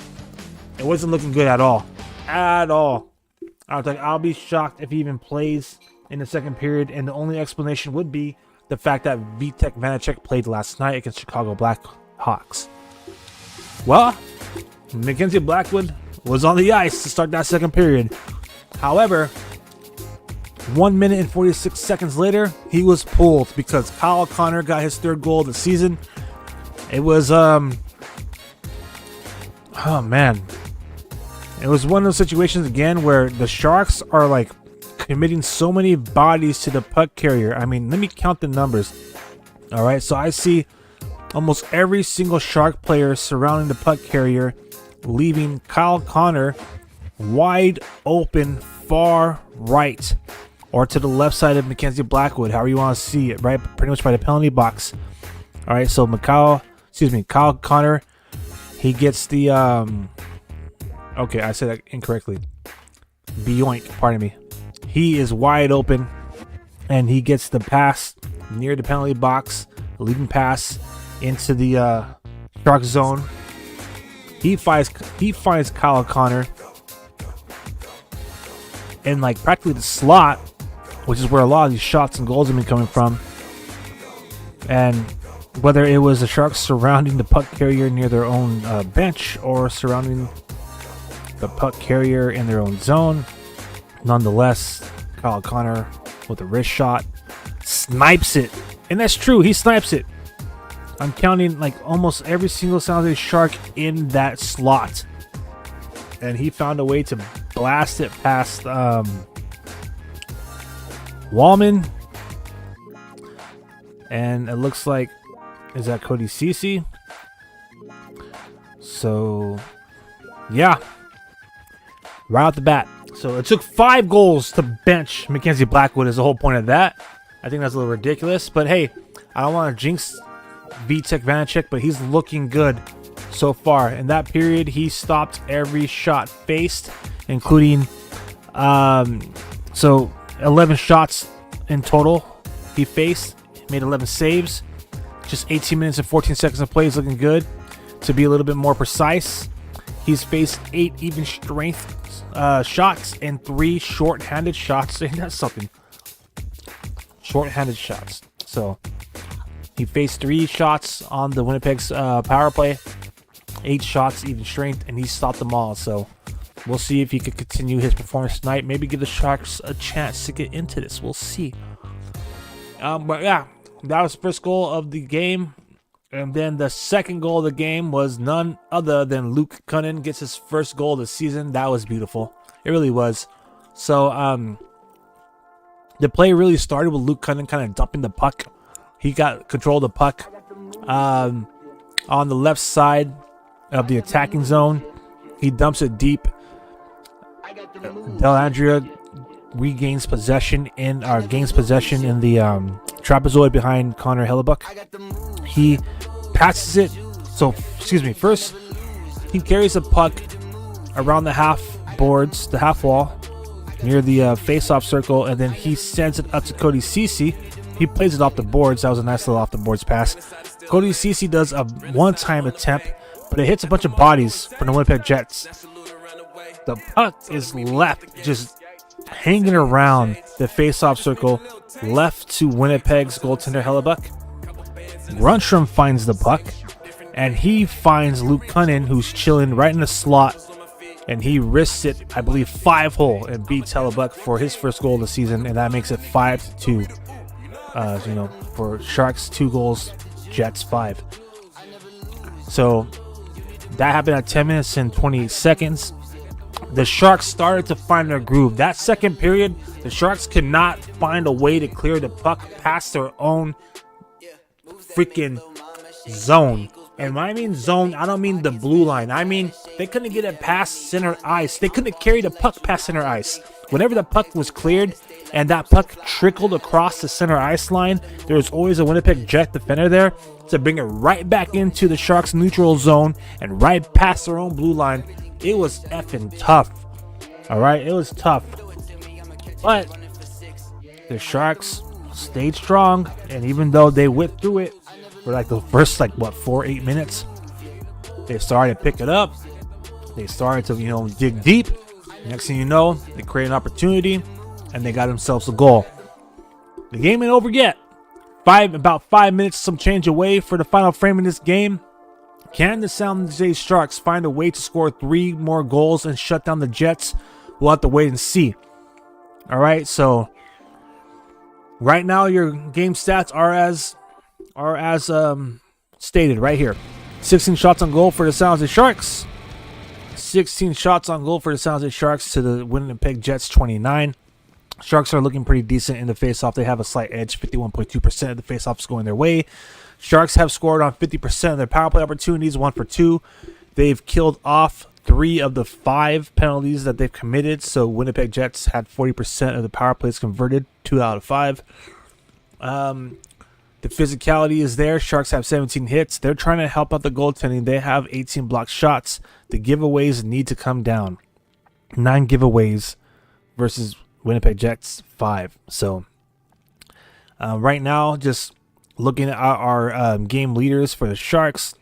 It wasn't looking good at all. At all. I was like, I'll be shocked if he even plays in the second period, and the only explanation would be the fact that Vitek Vanacek played last night against Chicago Blackhawks. Well, Mackenzie Blackwood was on the ice to start that second period. However, 1 minute and 46 seconds later, he was pulled because Kyle Connor got his 3rd goal of the season. It was, oh man. It was one of those situations again where the Sharks are like committing so many bodies to the puck carrier. I mean, let me count the numbers. All right, so I see almost every single Shark player surrounding the puck carrier, leaving Kyle Connor wide open far right or to the left side of Mackenzie Blackwood, however you want to see it, right? Pretty much by the penalty box. All right, so Kyle Connor, he gets the okay, I said that incorrectly. Bioink, pardon me. He is wide open, and he gets the pass near the penalty box, leading pass into the Shark zone. He finds Kyle Connor in like practically the slot, which is where a lot of these shots and goals have been coming from. And whether it was the Sharks surrounding the puck carrier near their own bench or surrounding the puck carrier in their own zone, nonetheless, Kyle Connor with a wrist shot snipes it. And that's true, he snipes it. I'm counting like almost every single San Jose Shark in that slot. And he found a way to blast it past Wallman. And it looks like, is that Cody Ceci? So, yeah. Right off the bat. So it took 5 goals to bench Mackenzie Blackwood is the whole point of that. I think that's a little ridiculous. But hey, I don't want to jinx Vitek Vanacek, but he's looking good so far. In that period, he stopped every shot faced, including so 11 shots in total he faced, made 11 saves, just 18 minutes and 14 seconds of play. Is looking good. To be a little bit more precise, he's faced 8 even strength shots and 3 short-handed shots. And that's something. Short-handed shots. So he faced 3 shots on the Winnipeg's power play, 8 shots even strength, and he stopped them all. So we'll see if he could continue his performance tonight. Maybe give the Sharks a chance to get into this. We'll see. But yeah, that was the first goal of the game. And then the second goal of the game was none other than Luke Cunnin gets his first goal of the season. That was beautiful. It really was. So the play really started with Luke Cunnin kind of dumping the puck. He got control of the puck on the left side of the attacking zone. He dumps it deep. Del Andrea gains possession in the trapezoid behind Connor Hellebuck. He passes it. So, first he carries the puck around the half boards, the half wall, near the face-off circle, and then he sends it up to Cody Ceci. He plays it off the boards. That was a nice little off the boards pass. Cody Ceci does a one-time attempt, but it hits a bunch of bodies from the Winnipeg Jets. The puck is left just hanging around the face-off circle, left to Winnipeg's goaltender Hellebuck. Grunstrom finds the puck, and he finds Luke Cunnin, who's chilling right in the slot, and he wrists it, I believe, 5-hole and beats Hellebuck for his first goal of the season, and that makes it 5-2. For Sharks, 2 goals, Jets 5. So that happened at 10 minutes and 28 seconds. The Sharks started to find their groove. That second period, the Sharks could not find a way to clear the puck past their own freaking zone. And when I mean zone, I don't mean the blue line. I mean they couldn't get it past center ice. They couldn't carry the puck past center ice. Whenever the puck was cleared and that puck trickled across the center ice line, there was always a Winnipeg Jet defender there to bring it right back into the Sharks' neutral zone and right past their own blue line. It was effing tough. All right, it was tough. But the Sharks stayed strong, and even though they whipped through it for like the first 4-8 minutes, they started to pick it up. They started to dig deep. Next thing you know, they created an opportunity and they got themselves a goal. The game ain't over yet. About 5 minutes, some change away for the final frame in this game. Can the San Jose Sharks find a way to score 3 more goals and shut down the Jets? We'll have to wait and see. All right, so right now your game stats are as stated right here. 16 shots on goal for the San Jose Sharks. 16 shots on goal for the San Jose Sharks to the Winnipeg Jets 29. Sharks are looking pretty decent in the faceoff. They have a slight edge, 51.2% of the faceoffs going their way. Sharks have scored on 50% of their power play opportunities, 1 for 2. They've killed off 3 of the 5 penalties that they've committed. So Winnipeg Jets had 40% of the power plays converted, 2 out of 5. The physicality is there. Sharks have 17 hits. They're trying to help out the goaltending. They have 18 blocked shots. The giveaways need to come down. 9 giveaways versus Winnipeg Jets 5. So right now, just looking at our game leaders for the Sharks.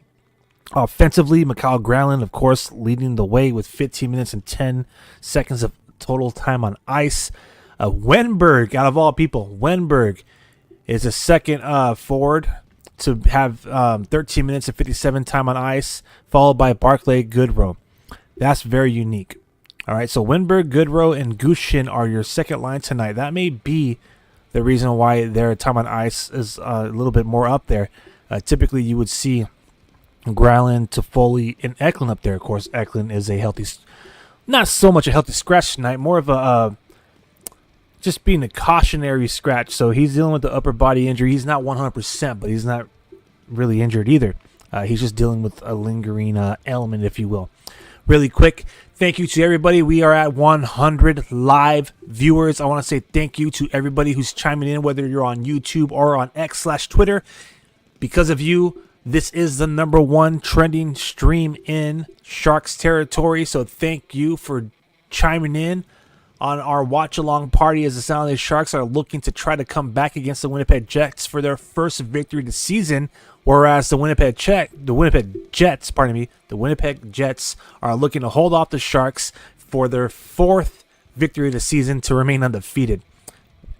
Offensively, Mikhail Granlund, of course, leading the way with 15 minutes and 10 seconds of total time on ice. Wenberg, out of all people, Wenberg is the second forward to have 13 minutes and 57 time on ice, followed by Barclay Goodrow. That's very unique. All right, so Wenberg, Goodrow, and Gushin are your second line tonight. That may be the reason why their time on ice is a little bit more up there. Typically, you would see Granlund, Toffoli, and Eklund up there. Of course, Eklund is a healthy, not so much a healthy scratch tonight, more of a just being a cautionary scratch. So he's dealing with the upper body injury. He's not 100%, but he's not really injured either. He's just dealing with a lingering element, if you will. Really quick, thank you to everybody. We are at 100 live viewers. I want to say thank you to everybody who's chiming in, whether you're on YouTube or on X/Twitter. Because of you, this is the #1 trending stream in Sharks territory. So thank you for chiming in on our watch-along party as the San Jose Sharks are looking to try to come back against the Winnipeg Jets for their first victory this season, whereas the Winnipeg Jets are looking to hold off the Sharks for their 4th victory of the season to remain undefeated.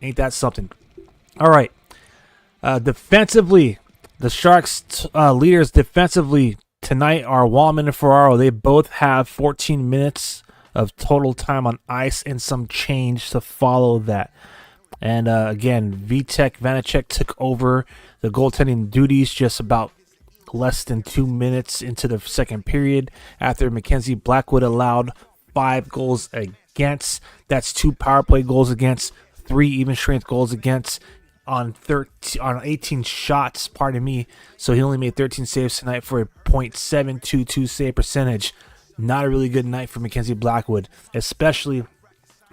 Ain't that something? All right. Defensively, the Sharks leaders defensively tonight are Wallman and Ferraro. They both have 14 minutes of total time on ice and some change to follow that. And again, Vitek Vanacek took over the goaltending duties just about less than 2 minutes into the second period after Mackenzie Blackwood allowed 5 goals against. That's 2 power play goals against, 3 even strength goals against on 18 shots, pardon me. So he only made 13 saves tonight for a .722 save percentage. Not a really good night for Mackenzie Blackwood, especially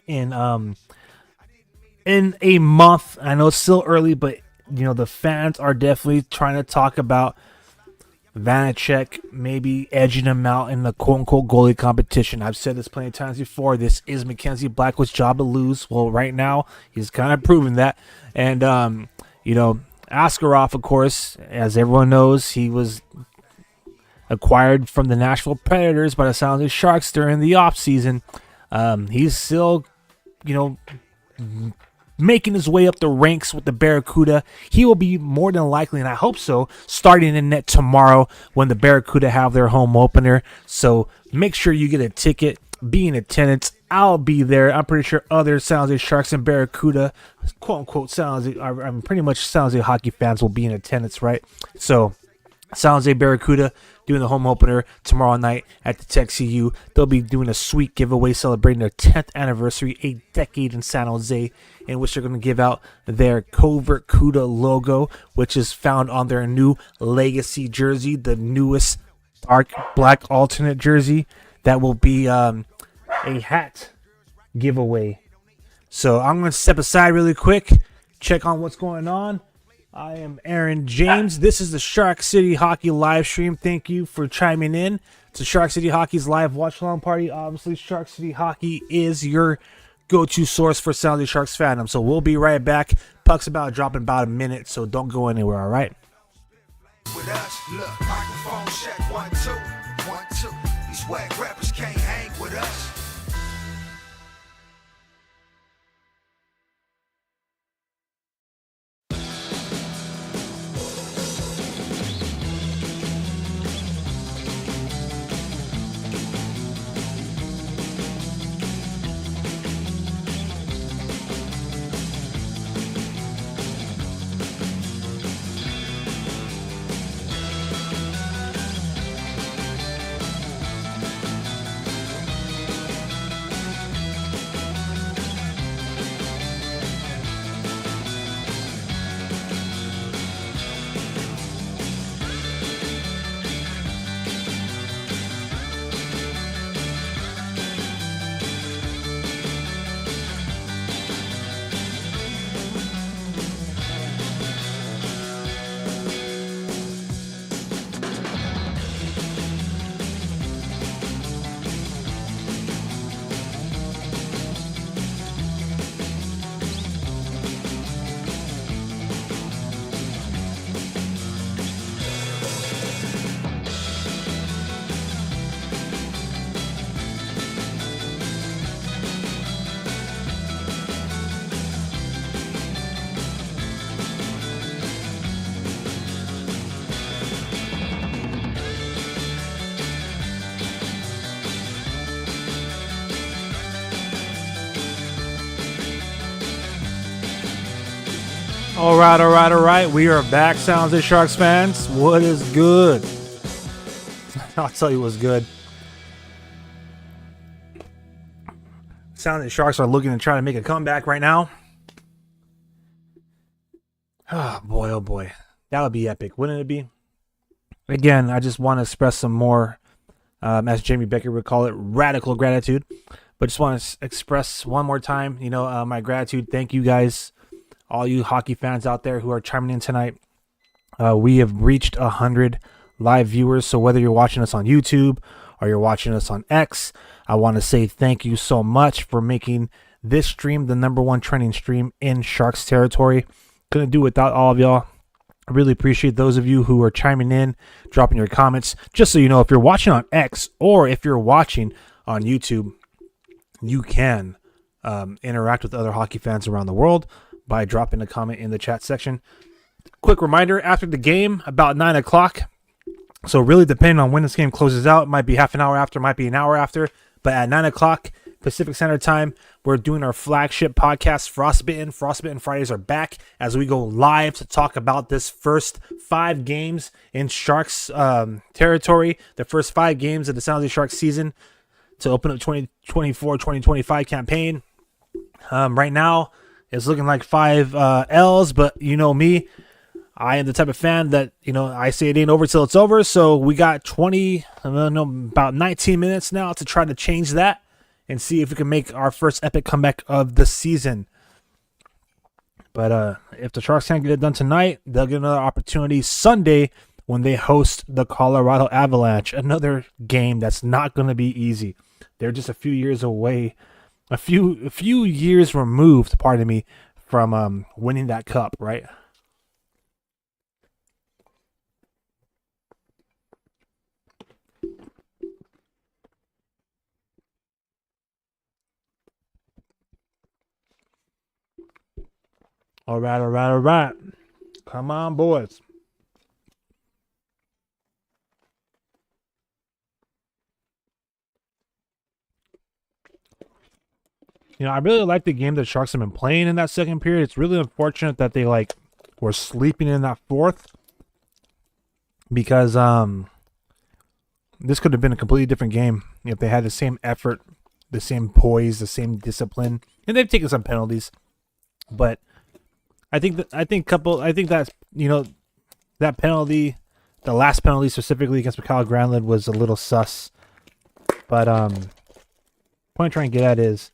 in a month. I know it's still early, but the fans are definitely trying to talk about Vanacek maybe edging him out in the quote-unquote goalie competition. I've said this plenty of times before. This is Mackenzie Blackwood's job to lose. Well, right now, he's kind of proven that. And, Askarov, of course, as everyone knows, he was acquired from the Nashville Predators by the San Jose Sharks during the offseason. He's still, making his way up the ranks with the Barracuda. He will be more than likely, and I hope so, starting in net tomorrow when the Barracuda have their home opener. So make sure you get a ticket, be in attendance. I'll be there. I'm pretty sure other San Jose Sharks and Barracuda, quote-unquote San Jose, pretty much San Jose hockey fans will be in attendance, right? So San Jose Barracuda doing the home opener tomorrow night at the Tech CU. They'll be doing a sweet giveaway celebrating their 10th anniversary, a decade in San Jose, in which they're going to give out their Covert Cuda logo, which is found on their new Legacy jersey, the newest dark black alternate jersey. That will be a hat giveaway. So I'm going to step aside really quick, check on what's going on. I am Aaron James. This is the Shark City Hockey live stream. Thank you for chiming in to Shark City Hockey's live watch along party. Obviously, Shark City Hockey is your go-to source for San Jose Sharks fandom. So we'll be right back. Puck's about dropping about a minute, so don't go anywhere, all right? With us, look, microphone check, 1, 2, 1, 2. These whack rappers can't hang with us. All right. We are back, San Jose Sharks fans. What is good? I'll tell you what's good. San Jose Sharks are looking to try to make a comeback right now. Oh boy. That would be epic, wouldn't it be? Again, I just want to express some more, as Jamie Becker would call it, radical gratitude. But just want to express one more time, my gratitude. Thank you guys, all you hockey fans out there who are chiming in tonight. We have reached 100 live viewers. So whether you're watching us on YouTube or you're watching us on X, I want to say thank you so much for making this stream the #1 trending stream in Sharks territory. Couldn't do it without all of y'all. I really appreciate those of you who are chiming in, dropping your comments. Just so you know, if you're watching on X or if you're watching on YouTube, you can interact with other hockey fans around the world by dropping a comment in the chat section. Quick reminder, after the game, about 9 o'clock, so really depending on when this game closes out, it might be half an hour after, might be an hour after, but at 9 o'clock Pacific Standard Time, we're doing our flagship podcast, Frostbitten. Frostbitten Fridays are back as we go live to talk about this first 5 games in Sharks territory, the first 5 games of the San Jose Sharks season to open up 2024-2025 campaign. Right now, it's looking like 5 L's, but you know me, I am the type of fan that, I say it ain't over till it's over. So we got about 19 minutes now to try to change that and see if we can make our first epic comeback of the season. But if the Sharks can't get it done tonight, they'll get another opportunity Sunday when they host the Colorado Avalanche. Another game that's not going to be easy. They're just a few years away. A few years removed, pardon me, from winning that cup, right? All right. Come on, boys. I really like the game that Sharks have been playing in that second period. It's really unfortunate that they were sleeping in that fourth. because this could have been a completely different game if they had the same effort, the same poise, the same discipline, and they've taken some penalties. But I think that's that penalty, the last penalty specifically against Kyle Granlund was a little sus. But point I'm trying to get at is,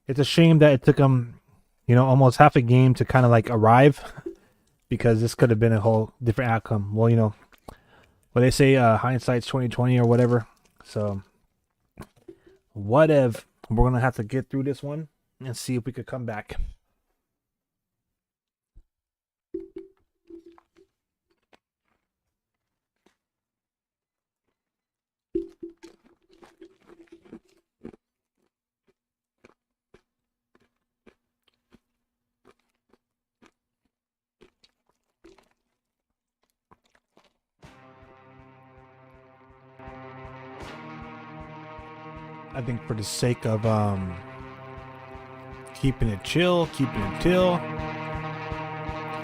it's a shame that it took them, almost half a game to kind of like arrive, because this could have been a whole different outcome. Well, what they say, hindsight's 20/20 or whatever. So, what if we're gonna have to get through this one and see if we could come back. I think for the sake of keeping it chill, keeping it Teal,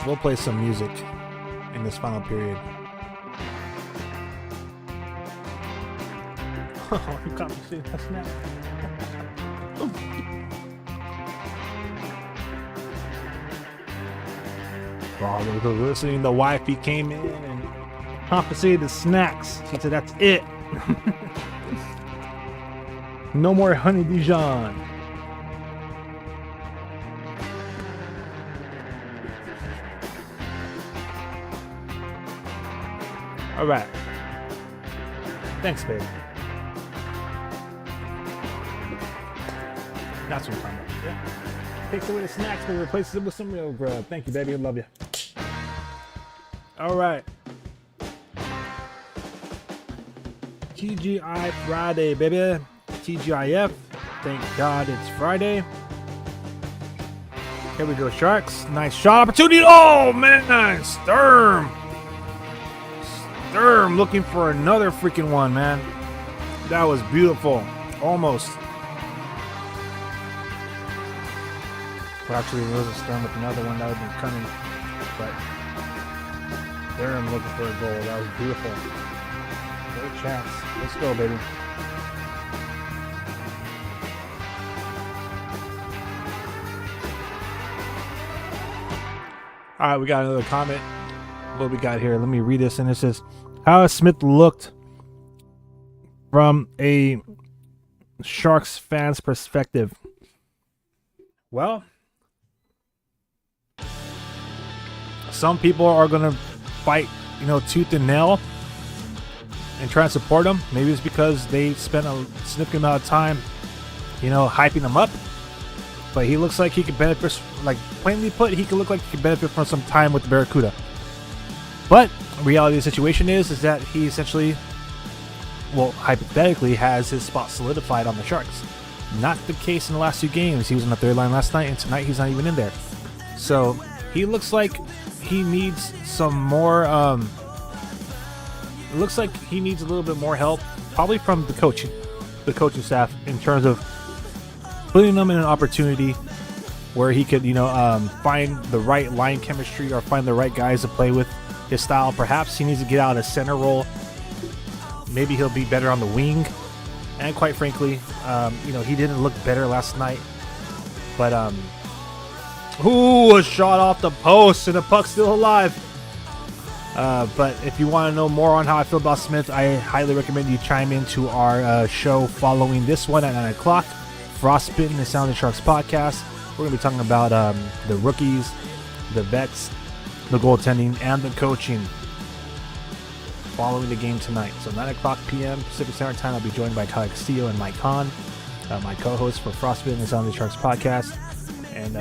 we'll play some music in this final period. Oh, you got me seeing that snap. While they were listening, the wifey came in and confiscated the snacks. She said, "That's it." No more honey Dijon. All right. Thanks, babe. That's what I'm talking about. Yeah. Takes away the snacks, but replaces it with some real grub. Thank you, baby. I love you. All right. TGI Friday, baby. TGIF. Thank God it's Friday. Here we go, Sharks. Nice shot opportunity. Oh, man. Sturm looking for another freaking one, man. That was beautiful. Almost. Well, actually, there was a Sturm with another one that would have been cunning. But Sturm looking for a goal. That was beautiful. Great chance. Let's go, baby. All right, we got another comment. What we got here? Let me read this. And it says, how has Smith looked from a Sharks fan's perspective? Well, some people are going to fight, tooth and nail and try and support him. Maybe it's because they spent a significant amount of time, hyping him up. But he looks like he could benefit, like plainly put, he could look like he could benefit from some time with the Barracuda. But reality of the situation is that he essentially, well, hypothetically, has his spot solidified on the Sharks. Not the case in the last two games. He was on the third line last night, and tonight he's not even in there. So he looks like he needs some more. It looks like he needs a little bit more help, probably from the coaching staff, in terms of putting him in an opportunity where he could, find the right line chemistry or find the right guys to play with his style. Perhaps he needs to get out of a center role. Maybe he'll be better on the wing. And quite frankly, he didn't look better last night. But, a shot off the post and the puck's still alive. But if you want to know more on how I feel about Smith, I highly recommend you chime into our show following this one at 9 o'clock. Frostbitten, the Sound of the Sharks podcast. We're going to be talking about the rookies, the vets, the goaltending, and the coaching following the game tonight. So 9 o'clock p.m. Pacific Standard Time, I'll be joined by Kyle Castillo and Mike Kahn, my co-host for Frostbitten, the Sound of the Sharks podcast. And,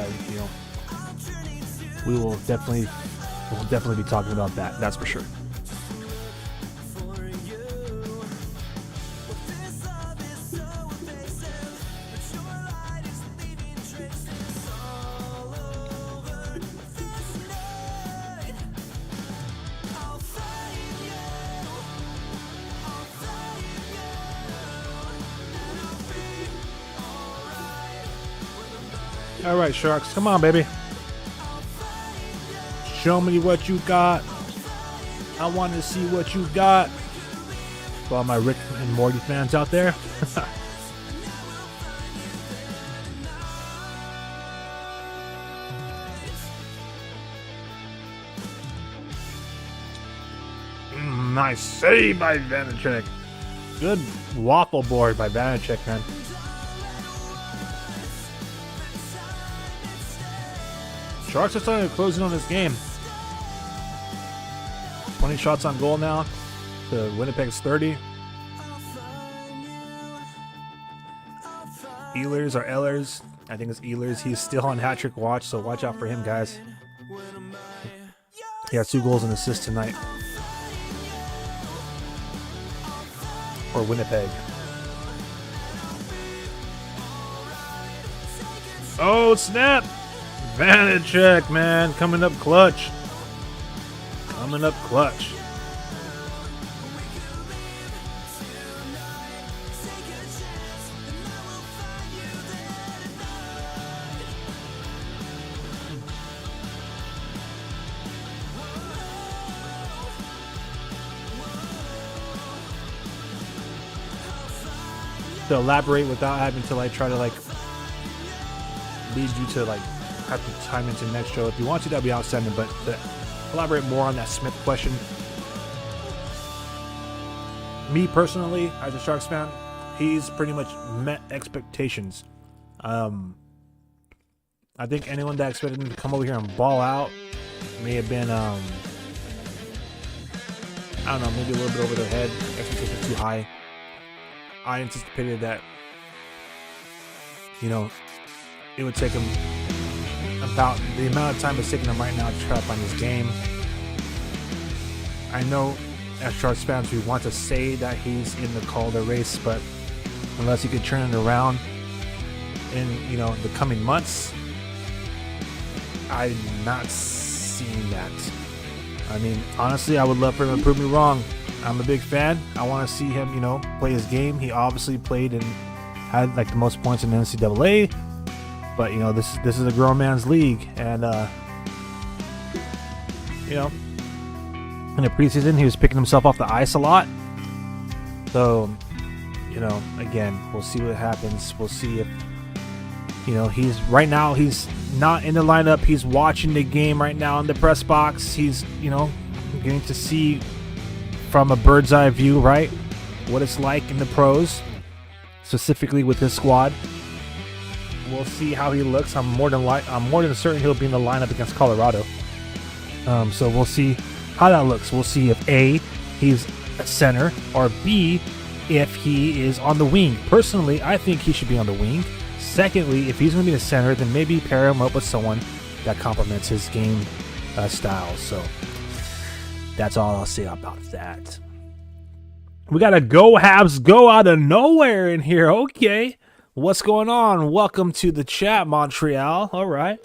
we'll definitely be talking about that. That's for sure. All right, Sharks, come on, baby. Show me what you got. I want to see what you got. For all my Rick and Morty fans out there. Nice save by Vanacek. Good waffle board by Vanacek, man. Sharks are starting to close in on this game. 20 shots on goal now to Winnipeg's 30. Ehlers or Ehlers. I think it's Ehlers. He's still on hat-trick watch, so watch out for him, guys. He has 2 goals and assists tonight. For Winnipeg. Oh, snap! Vanacek, man, coming up clutch. Coming up clutch. To elaborate without having to like try to like lead you to like have to time into the next show. If you want to, that'd be outstanding, but to elaborate more on that Smith question. Me personally, as a Sharks fan, he's pretty much met expectations. I think anyone that expected him to come over here and ball out may have been I don't know, maybe a little bit over their head. Expectations too high. I anticipated that, you know, it would take him about the amount of time it's taking him right now to try to find his game. I know as Sharks fans we want to say that he's in the Calder race, but unless he could turn it around in, you know, the coming months, I'm not seeing that. I mean, honestly, I would love for him to prove me wrong. I'm a big fan. I want to see him, you know, play his game. He obviously played and had like the most points in the NCAA, but you know, this is a grown man's league, and you know, in the preseason he was picking himself off the ice a lot. So, you know, again, we'll see what happens. We'll see if, you know, he's right now he's not in the lineup. He's watching the game right now in the press box. He's, you know, getting to see from a bird's eye view, right, what it's like in the pros, specifically with his squad. We'll see how he looks. I'm more than certain he'll be in the lineup against Colorado. So we'll see how that looks. We'll see if A, he's a center, or B, if he is on the wing. Personally, I think he should be on the wing. Secondly, if he's going to be the center, then maybe pair him up with someone that complements his game style. So that's all I'll say about that. We got a Go Habs go out of nowhere in here. Okay. What's going on? Welcome to the chat, Montreal. All right.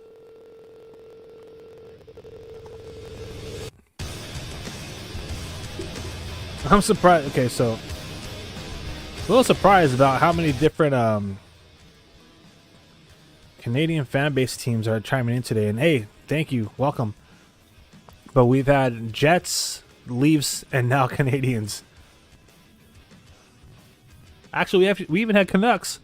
I'm surprised. Okay, so a little surprised about how many different Canadian fan base teams are chiming in today. And hey, thank you. Welcome. But we've had Jets, Leafs, and now Canadians. Actually, we even had Canucks.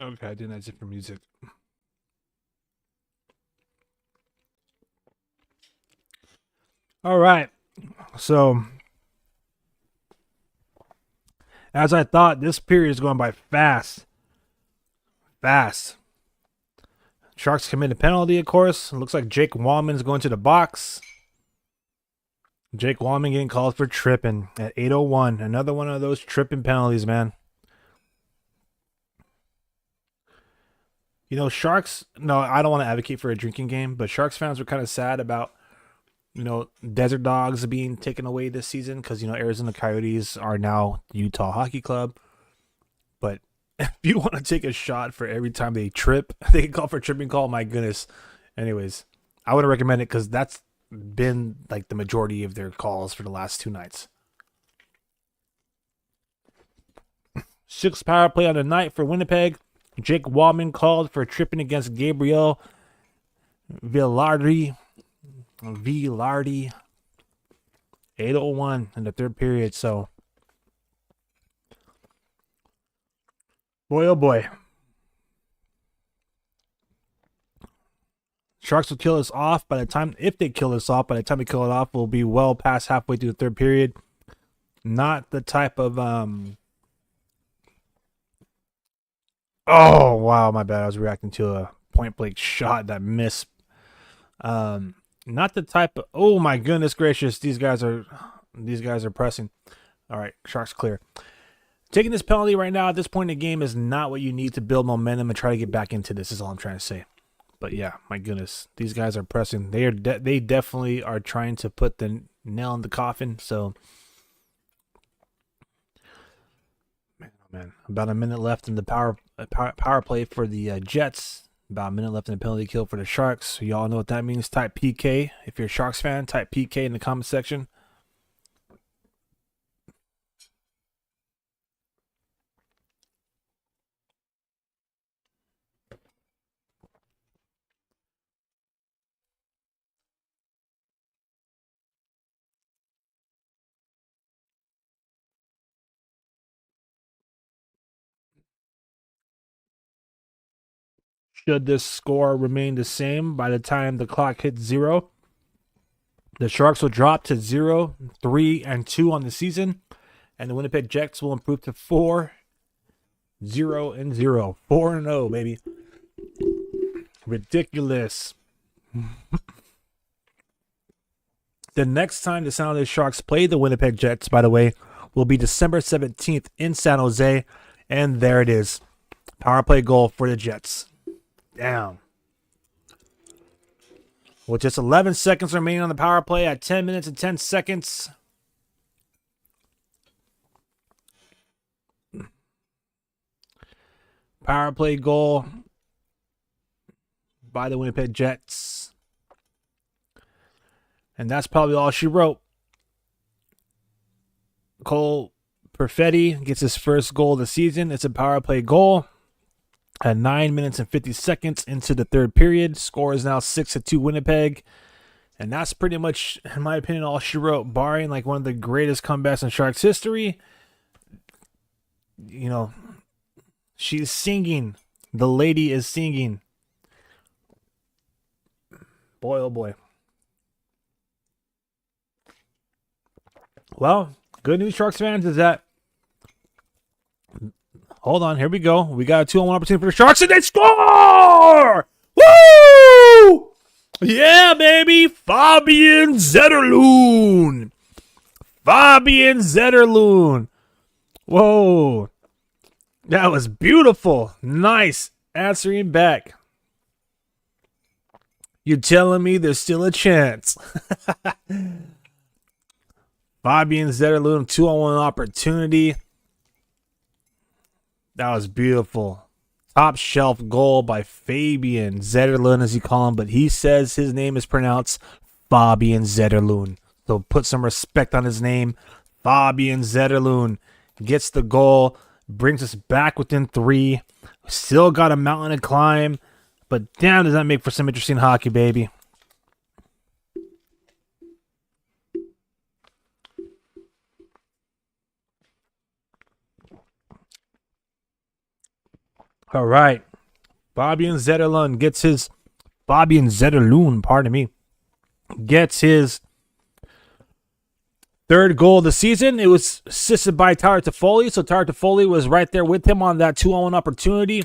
Okay, I didn't exit for music. All right. So, as I thought, this period is going by fast. Fast. Sharks commit a penalty, of course. It looks like Jake Wallman's going to the box. Jake Wallman getting called for tripping at 8:01. Another one of those tripping penalties, man. You know, Sharks, no, I don't want to advocate for a drinking game, but Sharks fans were kind of sad about desert dogs being taken away this season because, Arizona Coyotes are now Utah Hockey Club. But if you want to take a shot for every time they trip, they can call for a tripping call. My goodness. Anyways, I would recommend it because that's been like the majority of their calls for the last 2 nights. 6th power play on the night for Winnipeg. Jake Wallman called for tripping against Gabriel Vilardi. 8:01 in the 3rd period. So, boy, oh boy. Sharks will kill us off if they kill us off, by the time they kill it off, we'll be well past halfway through the 3rd period. Not the type of, oh, wow, my bad. I was reacting to a point blank shot that missed. Not the type of, oh my goodness gracious, these guys are pressing. All right, Sharks clear. Taking this penalty right now at this point in the game is not what you need to build momentum and try to get back into this, is all I'm trying to say. But yeah, my goodness, these guys are pressing. They definitely are trying to put the nail in the coffin. So, man, about a minute left in the power play for the Jets. About a minute left in the penalty kill for the Sharks. So y'all know what that means. Type PK. If you're a Sharks fan, type PK in the comment section. Should this score remain the same by the time the clock hits 0, the Sharks will drop to 0, 3, and 2 on the season, and the Winnipeg Jets will improve to 4, 0, and 0. 4-0, baby. Ridiculous. The next time the San Jose Sharks play the Winnipeg Jets, by the way, will be December 17th in San Jose, and there it is. Power play goal for the Jets. Down. With just 11 seconds remaining on the power play at 10 minutes and 10 seconds. Power play goal by the Winnipeg Jets. And that's probably all she wrote. Cole Perfetti gets his first goal of the season. It's a power play goal. At 9 minutes and 50 seconds into the 3rd period. Score is now 6-2 Winnipeg. And that's pretty much, in my opinion, all she wrote. Barring like one of the greatest comebacks in Sharks history. She's singing. The lady is singing. Boy, oh boy. Well, good news, Sharks fans, is that hold on, here we go. We got a 2-on-1 opportunity for the Sharks, and they score! Woo! Yeah, baby! Fabian Zetterlund! Whoa! That was beautiful. Nice. Answering back. You're telling me there's still a chance. Fabian Zetterlund, 2-on-1 opportunity. That was beautiful. Top shelf goal by Fabian Zetterlund, as you call him, but he says his name is pronounced Fabian Zetterlund. So put some respect on his name. Fabian Zetterlund gets the goal, brings us back within 3. Still got a mountain to climb, but damn, does that make for some interesting hockey, baby. All right. Fabian Zetterlund gets his third goal of the season. It was assisted by Tyler Toffoli. So Tyler Toffoli was right there with him on that 2-on-1 opportunity.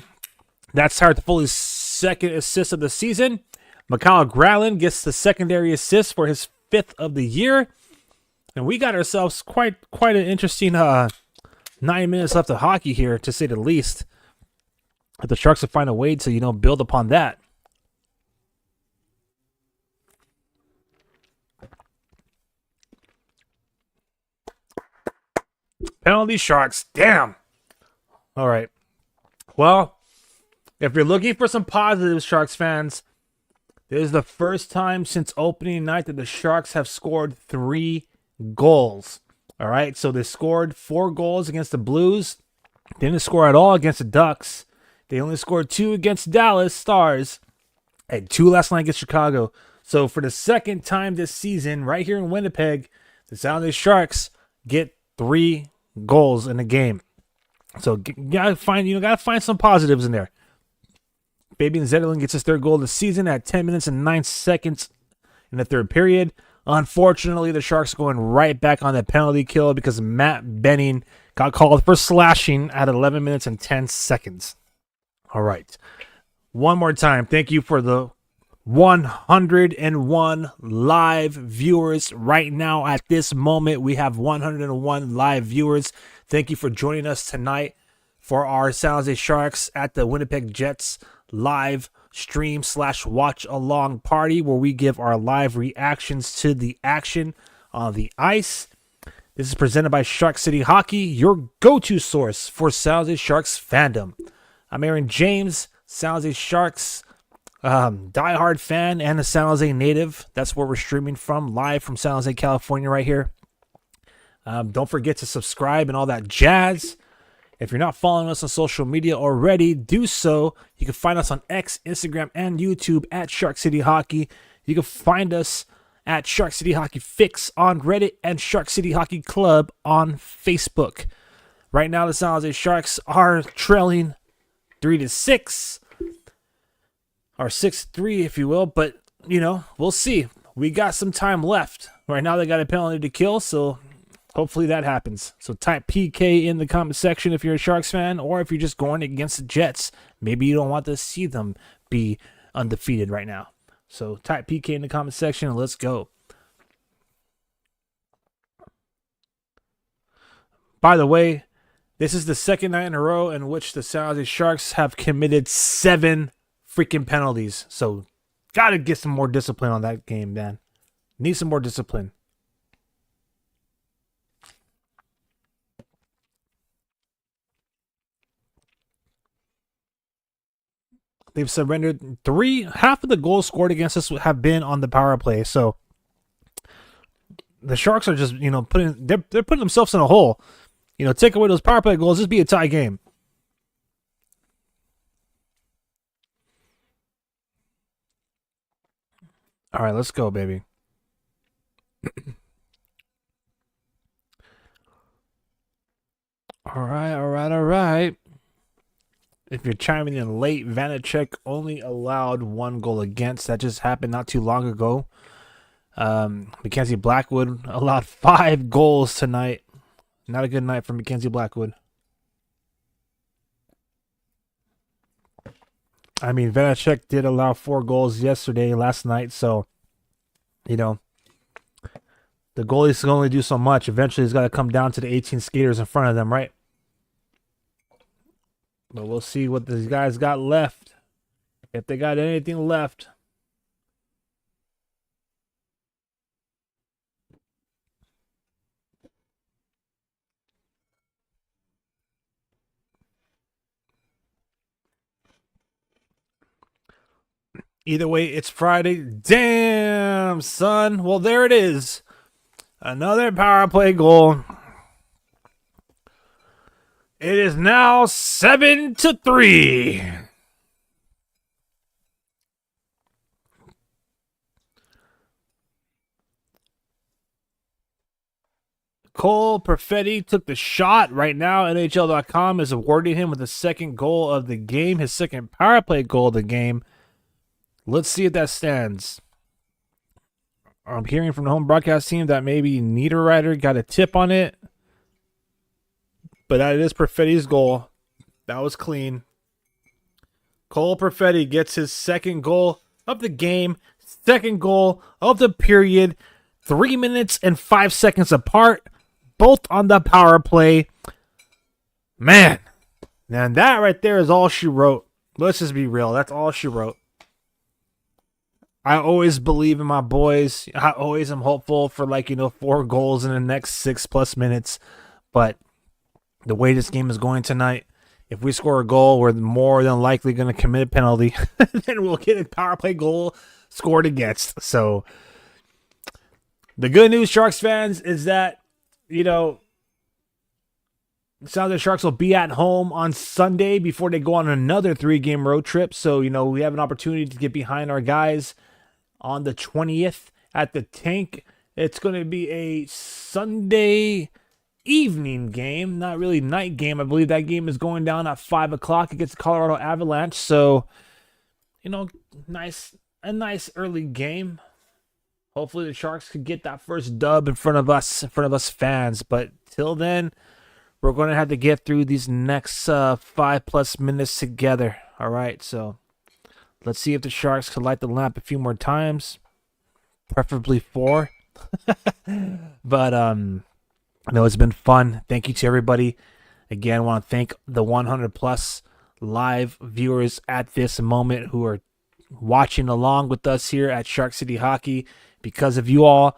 That's Tyler Toffoli's second assist of the season. Mikhail Gralin gets the secondary assist for his 5th of the year. And we got ourselves quite an interesting 9 minutes left of hockey here, to say the least. If the Sharks will find a way to, build upon that. Penalty Sharks. Damn. All right. Well, if you're looking for some positives, Sharks fans, this is the first time since opening night that the Sharks have scored 3 goals. All right. So they scored 4 goals against the Blues. They didn't score at all against the Ducks. They only scored 2 against Dallas Stars and 2 last night against Chicago. So for the second time this season, right here in Winnipeg, the San Jose Sharks get 3 goals in the game. So gotta find some positives in there. Fabian Zetterlund gets his 3rd goal of the season at 10 minutes and 9 seconds in the 3rd period. Unfortunately, the Sharks going right back on that penalty kill because Matt Benning got called for slashing at 11 minutes and 10 seconds. All right. One more time, thank you for the 101 live viewers. Right now, at this moment, we have 101 live viewers. Thank you for joining us tonight for our San Jose Sharks at the Winnipeg Jets live stream / watch along party, where we give our live reactions to the action on the ice. This is presented by Shark City Hockey, your go-to source for San Jose Sharks fandom. I'm Aaron James, San Jose Sharks diehard fan and a San Jose native. That's where we're streaming from, live from San Jose, California, right here. Don't forget to subscribe and all that jazz. If you're not following us on social media already, do so. You can find us on X, Instagram, and YouTube at Shark City Hockey. You can find us at Shark City Hockey Fix on Reddit and Shark City Hockey Club on Facebook. Right now, the San Jose Sharks are trailing 3-6, or 6-3, if you will. But, we'll see. We got some time left. Right now, they got a penalty to kill, so hopefully that happens. So type PK in the comment section if you're a Sharks fan, or if you're just going against the Jets. Maybe you don't want to see them be undefeated right now. So type PK in the comment section and let's go. By the way, this is the second night in a row in which the San Jose Sharks have committed 7 freaking penalties. So gotta get some more discipline on that game, man. Need some more discipline. They've surrendered 3. Half of the goals scored against us have been on the power play. So the Sharks are just, they're putting themselves in a hole. Take away those power play goals, just be a tie game. All right, let's go, baby. All right. If you're chiming in late, Vanacek only allowed 1 goal against. That just happened not too long ago. Mackenzie Blackwood allowed 5 goals tonight. Not a good night for Mackenzie Blackwood. I mean, Vanacek did allow 4 goals last night. So, the goalies can only do so much. Eventually, it's got to come down to the 18 skaters in front of them, right? But we'll see what these guys got left. If they got anything left. Either way, it's Friday. Damn, son. Well, there it is. Another power play goal. It is now 7-3. Cole Perfetti took the shot. Right now, NHL.com is awarding him with the 2nd goal of the game, his 2nd power play goal of the game. Let's see if that stands. I'm hearing from the home broadcast team that maybe Niederreiter got a tip on it. But that is Perfetti's goal. That was clean. Cole Perfetti gets his 2nd goal of the game, 2nd goal of the period, 3 minutes and 5 seconds apart, both on the power play. Man, and that right there is all she wrote. Let's just be real. That's all she wrote. I always believe in my boys. I always am hopeful for 4 goals in the next 6+ minutes. But the way this game is going tonight, if we score a goal, we're more than likely going to commit a penalty. Then we'll get a power play goal scored against. So the good news, Sharks fans, is that, you know, Sounds like the Sharks will be at home on Sunday before they go on another 3-game road trip. So, you know, we have an opportunity to get behind our guys on the 20th at the Tank. It's going to be a Sunday evening game, not really night game. I believe that game is going down at 5 o'clock against the Colorado Avalanche. So, you know, a nice early game. Hopefully the Sharks could get that first dub in front of us fans. But till then, we're going to have to get through these next 5+ minutes together. All right, so let's see if the Sharks can light the lamp a few more times, preferably 4. But I know it's been fun. Thank you to everybody. Again, I want to thank the 100+ live viewers at this moment who are watching along with us here at Shark City Hockey. Because of you all,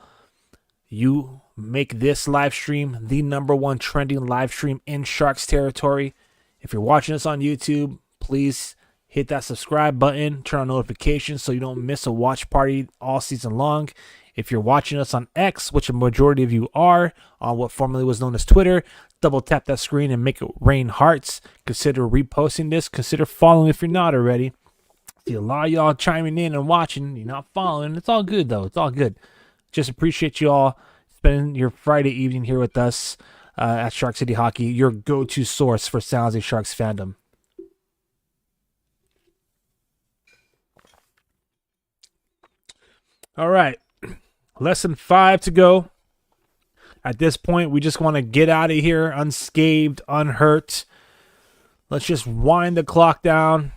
you make this live stream the #1 trending live stream in Sharks territory. If you're watching us on YouTube, please hit that subscribe button, turn on notifications so you don't miss a watch party all season long. If you're watching us on X, which a majority of you are, on what formerly was known as Twitter, double tap that screen and make it rain hearts. Consider reposting this. Consider following if you're not already. See a lot of y'all chiming in and watching. You're not following. It's all good, though. It's all good. Just appreciate you all spending your Friday evening here with us at Shark City Hockey, your go-to source for San Jose Sharks fandom. All right. Less than 5 to go. At this point, we just want to get out of here unscathed, unhurt. Let's just wind the clock down.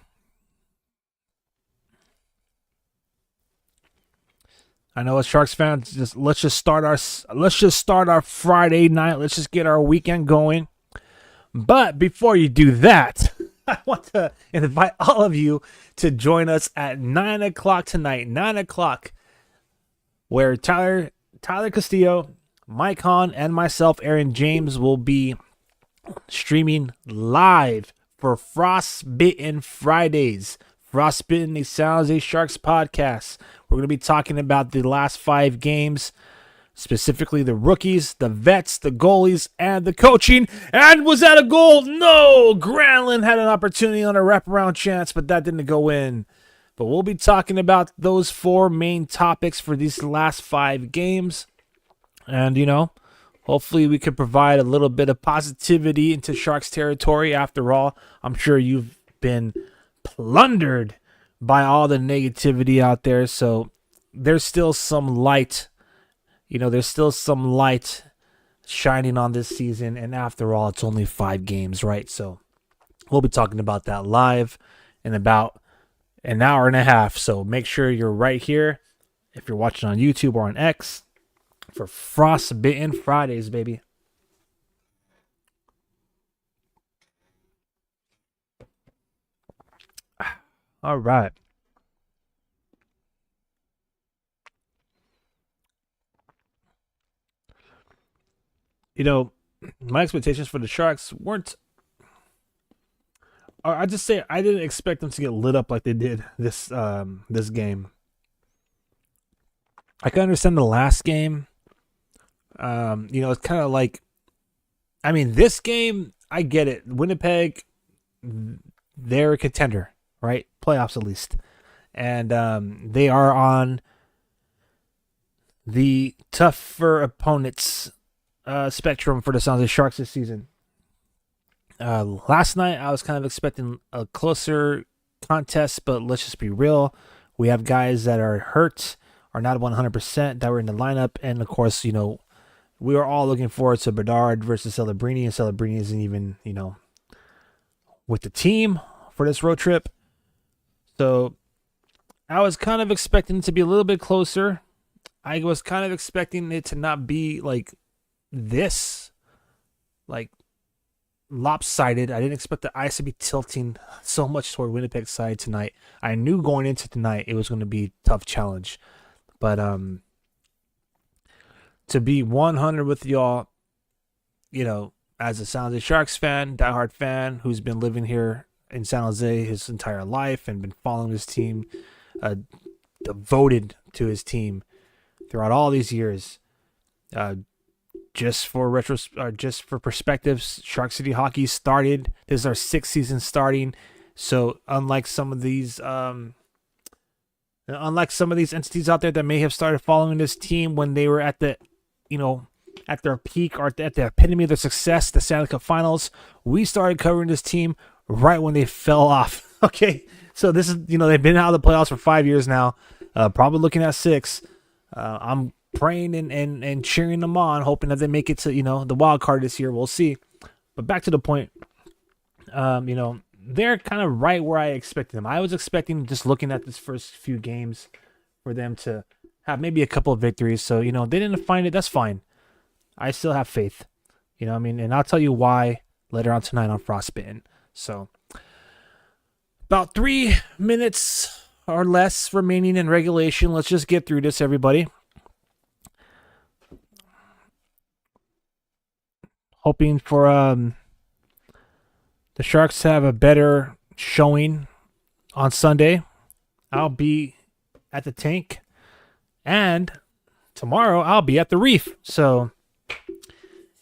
I know as Sharks fans, let's just start our Friday night. Let's just get our weekend going. But before you do that, I want to invite all of you to join us at 9 o'clock tonight. 9 o'clock, where Tyler Castillo, Mike Hahn, and myself, Aaron James, will be streaming live for Frostbitten Fridays. Frostbitten, the San Jose Sharks podcast. We're going to be talking about the last 5 games, specifically the rookies, the vets, the goalies, and the coaching. And was that a goal? No! Granlund had an opportunity on a wraparound chance, but that didn't go in. But we'll be talking about those 4 main topics for these last 5 games. And, you know, hopefully we can provide a little bit of positivity into Sharks territory. After all, I'm sure you've been plundered by all the negativity out there, so there's still some light, there's still some light shining on this season, and after all, it's only 5 games, right? So we'll be talking about that live in about an hour and a half, so make sure you're right here if you're watching on YouTube or on X for Frostbitten Fridays, baby. All right. My expectations for the Sharks weren't. I just say I didn't expect them to get lit up like they did this game. I can understand the last game. It's kind of like, this game, I get it. Winnipeg, they're a contender, right? Playoffs at least. And they are on the tougher opponents spectrum for the San Jose Sharks this season. Last night, I was kind of expecting a closer contest, but let's just be real. We have guys that are hurt, are not 100%, that were in the lineup. And, of course, we are all looking forward to Bedard versus Celebrini, and Celebrini isn't even, with the team for this road trip. So I was kind of expecting it to be a little bit closer. I was kind of expecting it to not be like this, like lopsided. I didn't expect the ice to be tilting so much toward Winnipeg's side tonight. I knew going into tonight it was going to be a tough challenge. But to be 100 with y'all, as a San Jose Sharks fan, diehard fan, who's been living here in San Jose his entire life and been following his team, devoted to his team throughout all these years. Just for perspective, Shark City Hockey started. This is our 6th season starting. So unlike some of these entities out there that may have started following this team when they were at the, at their peak or at the epitome of their success, the Stanley Cup Finals, we started covering this team right when they fell off. Okay, so this is, they've been out of the playoffs for 5 years now, probably looking at 6. I'm praying and cheering them on, hoping that they make it to, the wild card this year. We'll see. But back to the point, they're kind of right where I expected them. I was expecting, just looking at this first few games, for them to have maybe a couple of victories. So, they didn't find it. That's fine. I still have faith. And I'll tell you why later on tonight on Frostbitten. So, about 3 minutes or less remaining in regulation. Let's just get through this, everybody. Hoping for the Sharks to have a better showing on Sunday. I'll be at the Tank, and tomorrow I'll be at the Reef. So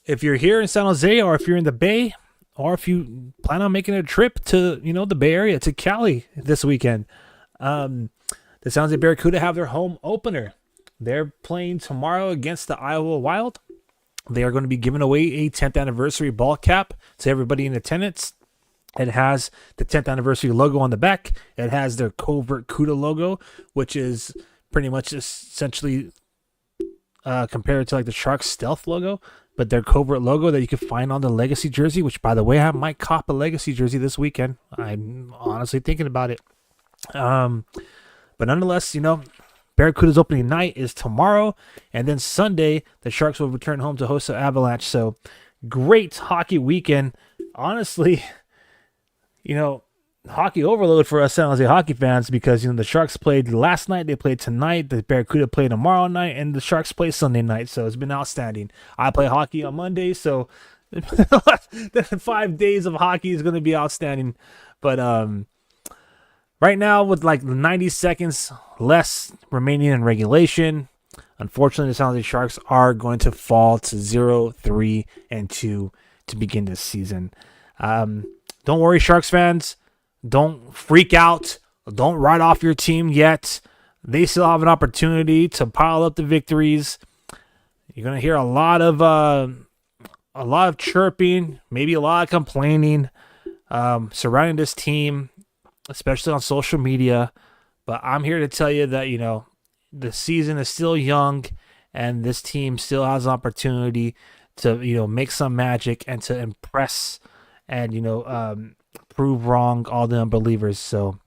if you're here in San Jose, or if you're in the Bay, or if you plan on making a trip to, the Bay Area, to Cali this weekend, the San Jose Barracuda have their home opener. They're playing tomorrow against the Iowa Wild. They are going to be giving away a 10th anniversary ball cap to everybody in attendance. It has the 10th anniversary logo on the back. It has their Covert CUDA logo, which is pretty much essentially compared to like the Sharks Stealth logo, but their Covert logo that you can find on the Legacy jersey, which, by the way, I might cop a Legacy jersey this weekend. I'm honestly thinking about it. But nonetheless, Barracuda's opening night is tomorrow, and then Sunday, the Sharks will return home to host the Avalanche. So, great hockey weekend. Honestly, hockey overload for us San Jose hockey fans, because, the Sharks played last night, they played tonight, the Barracuda play tomorrow night, and the Sharks play Sunday night. So, it's been outstanding. I play hockey on Monday, so 5 days of hockey is going to be outstanding. But, right now, with like 90 seconds less remaining in regulation, unfortunately, the San Jose Sharks are going to fall to 0-3-2 to begin this season. Don't worry, Sharks fans. Don't freak out. Don't write off your team yet. They still have an opportunity to pile up the victories. You're going to hear a lot of chirping, maybe a lot of complaining surrounding this team, especially on social media. But I'm here to tell you that, the season is still young, and this team still has an opportunity to, make some magic and to impress and, prove wrong all the unbelievers. So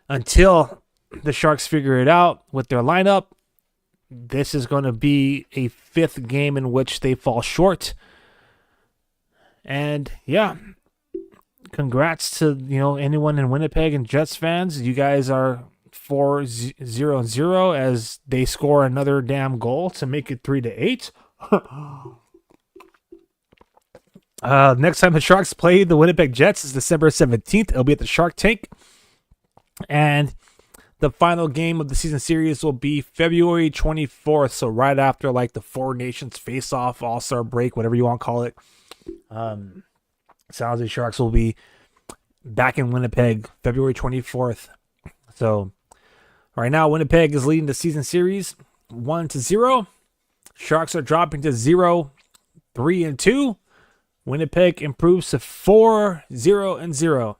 until the Sharks figure it out with their lineup, this is going to be a 5th game in which they fall short. And yeah, congrats to, anyone in Winnipeg and Jets fans. You guys are 4-0-0 as they score another damn goal to make it 3-8. Next time the Sharks play the Winnipeg Jets is December 17th. It'll be at the Shark Tank. And the final game of the season series will be February 24th. So right after like the Four Nations face-off, All-Star break, whatever you want to call it. San Jose Sharks will be back in Winnipeg February 24th. So right now, Winnipeg is leading the season series 1-0. Sharks are dropping to 0-3-2. Winnipeg improves to 4-0-0.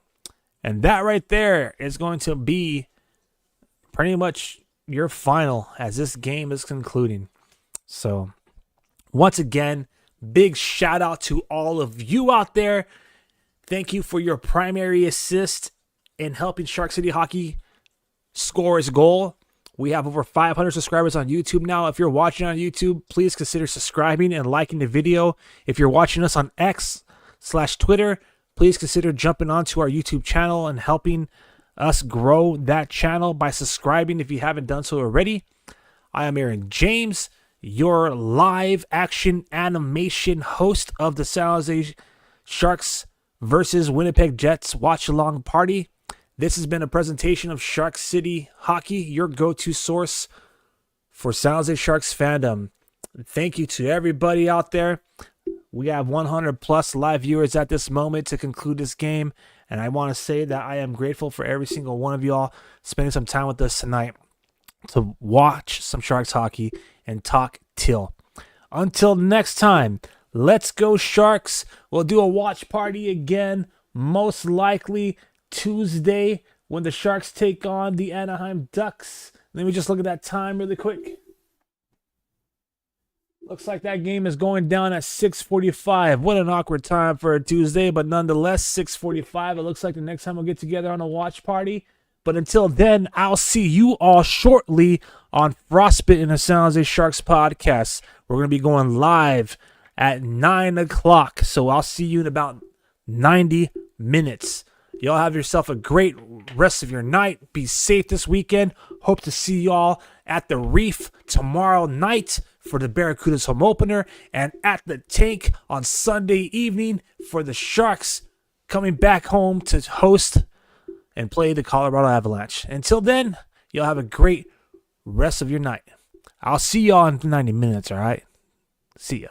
And that right there is going to be pretty much your final as this game is concluding. So once again, big shout out to all of you out there. Thank you for your primary assist in helping Shark City Hockey score its goal. We have over 500 subscribers on YouTube now. If you're watching on YouTube, please consider subscribing and liking the video. If you're watching us on X/Twitter, please consider jumping onto our YouTube channel and helping us grow that channel by subscribing if you haven't done so already. I am Aaron James. your live action animation host of the San Jose Sharks versus Winnipeg Jets watch along party. This has been a presentation of Shark City Hockey, your go-to source for San Jose Sharks fandom. Thank you to everybody out there. We have 100 plus live viewers at this moment to conclude this game, and I want to say that I am grateful for every single one of y'all spending some time with us tonight to watch some Sharks hockey and talk Teal. Until next time, let's go Sharks. We'll do a watch party again, most likely Tuesday when the Sharks take on the Anaheim Ducks. Let me just look at that time really quick. Looks like that game is going down at 6:45. What an awkward time for a Tuesday, but nonetheless, 6:45. It looks like the next time we'll get together on a watch party. But until then, I'll see you all shortly on Frostbit in the San Jose Sharks podcast. We're going to be going live at 9 o'clock. So I'll see you in about 90 minutes. Y'all have yourself a great rest of your night. Be safe this weekend. Hope to see y'all at the Reef tomorrow night for the Barracuda's home opener, and at the Tank on Sunday evening for the Sharks coming back home to host and play the Colorado Avalanche. Until then, y'all have a great rest of your night. I'll see y'all in 90 minutes, all right? See ya.